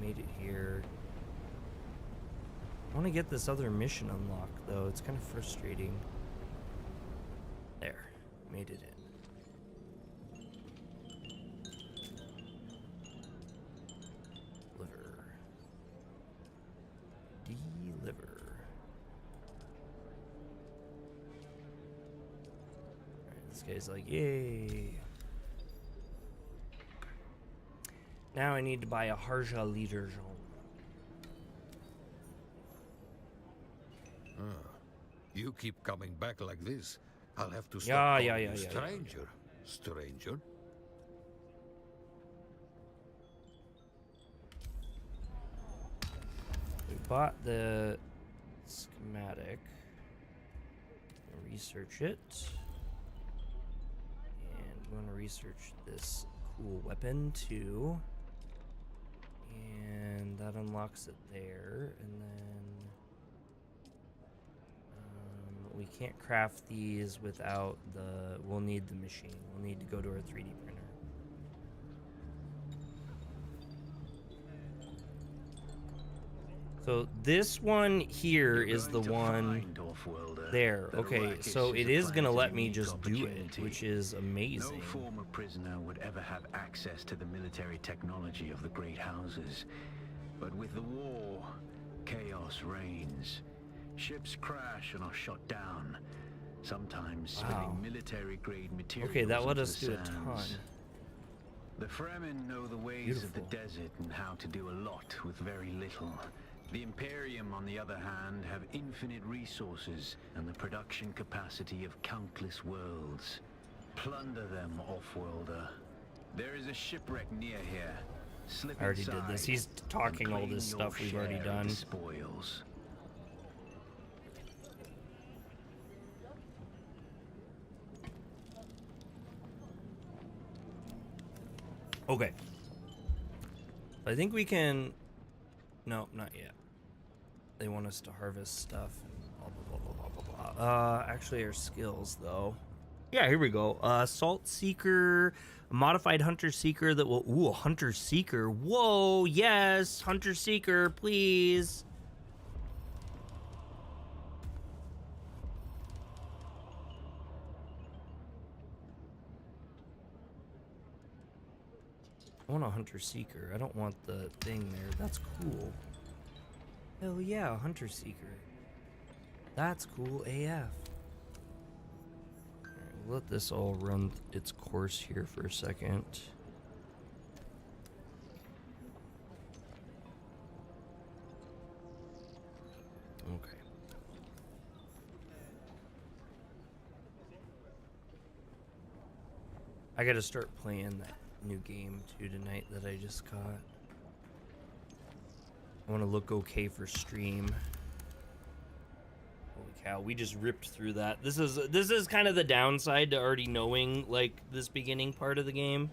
Speaker 1: Made it here. I want to get this other mission unlocked, though. It's kind of frustrating. There. Made it in. This guy's like, yay. Now I need to buy a Harja leader zone.
Speaker 6: You keep coming back like this. I'll have to stop calling you stranger. Stranger.
Speaker 1: We bought the schematic. Research it. And we want to research this cool weapon too. And that unlocks it there. And then we can't craft these without the... We'll need the machine. We'll need to go to our 3D printer. So this one here is the one there. Okay, so it is going to let me just do it, which is amazing.
Speaker 5: No former prisoner would ever have access to the military technology of the great houses. But with the war, chaos reigns. Ships crash and are shot down, sometimes spilling military-grade materials.
Speaker 1: Okay, that let
Speaker 5: into
Speaker 1: us
Speaker 5: the
Speaker 1: do a ton.
Speaker 5: sands. The Fremen know the ways of the desert and how to do a lot with very little. The Imperium, on the other hand, have infinite resources and the production capacity of countless worlds. Plunder them, off-worlder. There is a shipwreck near here. Slip
Speaker 1: I already did
Speaker 5: inside
Speaker 1: this. He's talking all
Speaker 5: and
Speaker 1: this
Speaker 5: claim
Speaker 1: stuff
Speaker 5: your
Speaker 1: we've already
Speaker 5: share of
Speaker 1: done.
Speaker 5: the spoils.
Speaker 1: Okay. I think we can... No, not yet. They want us to harvest stuff. And blah, blah, blah, blah, blah, blah. Actually, our skills, though. Yeah, here we go. Salt Seeker, a modified Hunter Seeker that will... Ooh, a Hunter Seeker. Whoa, yes. Hunter Seeker, please. I want a Hunter Seeker. I don't want the thing there. That's cool. Hell yeah, a Hunter Seeker. That's cool AF. Alright, we'll let this all run its course here for a second. Okay. I gotta start playing that new game too tonight that I just caught. I want to look okay for stream. Holy cow, we just ripped through that. This is kind of the downside to already knowing like this beginning part of the game.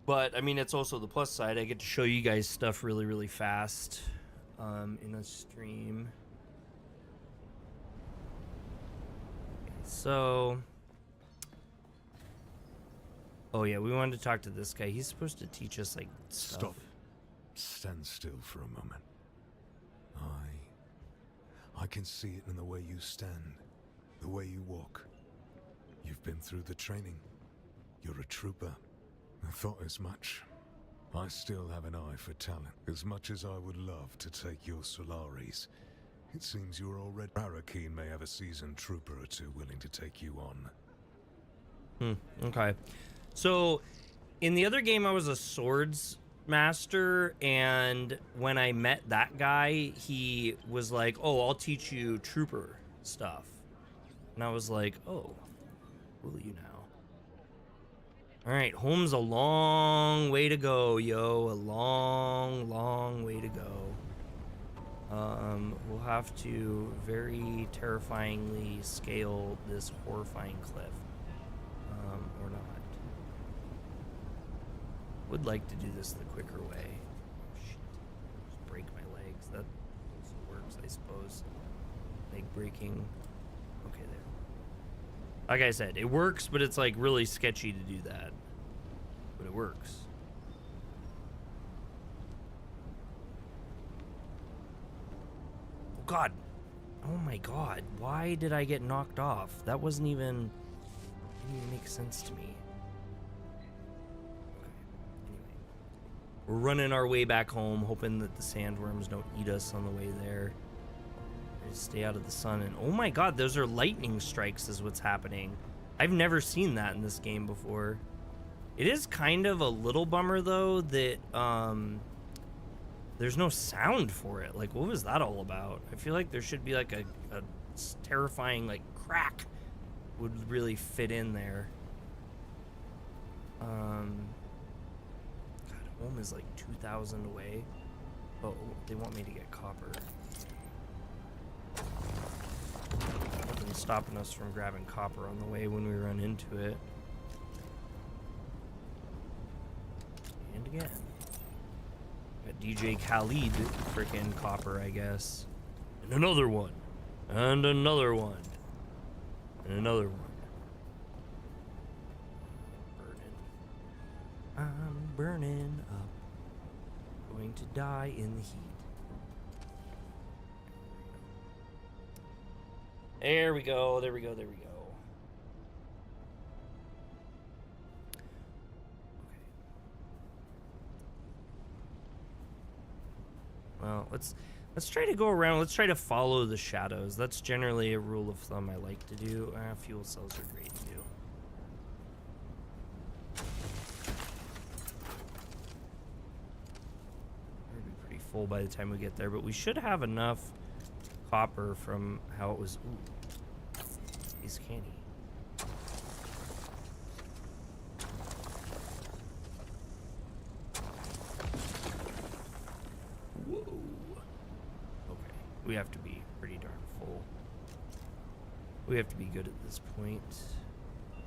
Speaker 1: But I mean, it's also the plus side. I get to show you guys stuff really, really fast in a stream. Okay, so. Oh yeah, we wanted to talk to this guy. He's supposed to teach us like stuff.
Speaker 12: Stop. Stand still for a moment. I can see it in the way you stand, the way you walk. You've been through the training. You're a trooper. I thought as much. I still have an eye for talent. As much as I would love to take your Solaris, it seems you're already... Arrakis may have a seasoned trooper or two willing to take you on.
Speaker 1: Okay. So, in the other game, I was a swords master, and when I met that guy, he was like, oh, I'll teach you trooper stuff. And I was like, oh, will you now? All right, home's a long way to go, yo. A long, long way to go. We'll have to very terrifyingly scale this horrifying cliff. Or not. Would like to do this the quicker way. Oh, shit. Just break my legs. That also works, I suppose. Leg breaking. Okay, there. Like I said, it works, but it's like really sketchy to do that. But it works. Oh god. Oh my god. Why did I get knocked off? That wasn't even... Didn't even make sense to me. We're running our way back home, hoping that the sandworms don't eat us on the way there. Just stay out of the sun. And oh my god, those are lightning strikes is what's happening. I've never seen that in this game before. It is kind of a little bummer though that there's no sound for it. Like, what was that all about? I feel like there should be like a terrifying like crack would really fit in there. God, home is like 2,000 away. Oh, they want me to get copper. Nothing's stopping us from grabbing copper on the way when we run into it. And again. Got DJ Khalid freaking copper, I guess. And another one. And another one. And another one. I'm burning up. Going to die in the heat. There we go, there we go, there we go. Okay. Well, let's try to go around. Let's try to follow the shadows. That's generally a rule of thumb I like to do. Fuel cells are great too. Full by the time we get there, but we should have enough copper from how it was. Ooh, he's candy. Whoa. Okay, we have to be pretty darn full. We have to be good at this point. Oh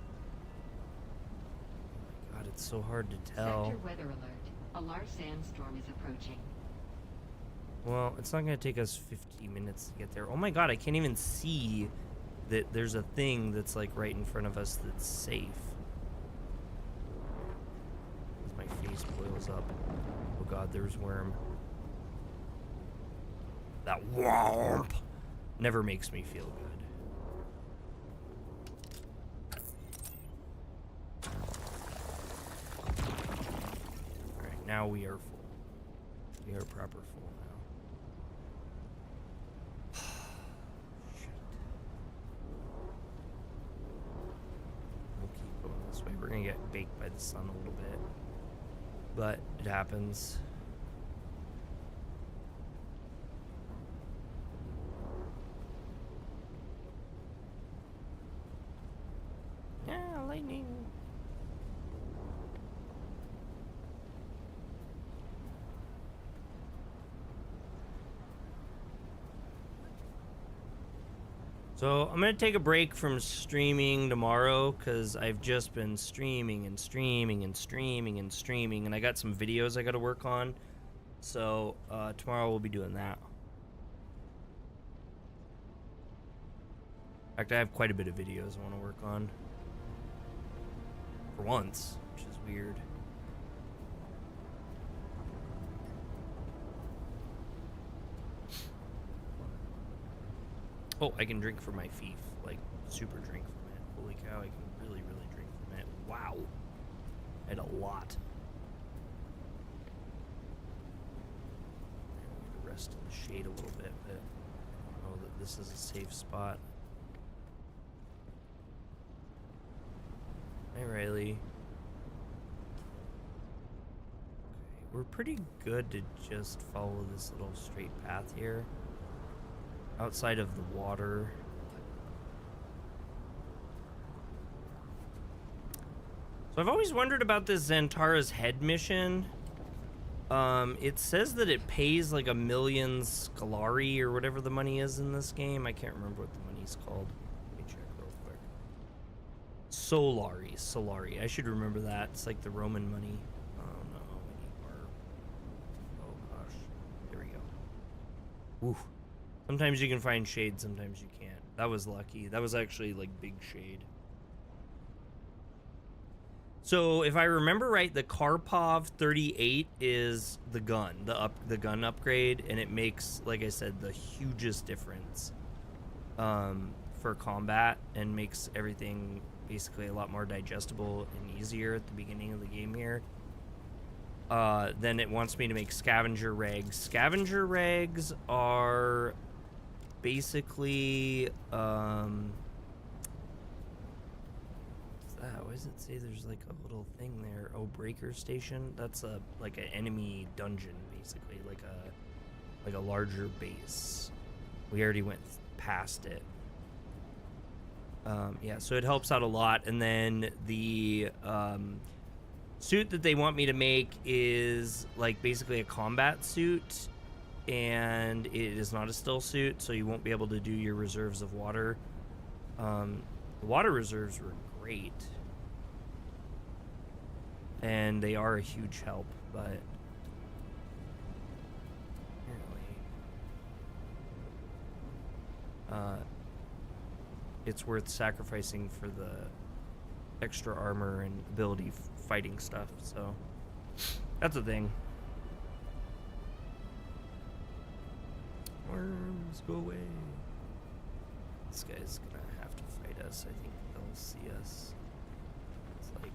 Speaker 1: my God, it's so hard to tell.
Speaker 11: Sector weather alert. A large sandstorm is approaching.
Speaker 1: Well, it's not going to take us 50 minutes to get there. Oh my God, I can't even see that there's a thing that's like right in front of us that's safe. As my face boils up. Oh God, there's worm. That womp never makes me feel good. Alright, now we are full. We are proper full. We're gonna get baked by the sun a little bit, but it happens.
Speaker 2: Yeah, lightning.
Speaker 1: So I'm gonna take a break from streaming tomorrow because I've just been streaming and streaming and streaming and streaming, and I got some videos I got to work on. So tomorrow we'll be doing that. In fact, I have quite a bit of videos I want to work on. For once, which is weird. Oh, I can drink from my fief. Like, super drink from it. Holy cow, I can really, really drink from it. Wow. I had a lot. I'm going to rest in the shade a little bit, but I don't know that this is a safe spot. Hi, Riley. Okay, we're pretty good to just follow this little straight path here. Outside of the water. So I've always wondered about this Xantara's Head mission. It says that it pays like 1 million Scalari or whatever the money is in this game. I can't remember what the money's called. Let me check real quick. Solari. I should remember that. It's like the Roman money. Oh no, we need more. Oh gosh. There we go. Woo. Sometimes you can find shade, sometimes you can't. That was lucky. That was actually like big shade. So if I remember right, the Karpov 38 is the gun, the gun upgrade, and it makes, like I said, the hugest difference for combat and makes everything basically a lot more digestible and easier at the beginning of the game here. Then it wants me to make scavenger rags. Scavenger rags are basically that? Why does it say there's like a little thing there? Oh, breaker station. That's a like an enemy dungeon, basically, like a larger base. We already went past it. Yeah, so it helps out a lot. And then the suit that they want me to make is like basically a combat suit, and it is not a still suit, so you won't be able to do your reserves of water. The water reserves were great, and they are a huge help, but apparently it's worth sacrificing for the extra armor and ability fighting stuff, so that's a thing. Worms, go away. This guy's gonna have to fight us. I think they'll see us. It's like...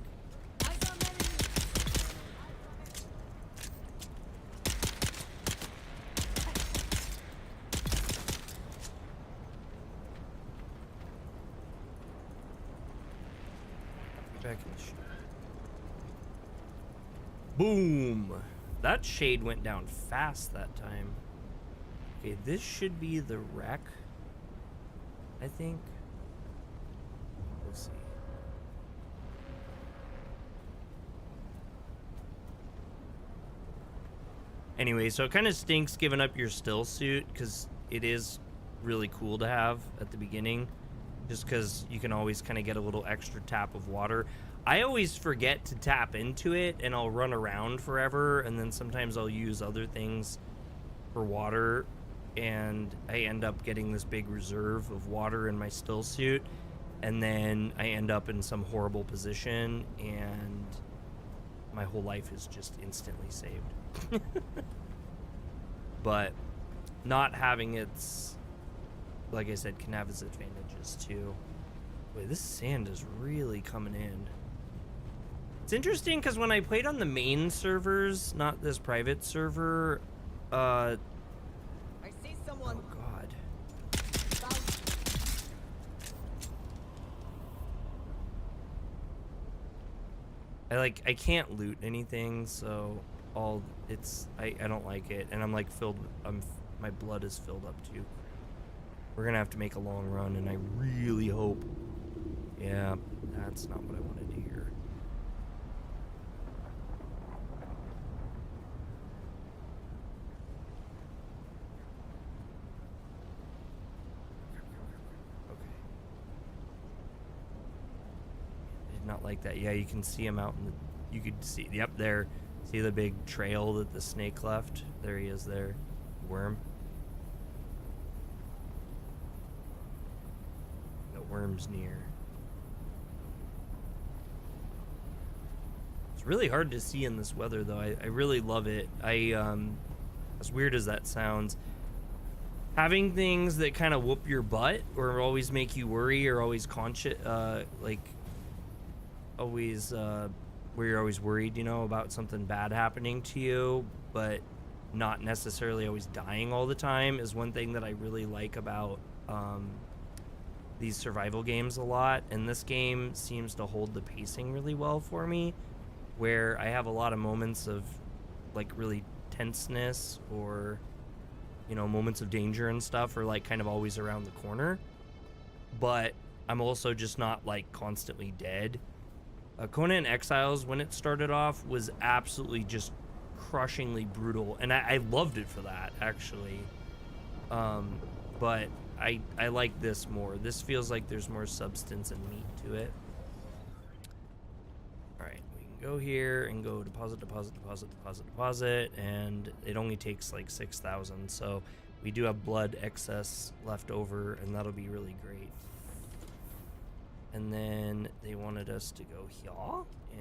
Speaker 1: back in the shade. Boom! That shade went down fast that time. Okay, this should be the wreck, I think. We'll see. Anyway, so it kind of stinks giving up your still suit, because it is really cool to have at the beginning, just because you can always kind of get a little extra tap of water. I always forget to tap into it, and I'll run around forever, and then sometimes I'll use other things for water, and I end up getting this big reserve of water in my still suit, and then I end up in some horrible position, and my whole life is just instantly saved. But not having its, like I said, can have its advantages too. Wait, this sand is really coming in. It's interesting because when I played on the main servers, not this private server, I see someone. Oh god. I can't loot anything, so I don't like it, and I'm like my blood is filled up too. We're gonna have to make a long run, and I really hope. Yeah, that's not what I wanted to hear. Okay. I did not like that. Yeah, you can see him out in the. You could see. Yep, there. See the big trail that the snake left? There he is there. Worm. The worm's near. It's really hard to see in this weather, though. I really love it. As weird as that sounds, having things that kind of whoop your butt or always make you worry or always conscious, where you're always worried, you know, about something bad happening to you, but not necessarily always dying all the time, is one thing that I really like about these survival games a lot. And this game seems to hold the pacing really well for me, where I have a lot of moments of like really tenseness or, you know, moments of danger and stuff are like kind of always around the corner, but I'm also just not like constantly dead. Conan Exiles, when it started off, was absolutely just crushingly brutal, and I loved it for that, actually. But I like this more. This feels like there's more substance and meat to it. Alright, we can go here and go deposit, deposit, deposit, deposit, deposit, and it only takes like 6,000, so we do have blood excess left over, and that'll be really great. And then they wanted us to go here,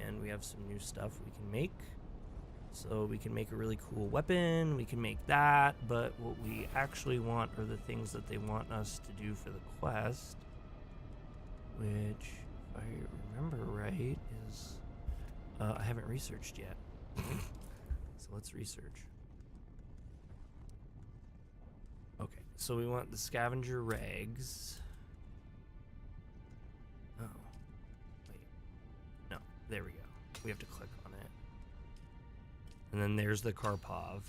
Speaker 1: and we have some new stuff we can make. So we can make a really cool weapon, we can make that, but what we actually want are the things that they want us to do for the quest, which, if I remember right, is, I haven't researched yet. So let's research. Okay, so we want the scavenger rags. Oh, wait. There we go. We have to click on it. And then there's the Karpov.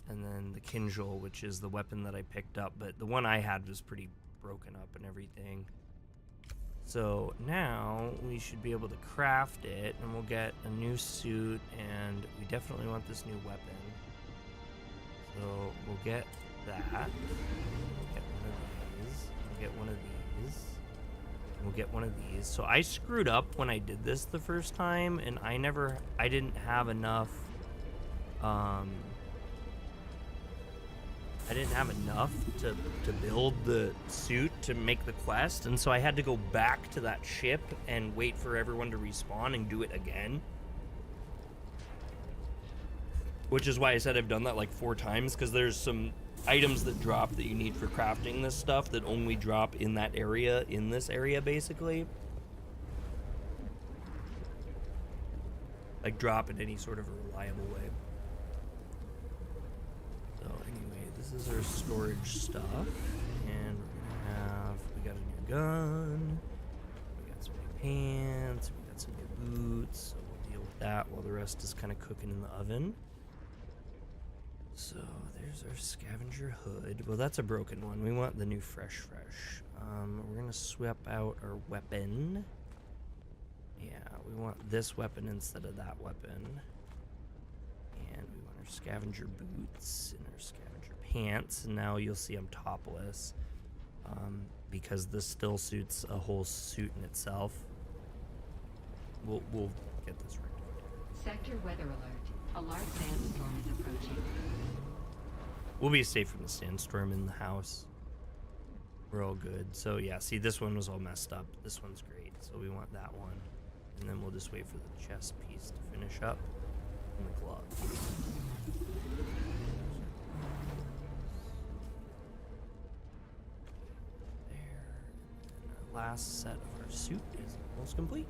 Speaker 1: And then the Kinjal, which is the weapon that I picked up, but the one I had was pretty broken up and everything. So now we should be able to craft it, and we'll get a new suit, and we definitely want this new weapon. So we'll get that. We'll get one of these. We'll get one of these. We'll get one of these. So I screwed up when I did this the first time, and I didn't have enough, to build the suit to make the quest, and so I had to go back to that ship and wait for everyone to respawn and do it again. Which is why I said I've done that like 4 times, because there's some items that drop that you need for crafting this stuff that only drop in that area, in this area basically. Like drop in any sort of a reliable way. So anyway, this is our storage stuff, and we got a new gun, we got some new pants, we got some new boots, so we'll deal with that while the rest is kind of cooking in the oven. So there's our scavenger hood. Well, that's a broken one. We want the new fresh. We're gonna swap out our weapon. Yeah, we want this weapon instead of that weapon. And we want our scavenger boots and our scavenger pants. And now you'll see I'm topless, because the still suit's a whole suit in itself. We'll get this right.
Speaker 11: Sector weather alert. A large sandstorm is approaching.
Speaker 1: We'll be safe from the sandstorm in the house. We're all good. So yeah, see, this one was all messed up. This one's great. So we want that one. And then we'll just wait for the chest piece to finish up. And the glove. There. And our last set of our suit is almost complete.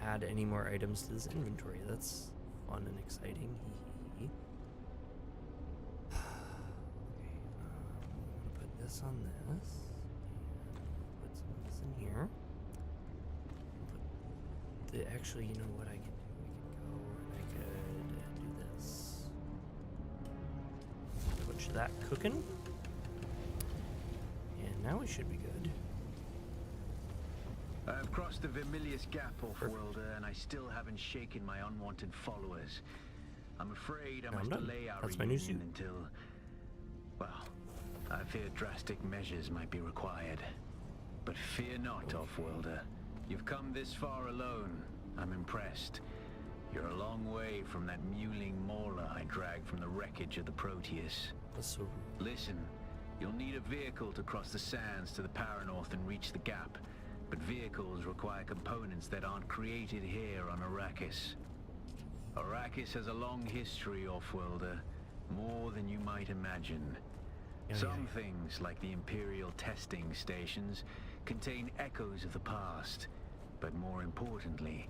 Speaker 1: Add any more items to this inventory. That's fun and exciting. Okay, I'm gonna put this on this. Put some of this in here. Actually, you know what I can do? I could do this. Put that cooking. And now we should be good.
Speaker 5: I've crossed the Vermilius Gap, Off-Worlder, and I still haven't shaken my unwanted followers. I'm afraid I must delay our reunion until... Well, I fear drastic measures might be required. But fear not, Off-Worlder. You've come this far alone. I'm impressed. You're a long way from that mewling mauler I dragged from the wreckage of the Proteus. Listen, you'll need a vehicle to cross the sands to the Paranorth and reach the gap. But vehicles require components that aren't created here on Arrakis. Arrakis has a long history, Off-Worlder, more than you might imagine. Some things, like the Imperial testing stations, contain echoes of the past. But more importantly,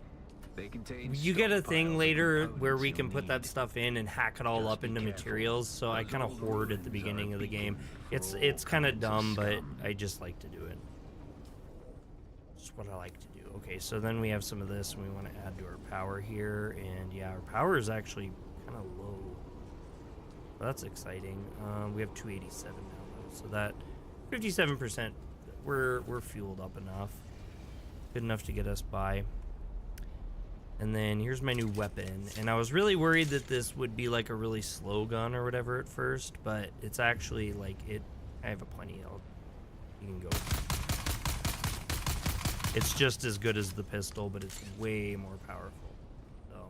Speaker 5: they contain...
Speaker 1: You get a thing later where we can put that stuff in and hack it all up into materials, so I kind of hoard at the beginning of the game. It's kind of dumb, but I just like to do it. Just what I like to do. Okay, so then we have some of this, and we want to add to our power here, and yeah, our power is actually kind of low. That's exciting. We have 287 now, though, so that 57%, we're fueled up enough, good enough to get us by. And then here's my new weapon, and I was really worried that this would be like a really slow gun or whatever at first, but it's actually like it. I have a plenty. You can go. It's just as good as the pistol, but it's way more powerful. So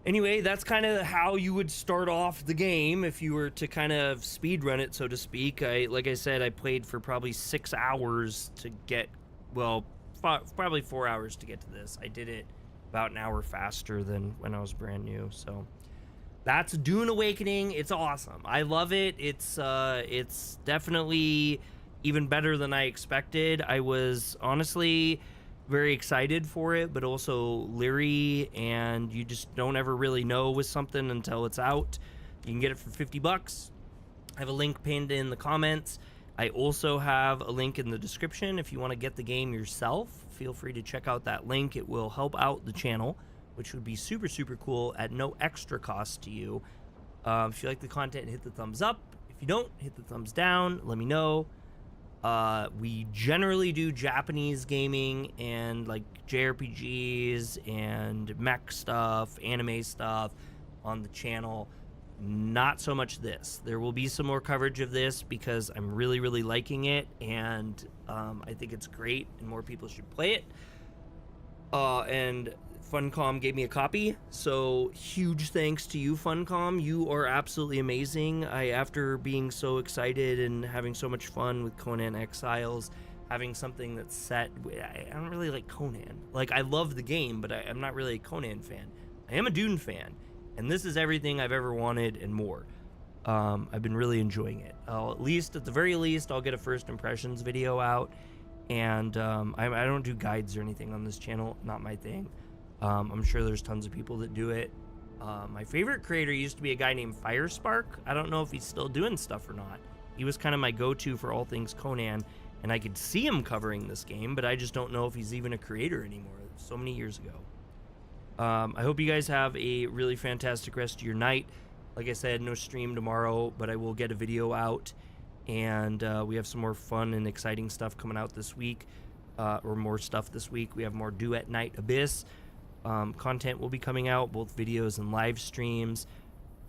Speaker 1: anyway, that's kind of how you would start off the game if you were to kind of speed run it, so to speak. Like I said, I played for probably 6 hours to get, well, probably 4 hours to get to this. I did it about an hour faster than when I was brand new. So that's Dune Awakening. It's awesome. I love it. It's definitely even better than I expected. I was honestly very excited for it, but also leery, and you just don't ever really know with something until it's out. You can get it for $50. I have a link pinned in the comments. I also have a link in the description. If you want to get the game yourself, feel free to check out that link. It will help out the channel, which would be super, super cool at no extra cost to you. If you like the content, hit the thumbs up. If you don't, hit the thumbs down. Let me know. We generally do Japanese gaming and like JRPGs and mech stuff, anime stuff on the channel. Not so much this. There will be some more coverage of this because I'm really, really liking it, and I think it's great and more people should play it. And Funcom gave me a copy, so huge thanks to you, Funcom. You are absolutely amazing. After being so excited and having so much fun with Conan Exiles, having something that's set, I don't really like Conan. Like, I love the game, but I'm not really a Conan fan. I am a Dune fan, and this is everything I've ever wanted and more. I've been really enjoying it. At the very least, I'll get a first impressions video out, and I don't do guides or anything on this channel. Not my thing. I'm sure there's tons of people that do it. My favorite creator used to be a guy named Firespark. I don't know if he's still doing stuff or not. He was kind of my go-to for all things Conan, and I could see him covering this game, but I just don't know if he's even a creator anymore. So many years ago. I hope you guys have a really fantastic rest of your night. Like I said, no stream tomorrow, but I will get a video out, and we have some more fun and exciting stuff coming out this week, or more stuff this week. We have more Duet Night Abyss. Content will be coming out, both videos and live streams,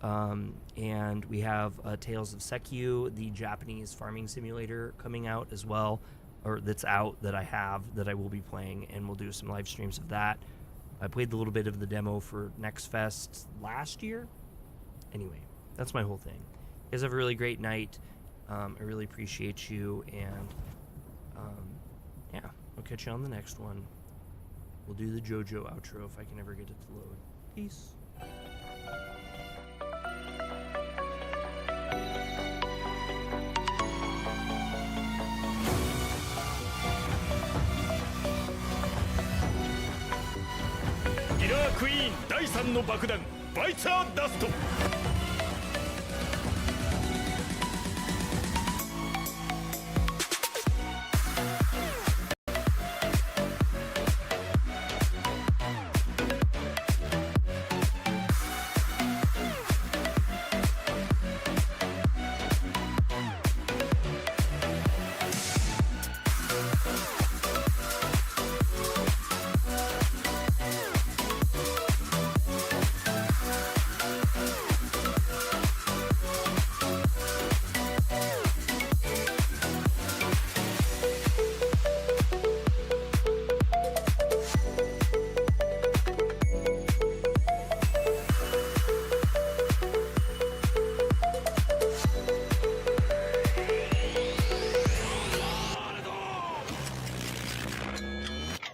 Speaker 1: and we have Tales of Sekyu, the Japanese farming simulator, coming out as well, or that's out that I will be playing, and we'll do some live streams of that. I played a little bit of the demo for Next Fest last year. Anyway, that's my whole thing. You guys have a really great night. I really appreciate you, and yeah, I'll catch you on the next one. We'll do the JoJo outro if I can ever get it to load. Peace.
Speaker 7: キラークイーン第3の爆弾バイツァーダスト。